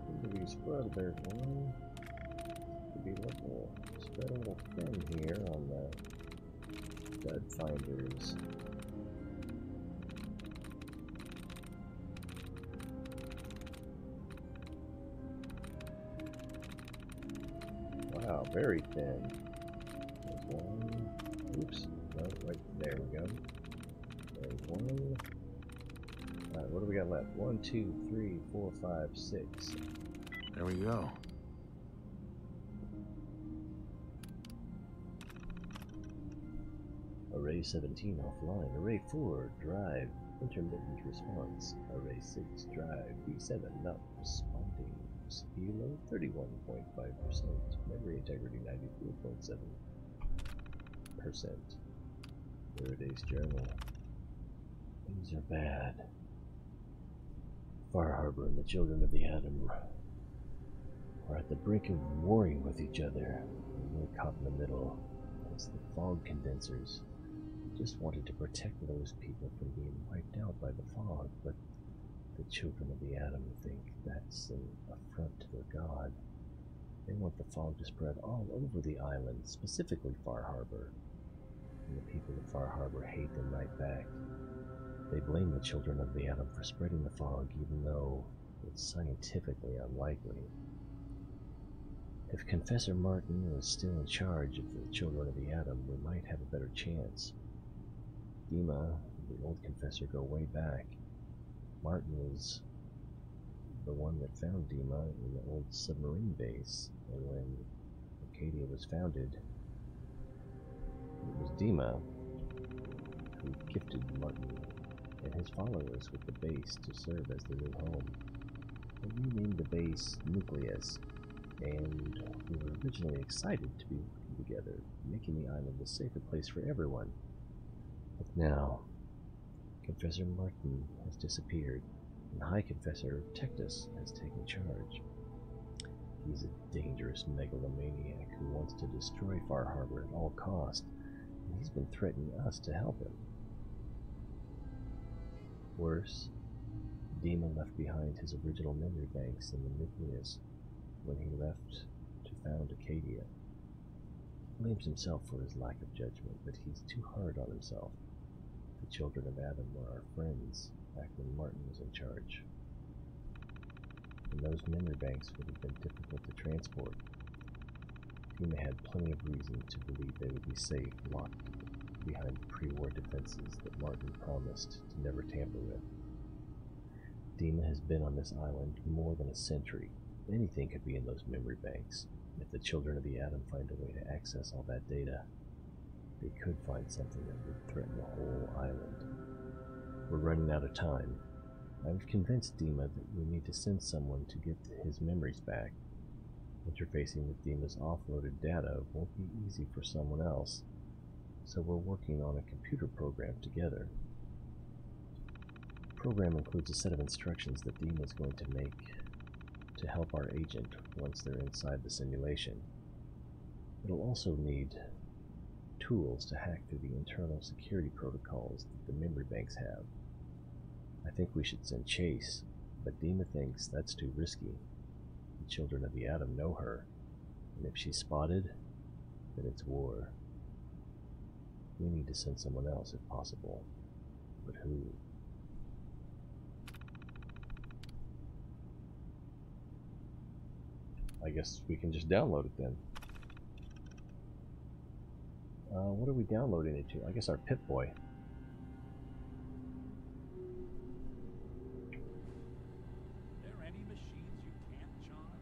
Seem to be spread. There's one. Could be a little spread a little thin here on the stud finders. Wow, very thin. There's one. Oops. No, wait, there we go. There's one. Alright, what do we got left? 1, 2, 3, 4, 5, 6. There we go. Array 17 offline. Array 4, drive, intermittent response. Array 6, drive, B7, not responding. CPU load 31.5%. Memory integrity 94.7%. Faraday's journal. Things are bad. Far Harbor and the children of the Atom are at the brink of warring with each other. And we're caught in the middle. It's the fog condensers. We just wanted to protect those people from being wiped out by the fog, but the children of the Atom think that's an affront to their god. They want the fog to spread all over the island, specifically Far Harbor. And the people of Far Harbor hate them right back. They blame the children of the Atom for spreading the fog, even though it's scientifically unlikely. If Confessor Martin was still in charge of the children of the Atom, we might have a better chance. Dima and the old Confessor go way back. Martin was the one that found Dima in the old submarine base, and when Acadia was founded, it was Dima who gifted Martin and his followers with the base to serve as their new home. They renamed the base Nucleus, and we were originally excited to be working together, making the island a safer place for everyone. But now, Confessor Martin has disappeared, and High Confessor Tectus has taken charge. He's a dangerous megalomaniac who wants to destroy Far Harbor at all cost, and he's been threatening us to help him. Worse, Dima left behind his original memory banks in the Nucleus when he left to found Acadia. He blames himself for his lack of judgment, but he's too hard on himself. The children of Adam were our friends back when Martin was in charge. And those memory banks would have been difficult to transport. Dima had plenty of reason to believe they would be safe, locked behind the pre-war defenses that Martin promised to never tamper with. Dima has been on this island more than a century. Anything could be in those memory banks. If the children of the Atom find a way to access all that data, they could find something that would threaten the whole island. We're running out of time. I've convinced Dima that we need to send someone to get his memories back. Interfacing with Dima's offloaded data won't be easy for someone else, so we're working on a computer program together. The program includes a set of instructions that Dima is going to make to help our agent once they're inside the simulation. It'll also need tools to hack through the internal security protocols that the memory banks have. I think we should send Chase, but Dima thinks that's too risky. The children of the Atom know her, and if she's spotted, then it's war. We need to send someone else if possible. But who? I guess we can just download it then. What are we downloading it to? I guess our Pip-Boy. There any machines you can't charm?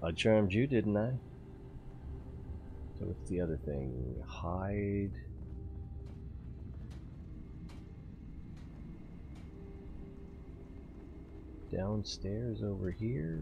I charmed you, didn't I? So what's the other thing? Hide. Downstairs over here.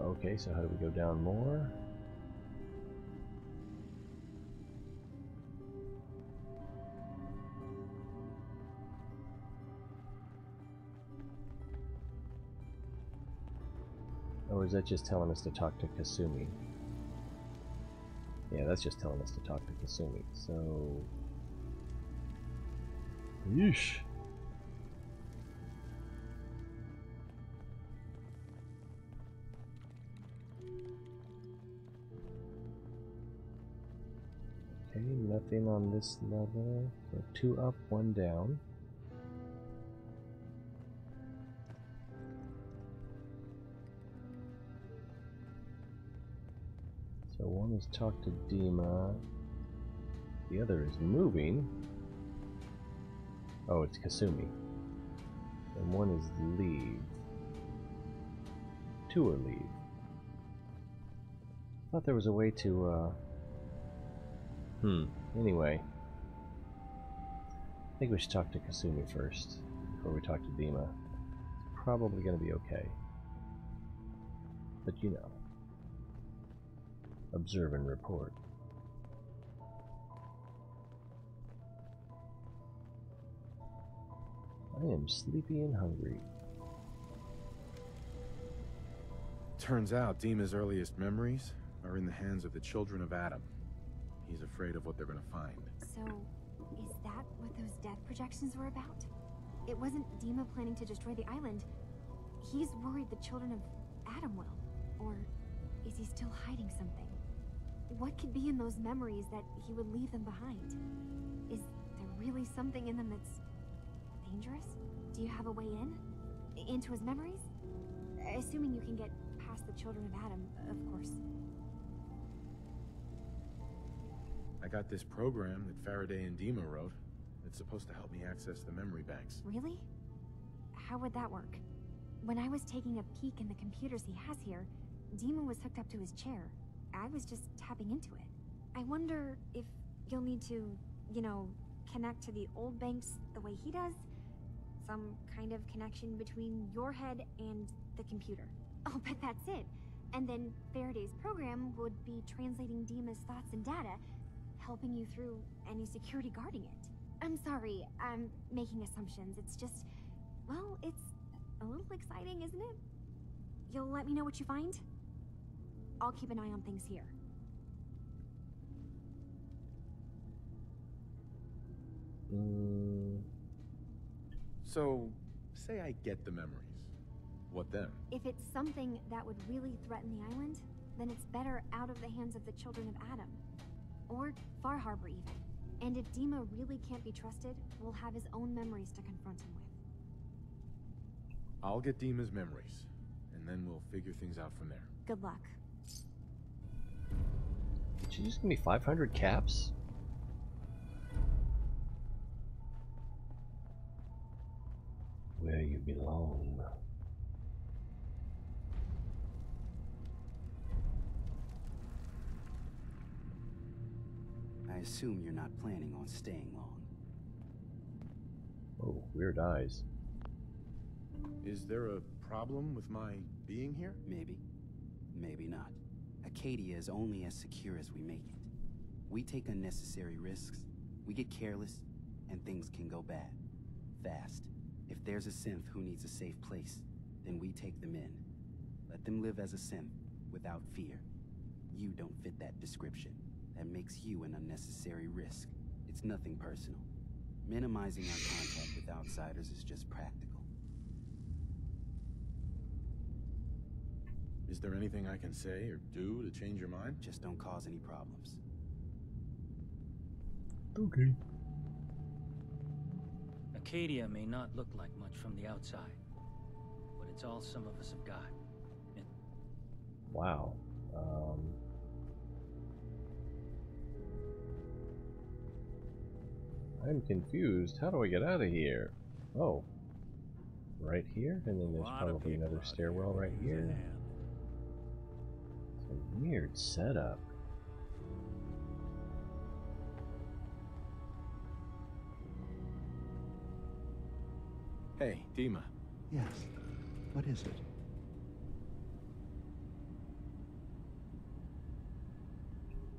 Okay, so how do we go down more? Or is that just telling us to talk to Kasumi? Yeah, that's just telling us to talk to Kasumi. So... Yeesh. Okay, nothing on this level. So 2 up, 1 down. So one is talk to Dima. The other is moving. Oh, it's Kasumi. And one is leave. 2 are leave. I thought there was a way to, Anyway. I think we should talk to Kasumi first, before we talk to Dima. It's probably gonna be okay. But you know. Observe and report. I am sleepy and hungry. Turns out Dima's earliest memories are in the hands of the children of Adam. He's afraid of what they're gonna find. So, is that what those death projections were about? It wasn't Dima planning to destroy the island. He's worried the children of Adam will. Or is he still hiding something? What could be in those memories that he would leave them behind? Is there really something in them that's dangerous? Do you have a way in? Into his memories? Assuming you can get past the children of Adam, of course. I got this program that Faraday and Dima wrote. It's supposed to help me access the memory banks. Really? How would that work? When I was taking a peek in the computers he has here, Dima was hooked up to his chair. I was just tapping into it. I wonder if you'll need to, you know, connect to the old banks the way he does? Some kind of connection between your head and the computer. Oh, but that's it. And then Faraday's program would be translating Dima's thoughts and data, helping you through any security guarding it. I'm sorry, I'm making assumptions. It's just, well, it's a little exciting, isn't it? You'll let me know what you find? I'll keep an eye on things here. So, say I get the memories. What then? If it's something that would really threaten the island, then it's better out of the hands of the children of Adam. Or Far Harbor, even. And if Dima really can't be trusted, we'll have his own memories to confront him with. I'll get Dima's memories, and then we'll figure things out from there. Good luck. Did she just give me 500 caps? Where you belong. I assume you're not planning on staying long. Oh, weird eyes. Is there a problem with my being here? Maybe. Maybe not. Acadia is only as secure as we make it. We take unnecessary risks, we get careless, and things can go bad. Fast. If there's a synth who needs a safe place, then we take them in. Let them live as a synth, without fear. You don't fit that description. That makes you an unnecessary risk. It's nothing personal. Minimizing our contact with outsiders is just practical. Is there anything I can say or do to change your mind? Just don't cause any problems. Okay. Acadia may not look like much from the outside, but it's all some of us have got. Wow. I'm confused. How do I get out of here? Oh. Right here? And then there's probably another stairwell right here. It's a weird setup. Hey, Dima. Yes. What is it?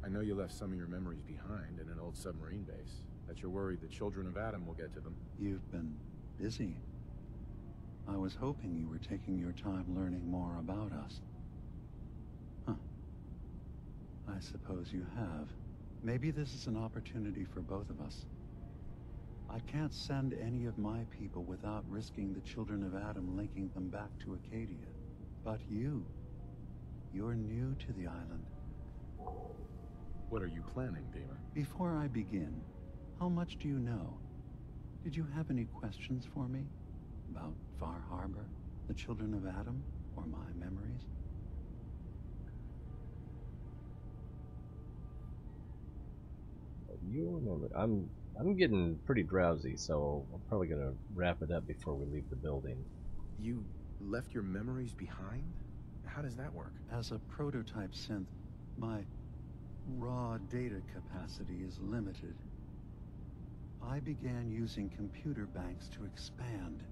I know you left some of your memories behind in an old submarine base. That you're worried the children of Adam will get to them. You've been busy. I was hoping you were taking your time learning more about us. Huh. I suppose you have. Maybe this is an opportunity for both of us. I can't send any of my people without risking the children of Adam linking them back to Acadia. But you're new to the island. What are you planning, Dima? Before I begin, how much do you know? Did you have any questions for me? About Far Harbor, the children of Adam, or my memories? You remember? I'm getting pretty drowsy, so I'm probably gonna wrap it up before we leave the building. You left your memories behind? How does that work? As a prototype synth, my raw data capacity is limited. I began using computer banks to expand,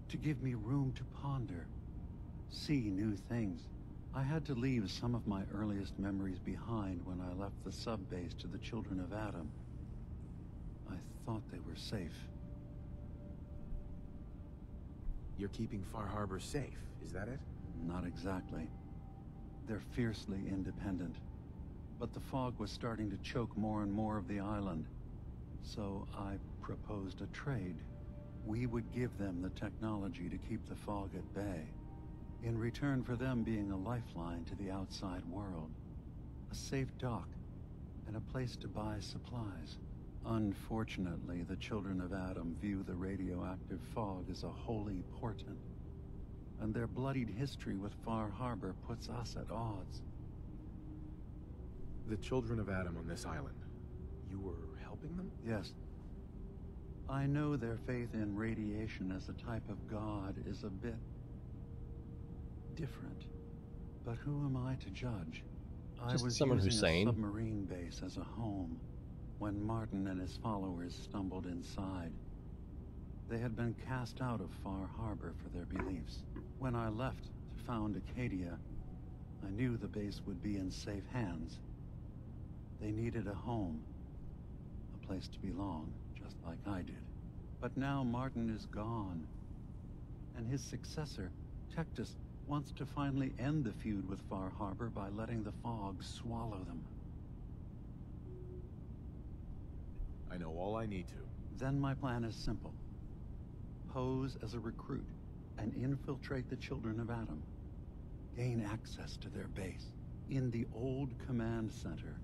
to give me room to ponder, see new things. I had to leave some of my earliest memories behind when I left the sub-base to the children of Adam. I thought they were safe. You're keeping Far Harbor safe, is that it? Not exactly. They're fiercely independent. But the fog was starting to choke more and more of the island. So I proposed a trade. We would give them the technology to keep the fog at bay, in return for them being a lifeline to the outside world. A safe dock, and a place to buy supplies. Unfortunately, the children of Adam view the radioactive fog as a holy portent, and their bloodied history with Far Harbor puts us at odds. The children of Adam on this island, you were helping them? Yes. I know their faith in radiation as a type of god is a bit different. But who am I to judge? I was someone who's using a sane. submarine base as a home when Martin and his followers stumbled inside. They had been cast out of Far Harbor for their beliefs. When I left to found Acadia, I knew the base would be in safe hands. They needed a home, a place to belong, just like I did. But now Martin is gone, and his successor, Tectus, wants to finally end the feud with Far Harbor by letting the fog swallow them. I know all I need to. Then my plan is simple. Pose as a recruit, and infiltrate the children of Adam. Gain access to their base. In the old command center,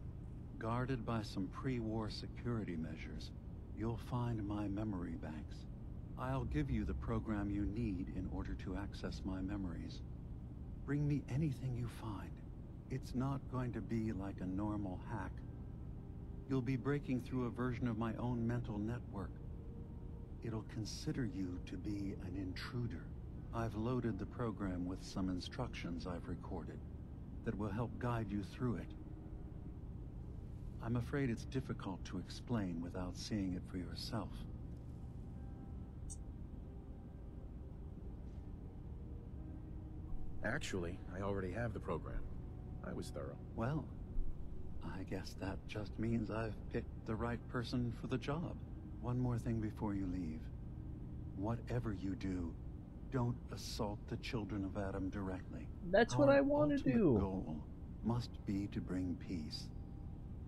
guarded by some pre-war security measures, you'll find my memory banks. I'll give you the program you need in order to access my memories. Bring me anything you find. It's not going to be like a normal hack. You'll be breaking through a version of my own mental network. It'll consider you to be an intruder. I've loaded the program with some instructions I've recorded that will help guide you through it. I'm afraid it's difficult to explain without seeing it for yourself. Actually, I already have the program. I was thorough. Well, I guess that just means I've picked the right person for the job. One more thing before you leave. Whatever you do, don't assault the children of Adam directly. That's what I want to do. Our goal must be to bring peace.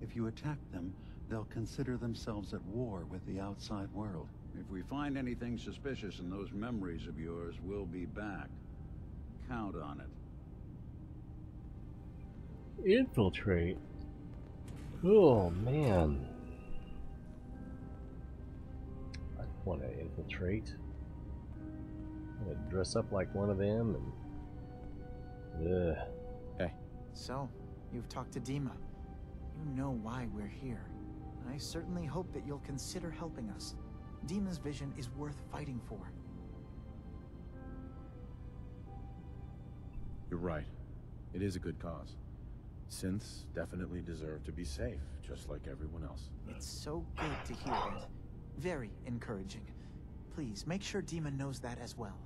If you attack them, they'll consider themselves at war with the outside world. If we find anything suspicious in those memories of yours, we'll be back. Count on it. Infiltrate? Oh, man. I want to infiltrate. I'm going to dress up like one of them and... Hey. So, you've talked to Dima. You know why we're here. I certainly hope that you'll consider helping us. Dima's vision is worth fighting for. You're right. It is a good cause. Synths definitely deserve to be safe, just like everyone else. It's so good to hear that. Very encouraging. Please, make sure Dima knows that as well.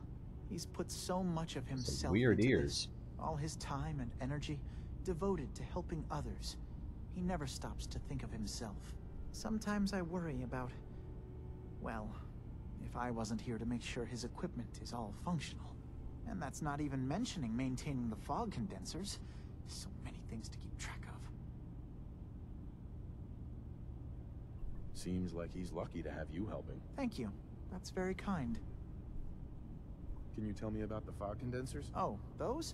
He's put so much of himself Some weird into ears. this. All his time and energy devoted to helping others. He never stops to think of himself. Sometimes I worry about... well, if I wasn't here to make sure his equipment is all functional. And that's not even mentioning maintaining the fog condensers. So many things to keep track of. Seems like he's lucky to have you helping. Thank you. That's very kind. Can you tell me about the fog condensers? Oh, those?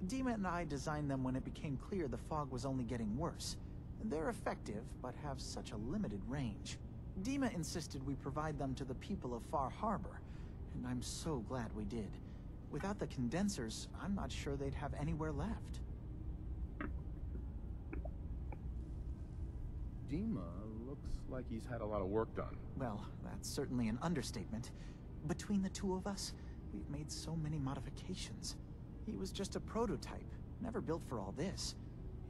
Dima and I designed them when it became clear the fog was only getting worse. They're effective, but have such a limited range. Dima insisted we provide them to the people of Far Harbor, and I'm so glad we did. Without the condensers, I'm not sure they'd have anywhere left. Dima looks like he's had a lot of work done. Well, that's certainly an understatement. Between the two of us, we've made so many modifications. He was just a prototype, never built for all this.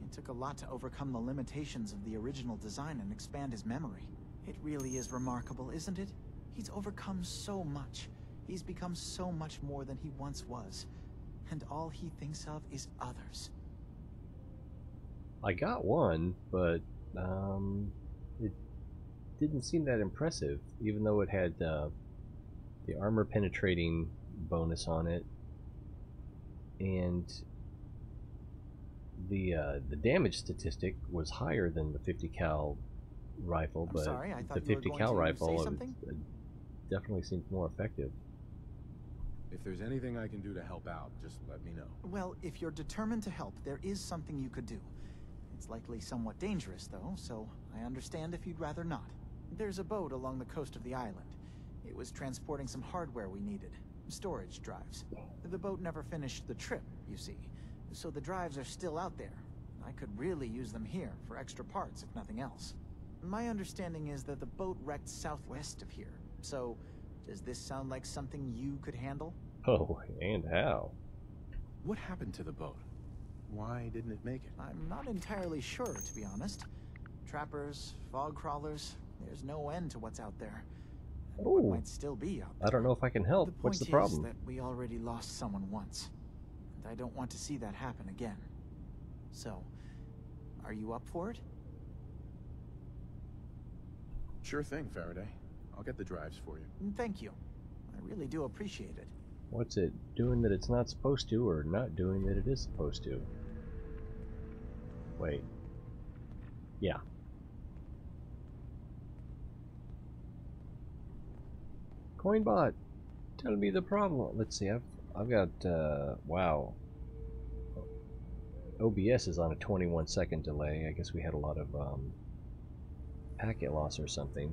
It took a lot to overcome the limitations of the original design and expand his memory. It really is remarkable, isn't it? He's overcome so much. He's become so much more than he once was. And all he thinks of is others. I got one, but it didn't seem that impressive, even though it had the armor penetrating bonus on it, and the damage statistic was higher than the 50 cal rifle, but sorry, I the thought you were 50 going cal to rifle say something? definitely seemed more effective. If there's anything I can do to help out, just let me know. Well, if you're determined to help, there is something you could do. It's likely somewhat dangerous, though, so I understand if you'd rather not. There's a boat along the coast of the island. It was transporting some hardware we needed. Storage drives. The boat never finished the trip, you see. So the drives are still out there. I could really use them here for extra parts, if nothing else. My understanding is that the boat wrecked southwest of here. So, does this sound like something you could handle? Oh, and how? What happened to the boat? Why didn't it make it? I'm not entirely sure, to be honest. Trappers, fog crawlers, there's no end to what's out there. And what might still be out there. I don't know if I can help. What's the problem? The point is that we already lost someone once. And I don't want to see that happen again. So, are you up for it? Sure thing, Faraday. I'll get the drives for you. Thank you. I really do appreciate it. What's it doing that it's not supposed to, or not doing that it is supposed to? Wait. Yeah. Coinbot, tell me the problem. Let's see, I've I've got, wow. OBS is on a 21-second delay. I guess we had a lot of packet loss or something.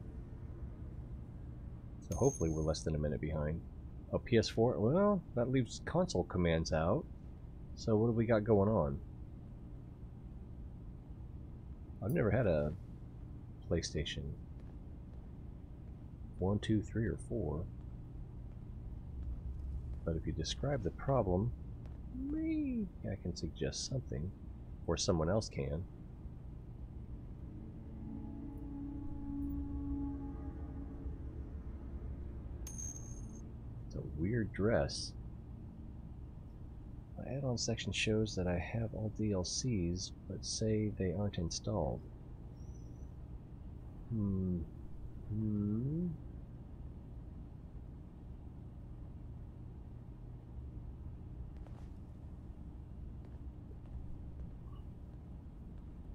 So hopefully we're less than a minute behind. Oh, PS4? Well, that leaves console commands out. So what do we got going on? I've never had a PlayStation 1, 2, 3, or 4. But if you describe the problem, maybe I can suggest something. Or someone else can. It's a weird dress. The add-on section shows that I have all DLCs, but say they aren't installed.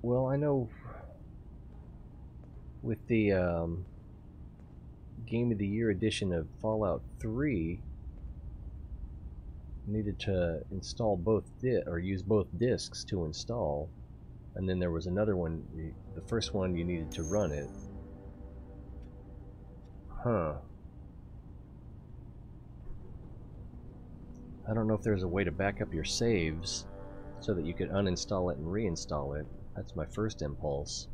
Well, I know with the Game of the Year edition of Fallout 3, needed to install both or use both discs to install, and then there was another one. The first one you needed to run it. Huh. I don't know if there's a way to back up your saves so that you could uninstall it and reinstall it. That's my first impulse.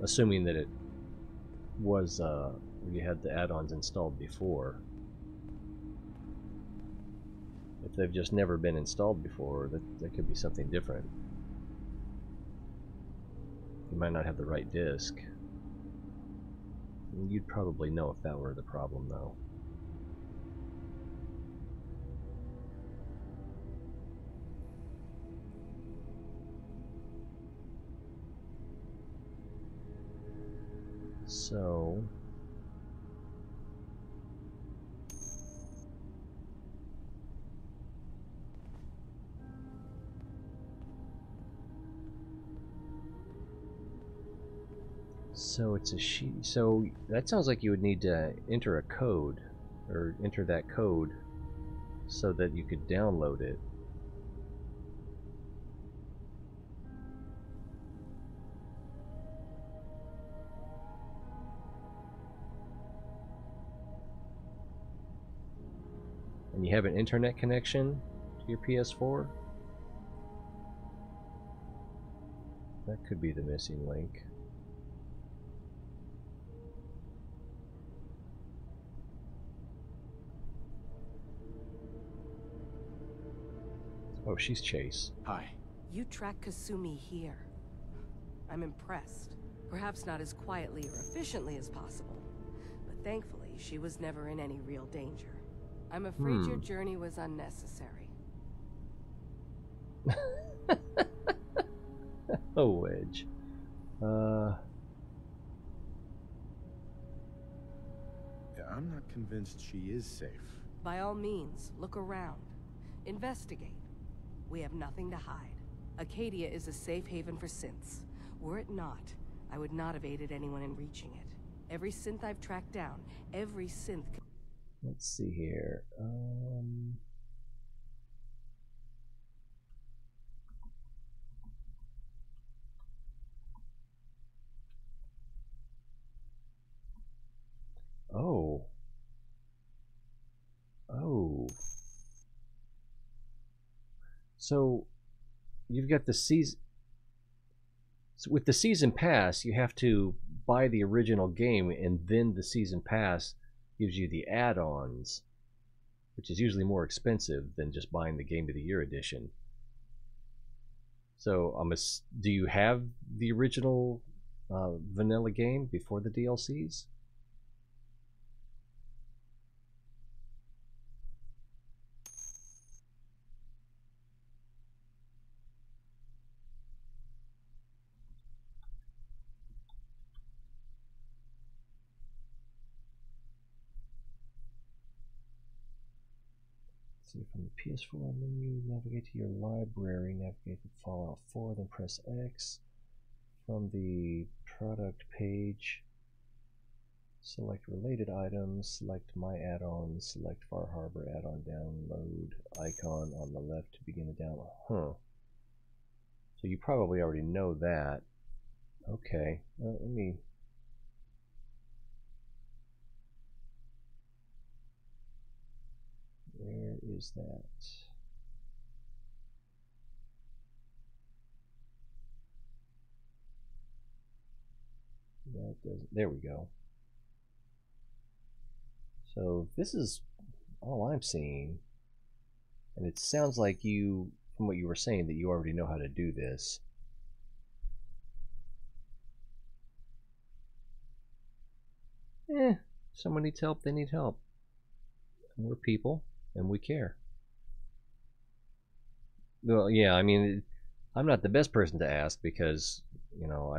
Assuming that it was, you had the add-ons installed before. If they've just never been installed before, that could be something different. You might not have the right disk. You'd probably know if that were the problem, though. So... So it's a sheet. So that sounds like you would need to enter a code, or enter that code, so that you could download it. And you have an internet connection to your PS4? That could be the missing link. Oh, she's Chase. Hi. You track Kasumi here. I'm impressed. Perhaps not as quietly or efficiently as possible, but thankfully she was never in any real danger. I'm afraid your journey was unnecessary. Oh, Wedge. Yeah, I'm not convinced she is safe. By all means, look around. Investigate. We have nothing to hide. Acadia is a safe haven for synths. Were it not, I would not have aided anyone in reaching it. Every synth I've tracked down, every synth... Let's see here. Oh. Oh. So, you've got the season... So with the season pass, you have to buy the original game, and then the season pass gives you the add-ons, which is usually more expensive than just buying the Game of the Year edition. So, do you have the original vanilla game before the DLCs? See, from the PS4 menu, navigate to your library, navigate to Fallout 4, then press X. From the product page, Select related items, select my add-ons, select Far Harbor add-on download icon on the left to begin the download. Huh. So you probably already know that. Okay, let me... Where is that? That doesn't... There we go. So this is all I'm seeing. And it sounds like you, from what you were saying, that you already know how to do this. Someone needs help, they need help. And we're people, and we care. Well, yeah, I mean, I'm not the best person to ask because, you know,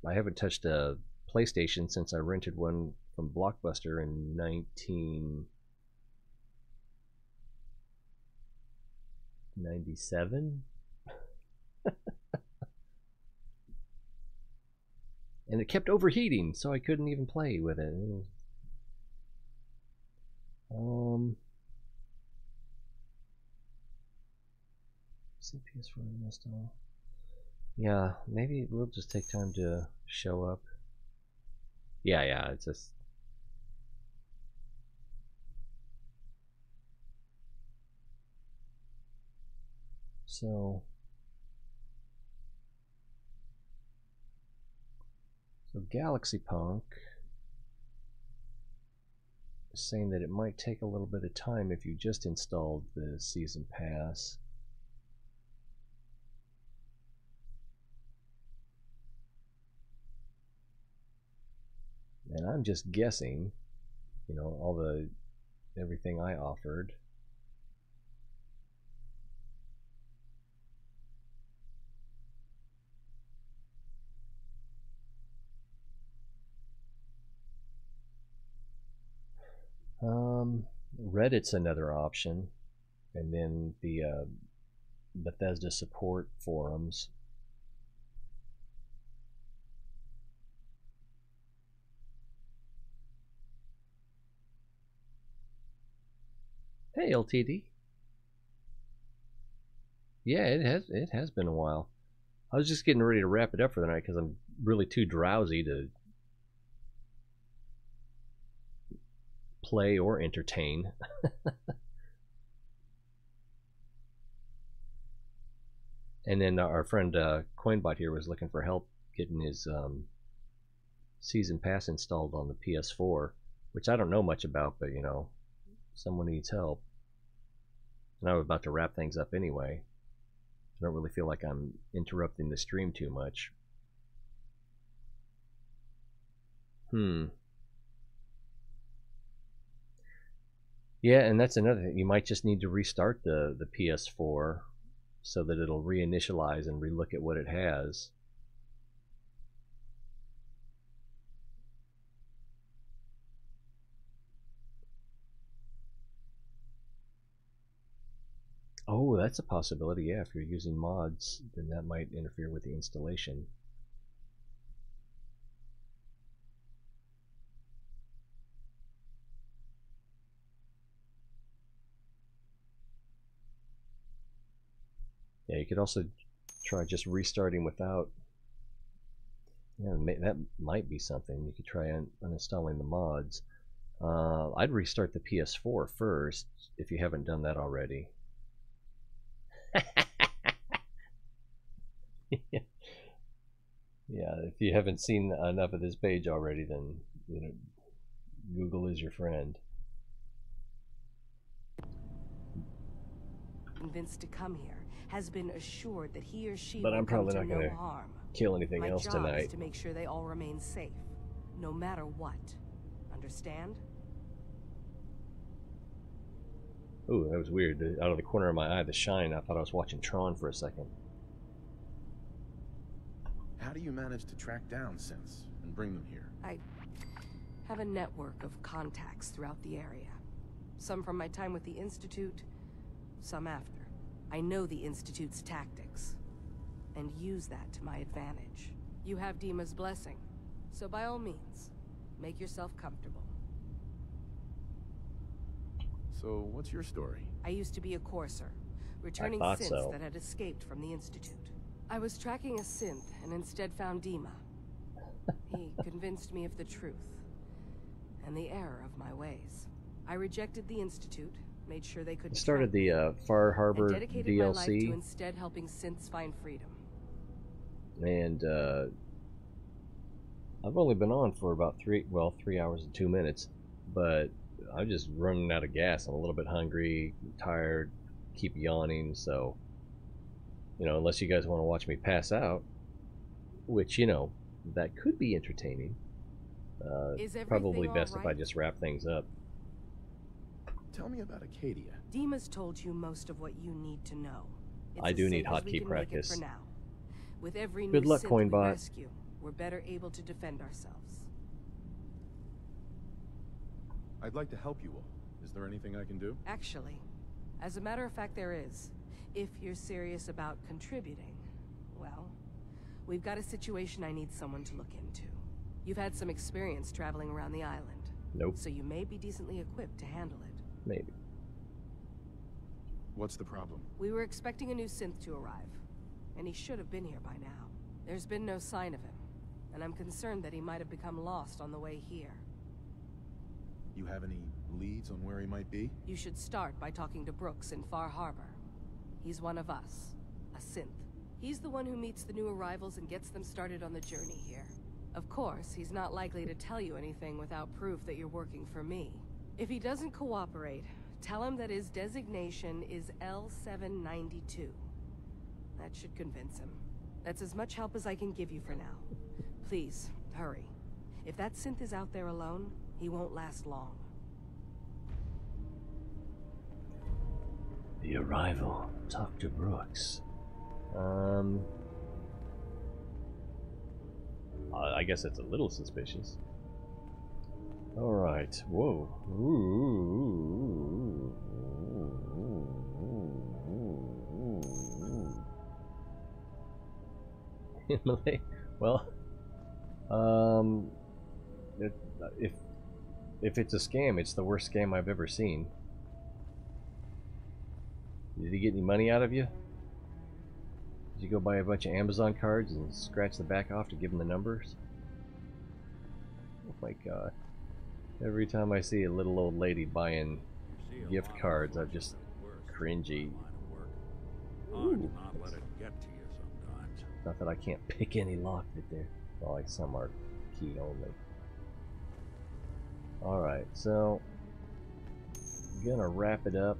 I haven't touched a PlayStation since I rented one from Blockbuster in 1997. And it kept overheating, so I couldn't even play with it. PS4 install. Yeah, maybe we'll just take time to show up. Yeah, it's just... So Galaxy Punk is saying that it might take a little bit of time if you just installed the season pass. And I'm just guessing, you know, everything I offered. Reddit's another option, and then the Bethesda support forums. Hey, LTD. Yeah, it has been a while. I was just getting ready to wrap it up for the night because I'm really too drowsy to play or entertain. And then our friend Coinbot here was looking for help getting his season pass installed on the PS4, which I don't know much about, but you know, someone needs help. And I was about to wrap things up anyway. I don't really feel like I'm interrupting the stream too much. Yeah, and that's another thing. You might just need to restart the PS4 so that it'll reinitialize and relook at what it has. Oh, that's a possibility. Yeah, if you're using mods, then that might interfere with the installation. Yeah, you could also try just restarting without... Yeah, that might be something. You could try uninstalling the mods. I'd restart the PS4 first, if you haven't done that already. Yeah, if you haven't seen enough of this page already, then you know Google is your friend. Convinced to come here, has been assured that he or she But will I'm probably come to not no gonna harm. kill anything else My job tonight. is to make sure they all remain safe, no matter what. Understand? Ooh, that was weird. Out of the corner of my eye, the shine, I thought I was watching Tron for a second. How do you manage to track down synths and bring them here? I have a network of contacts throughout the area. Some from my time with the Institute, some after. I know the Institute's tactics, and use that to my advantage. You have Dima's blessing, so by all means, Make yourself comfortable. So, what's your story? I used to be a courser, returning thought synths so. that had escaped from the Institute. I was tracking a synth and instead found Dima. He convinced me of the truth and the error of my ways. I rejected the Institute, made sure they couldn't Started track me, the Far Harbor and dedicated my life to DLC, instead helping synths find freedom. and I've only been on for about 3 hours and 2 minutes, but I'm just running out of gas. I'm a little bit hungry, tired, keep yawning, so, you know, unless you guys want to watch me pass out, which, you know, that could be entertaining. Probably best if I just wrap things up. Tell me about Acadia. Dima's told you most of what you need to know. It's I do as need safe as we hotkey can practice. make it for now. With every Good new luck, synth we Coinbot. rescue, we're better able to defend ourselves. I'd like to help you all. Is there anything I can do? Actually, as a matter of fact, there is. If you're serious about contributing, well, we've got a situation I need someone to look into. You've had some experience traveling around the island. Nope. So you may be decently equipped to handle it. Maybe. What's the problem? We were expecting a new synth to arrive, and he should have been here by now. There's been no sign of him, and I'm concerned that he might have become lost on the way here. You have any leads on where he might be? You should start by talking to Brooks in Far Harbor. He's one of us, a synth. He's the one who meets the new arrivals and gets them started on the journey here. Of course, he's not likely to tell you anything without proof that you're working for me. If he doesn't cooperate, tell him that his designation is L792. That should convince him. That's as much help as I can give you for now. Please, hurry. If that synth is out there alone, he won't last long. The arrival. Talk to Brooks. I guess it's a little suspicious. Alright. Whoa. Emily? Well, if it's a scam, it's the worst scam I've ever seen. Did he get any money out of you? Did you go buy a bunch of Amazon cards and scratch the back off to give him the numbers? Oh my god. Every time I see a little old lady buying gift cards, I'm just cringy. Hard to not let it get to you sometimes. Not that I can't pick any lock that there. Well, like some are key only. Alright, so I'm gonna wrap it up.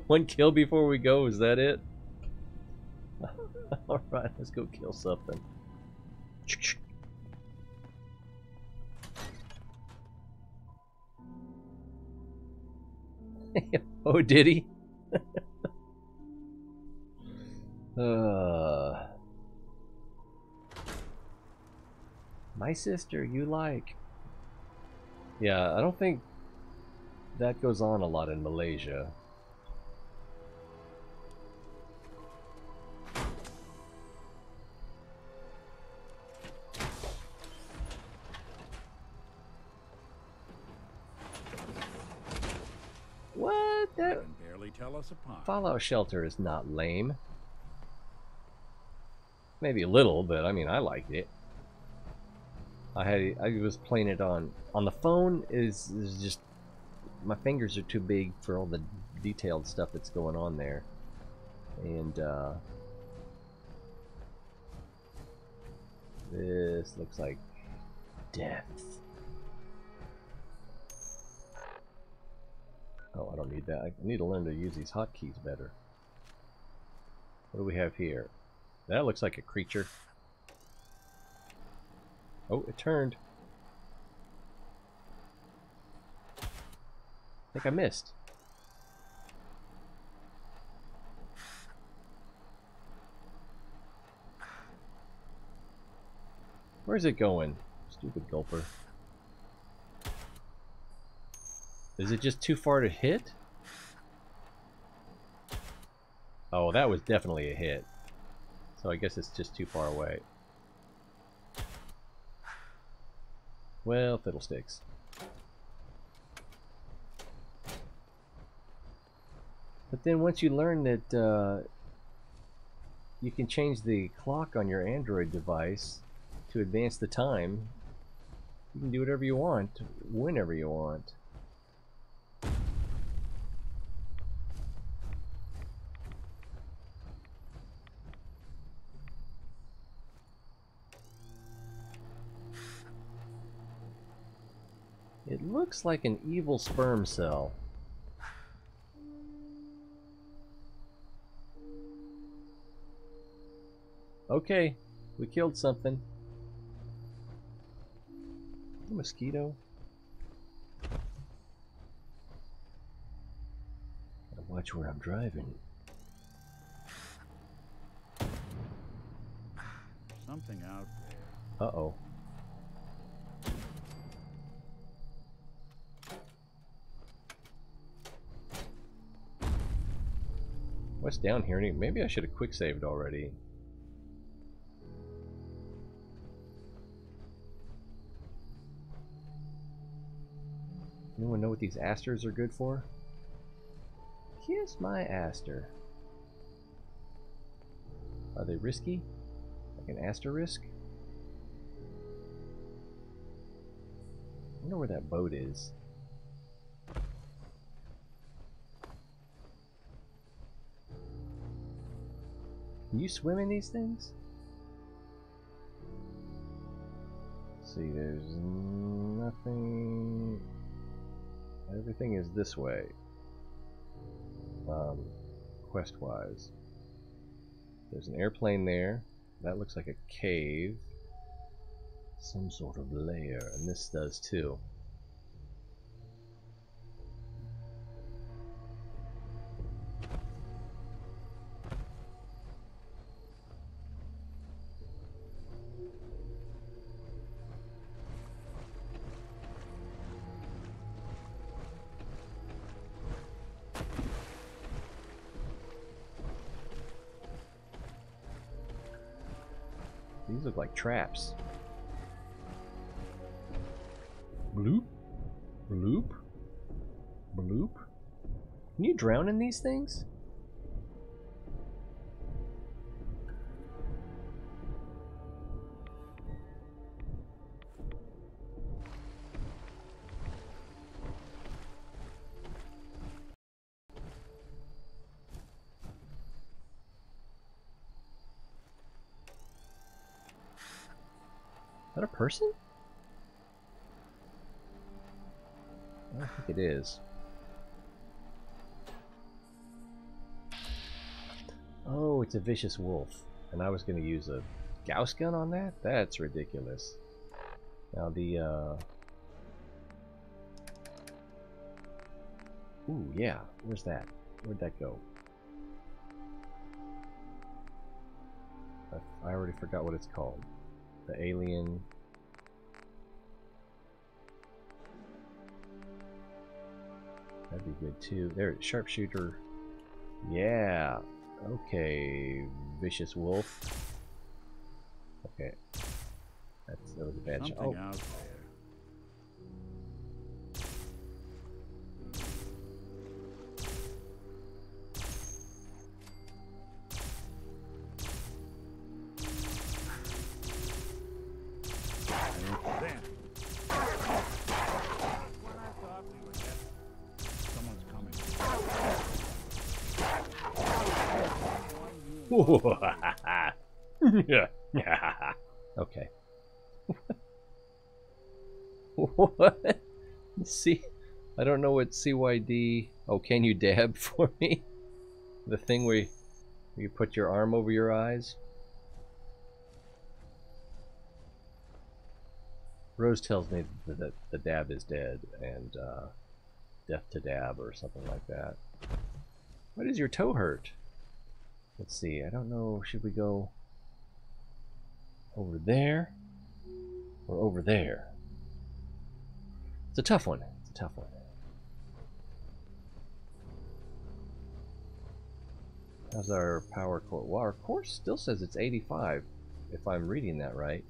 One kill before we go, is that it? Alright, let's go kill something. Oh, did he? My sister, you like. Yeah, I don't think that goes on a lot in Malaysia. What? That Can barely tell us apart. Fallout Shelter is not lame. Maybe a little, but I mean, I liked it. I was playing it on the phone. Is just my fingers are too big for all the detailed stuff that's going on there, and this looks like death. Oh, I don't need that. I need to learn to use these hotkeys better. What do we have here? That looks like a creature. Oh, it turned. I think I missed. Where's it going? Stupid gulper. Is it just too far to hit? Oh, that was definitely a hit. So I guess it's just too far away. Well, fiddlesticks. But then once you learn that you can change the clock on your Android device to advance the time, you can do whatever you want, whenever you want. It looks like an evil sperm cell. Okay, we killed something. A mosquito. Gotta watch where I'm driving. Something out there. Uh-oh. What's down here? Maybe I should have quick saved already. Anyone know what these asters are good for? Kiss my aster. Are they risky? Like an asterisk? I wonder where that boat is. Can you swim in these things? Let's see, there's nothing. Everything is this way. Quest-wise. There's an airplane there. That looks like a cave. Some sort of lair, and this does too. These look like traps. Bloop. Bloop. Bloop. Can you drown in these things? Is that a person? I don't think it is. Oh, it's a vicious wolf. And I was going to use a Gauss gun on that? That's ridiculous. Now the, Ooh, yeah. Where's that? Where'd that go? I already forgot what it's called. The alien... That'd be good too. There, sharpshooter. Yeah. Okay, vicious wolf. Okay. That was a bad shot. Something out there. Okay. What? See, I don't know what CYD. Oh, can you dab for me? The thing where you put your arm over your eyes. Rose tells me that the dab is dead and death to dab or something like that. Why does your toe hurt? Let's see, I don't know, should we go over there or over there? It's a tough one. It's a tough one. How's our power core? Well, our core still says it's 85, if I'm reading that right.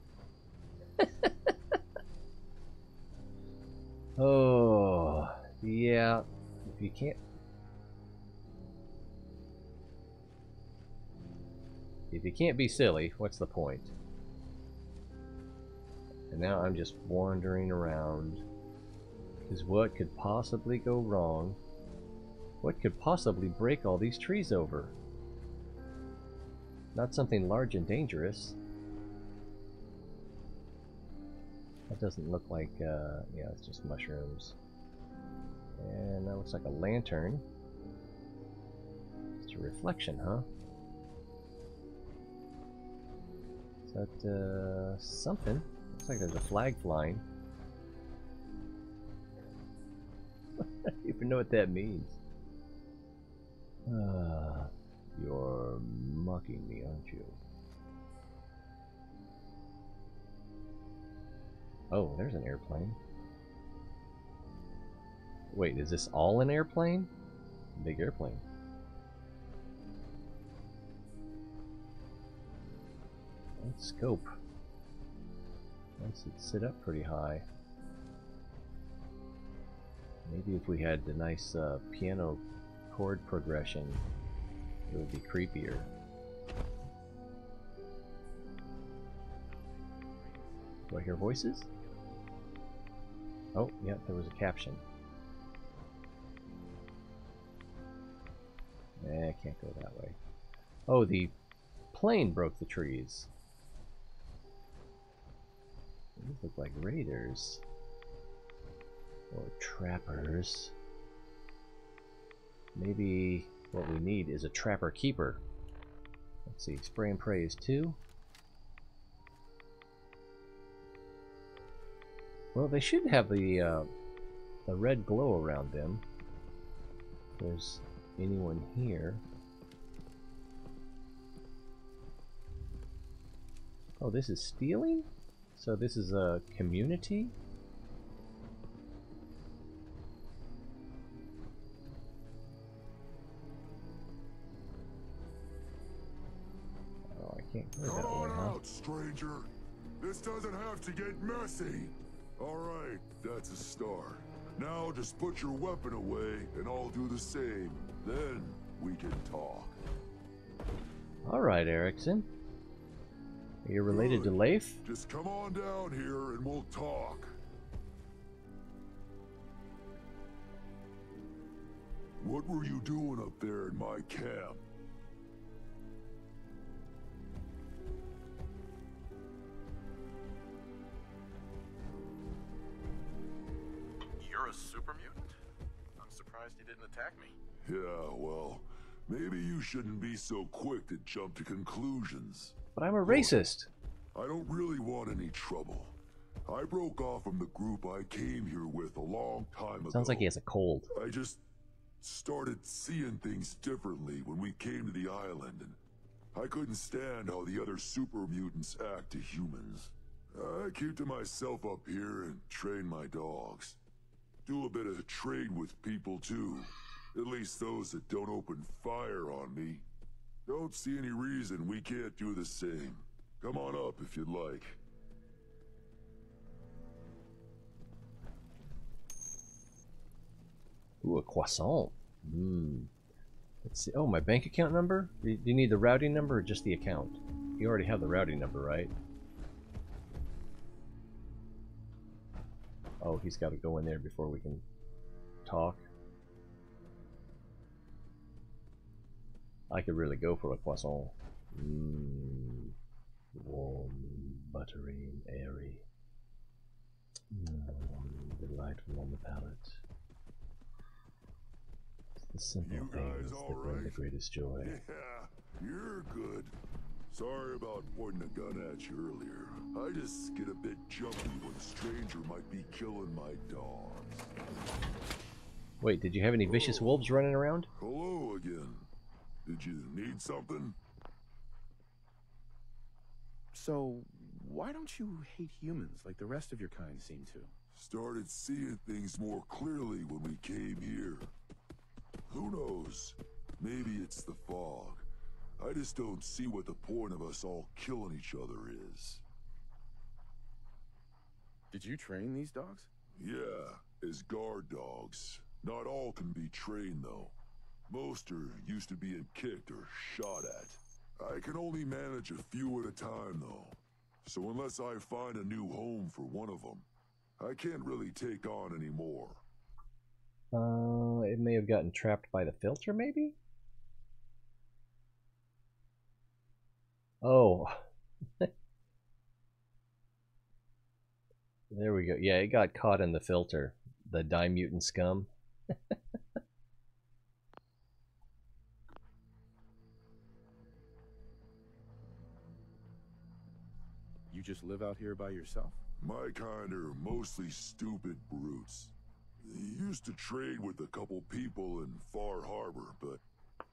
Oh, yeah. If you can't... If you can't be silly, what's the point? And now I'm just wandering around. Because what could possibly go wrong? What could possibly break all these trees over? Not something large and dangerous. That doesn't look like, yeah, it's just mushrooms. And that looks like a lantern. It's a reflection, huh? Is that, something? Looks like there's a flag flying. I don't even know what that means. You're mocking me, aren't you? Oh, there's an airplane. Wait, is this all an airplane? Big airplane. Let's scope. Let's sit up pretty high. Maybe if we had the nice piano chord progression, it would be creepier. Do I hear voices? Oh, yeah, there was a caption. I can't go that way. Oh, the plane broke the trees. These look like raiders. Or trappers. Maybe what we need is a trapper keeper. Let's see, spray and pray is 2. Well, they should have the red glow around them. If there's anyone here. Oh, this is stealing? So this is a community? Oh, I can't go that way, huh? Come on out, stranger. This doesn't have to get messy. Alright, that's a start. Now just put your weapon away, and I'll do the same. Then we can talk. Alright, Erickson. Are you related to Leif? Just come on down here and we'll talk. What were you doing up there in my camp? You're a super mutant? I'm surprised you didn't attack me. Yeah, well, maybe you shouldn't be so quick to jump to conclusions. But I'm a racist. I don't really want any trouble. I broke off from the group I came here with a long time ago. Sounds like he has a cold. I just started seeing things differently when we came to the island, and I couldn't stand how the other super mutants act to humans. I keep to myself up here and train my dogs. Do a bit of trade with people too. At least those that don't open fire on me. Don't see any reason we can't do the same. Come on up if you'd like. Ooh, a croissant. Let's see. Oh, my bank account number? Do you need the routing number or just the account? You already have the routing number, right? Oh, he's got to go in there before we can talk. I could really go for a croissant. Warm, buttery, and airy. Delightful on the palate. It's the simple things that bring the greatest joy. Yeah, you're good. Sorry about pointing a gun at you earlier. I just get a bit jumpy when a stranger might be killing my dogs. Wait, did you have any vicious wolves running around? Hello again. Did you need something? So, why don't you hate humans like the rest of your kind seem to? Started seeing things more clearly when we came here. Who knows? Maybe it's the fog. I just don't see what the point of us all killing each other is. Did you train these dogs? Yeah, as guard dogs. Not all can be trained, though. Most are used to being kicked or shot at. I can only manage a few at a time, though. So unless I find a new home for one of them, I can't really take on any more. It may have gotten trapped by the filter, maybe? Oh. There we go. Yeah, it got caught in the filter. The die mutant scum. You just live out here by yourself? My kind are mostly stupid brutes. They used to trade with a couple people in Far Harbor, but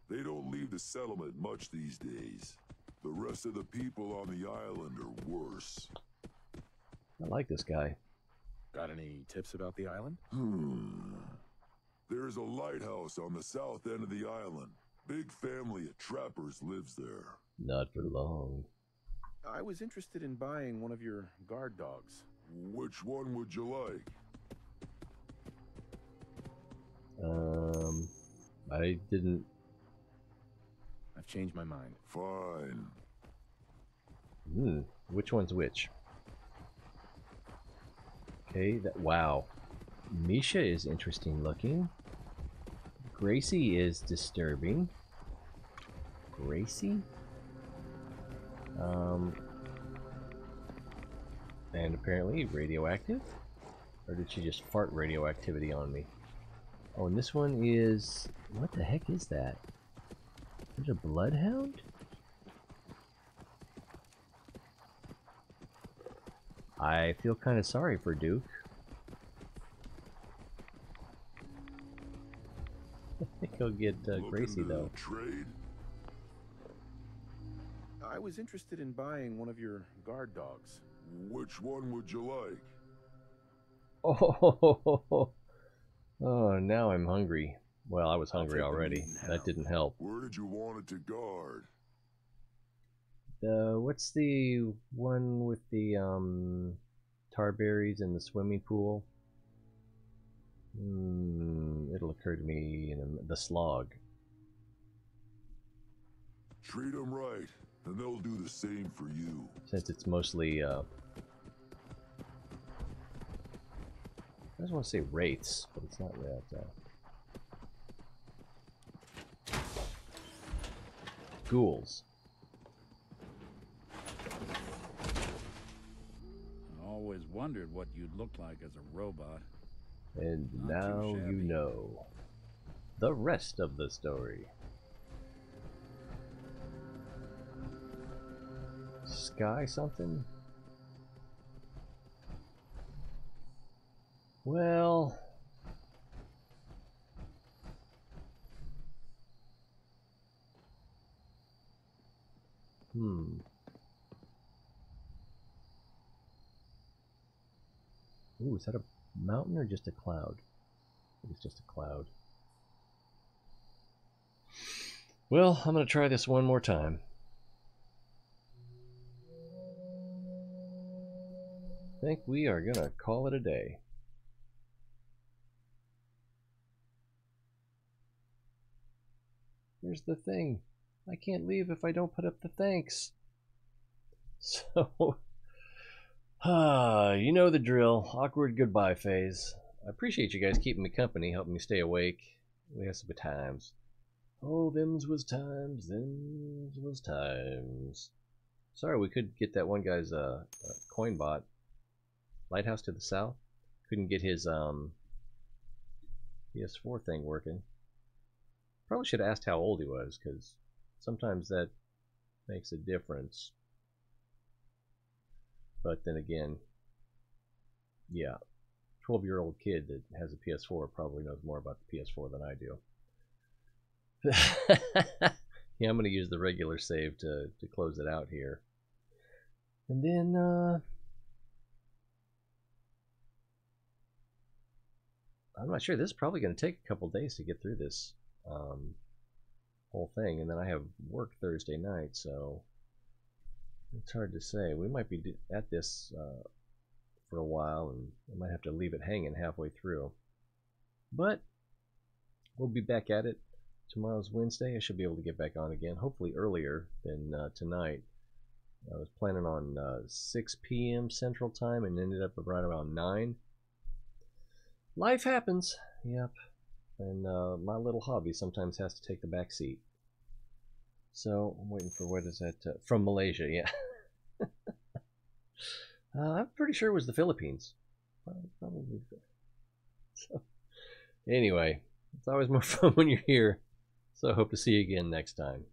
they don't leave the settlement much these days. The rest of the people on the island are worse. I like this guy. Got any tips about the island? There's a lighthouse on the south end of the island. Big family of trappers lives there. Not for long. I was interested in buying one of your guard dogs. Which one would you like? I didn't... I've changed my mind. Fine. Which one's which? Okay, wow. Misha is interesting looking. Gracie is disturbing. Gracie? And apparently radioactive? Or did she just fart radioactivity on me? Oh, and this one is... What the heck is that? There's a bloodhound? I feel kind of sorry for Duke. I think he'll get Gracie, though. Trade? I was interested in buying one of your guard dogs. Which one would you like? Oh, now I'm hungry. Well, I was hungry already. That didn't help. Where did you want it to guard? What's the one with the tar berries in the swimming pool? It'll occur to me in the slog. Treat them right, and they'll do the same for you. Since it's mostly I just want to say wraiths, but it's not that. Ghouls. I always wondered what you'd look like as a robot. And now you know the rest of the story. Sky something? Well... Ooh, is that a mountain or just a cloud? I think it's just a cloud. Well, I'm going to try this one more time. I think we are going to call it a day. Here's the thing. I can't leave if I don't put up the thanks. So... you know the drill. Awkward goodbye phase. I appreciate you guys keeping me company, helping me stay awake. We had some good times. Oh, them's was times, them's was times. Sorry we couldn't get that one guy's coin bot. Lighthouse to the south. Couldn't get his PS4 thing working. Probably should have asked how old he was, because sometimes that makes a difference. But then again, yeah, 12-year-old kid that has a PS4 probably knows more about the PS4 than I do. Yeah, I'm going to use the regular save to close it out here. And then, I'm not sure. This is probably going to take a couple days to get through this. whole thing, and then I have work Thursday night, so it's hard to say. We might be at this for a while, and I might have to leave it hanging halfway through. But we'll be back at it. Tomorrow's Wednesday. I should be able to get back on again, hopefully earlier than tonight. I was planning on 6 p.m. Central Time and ended up right around 9. Life happens. Yep. And my little hobby sometimes has to take the back seat. So I'm waiting for, what is that? From Malaysia, yeah. I'm pretty sure it was the Philippines. Probably. So, anyway, it's always more fun when you're here. So I hope to see you again next time.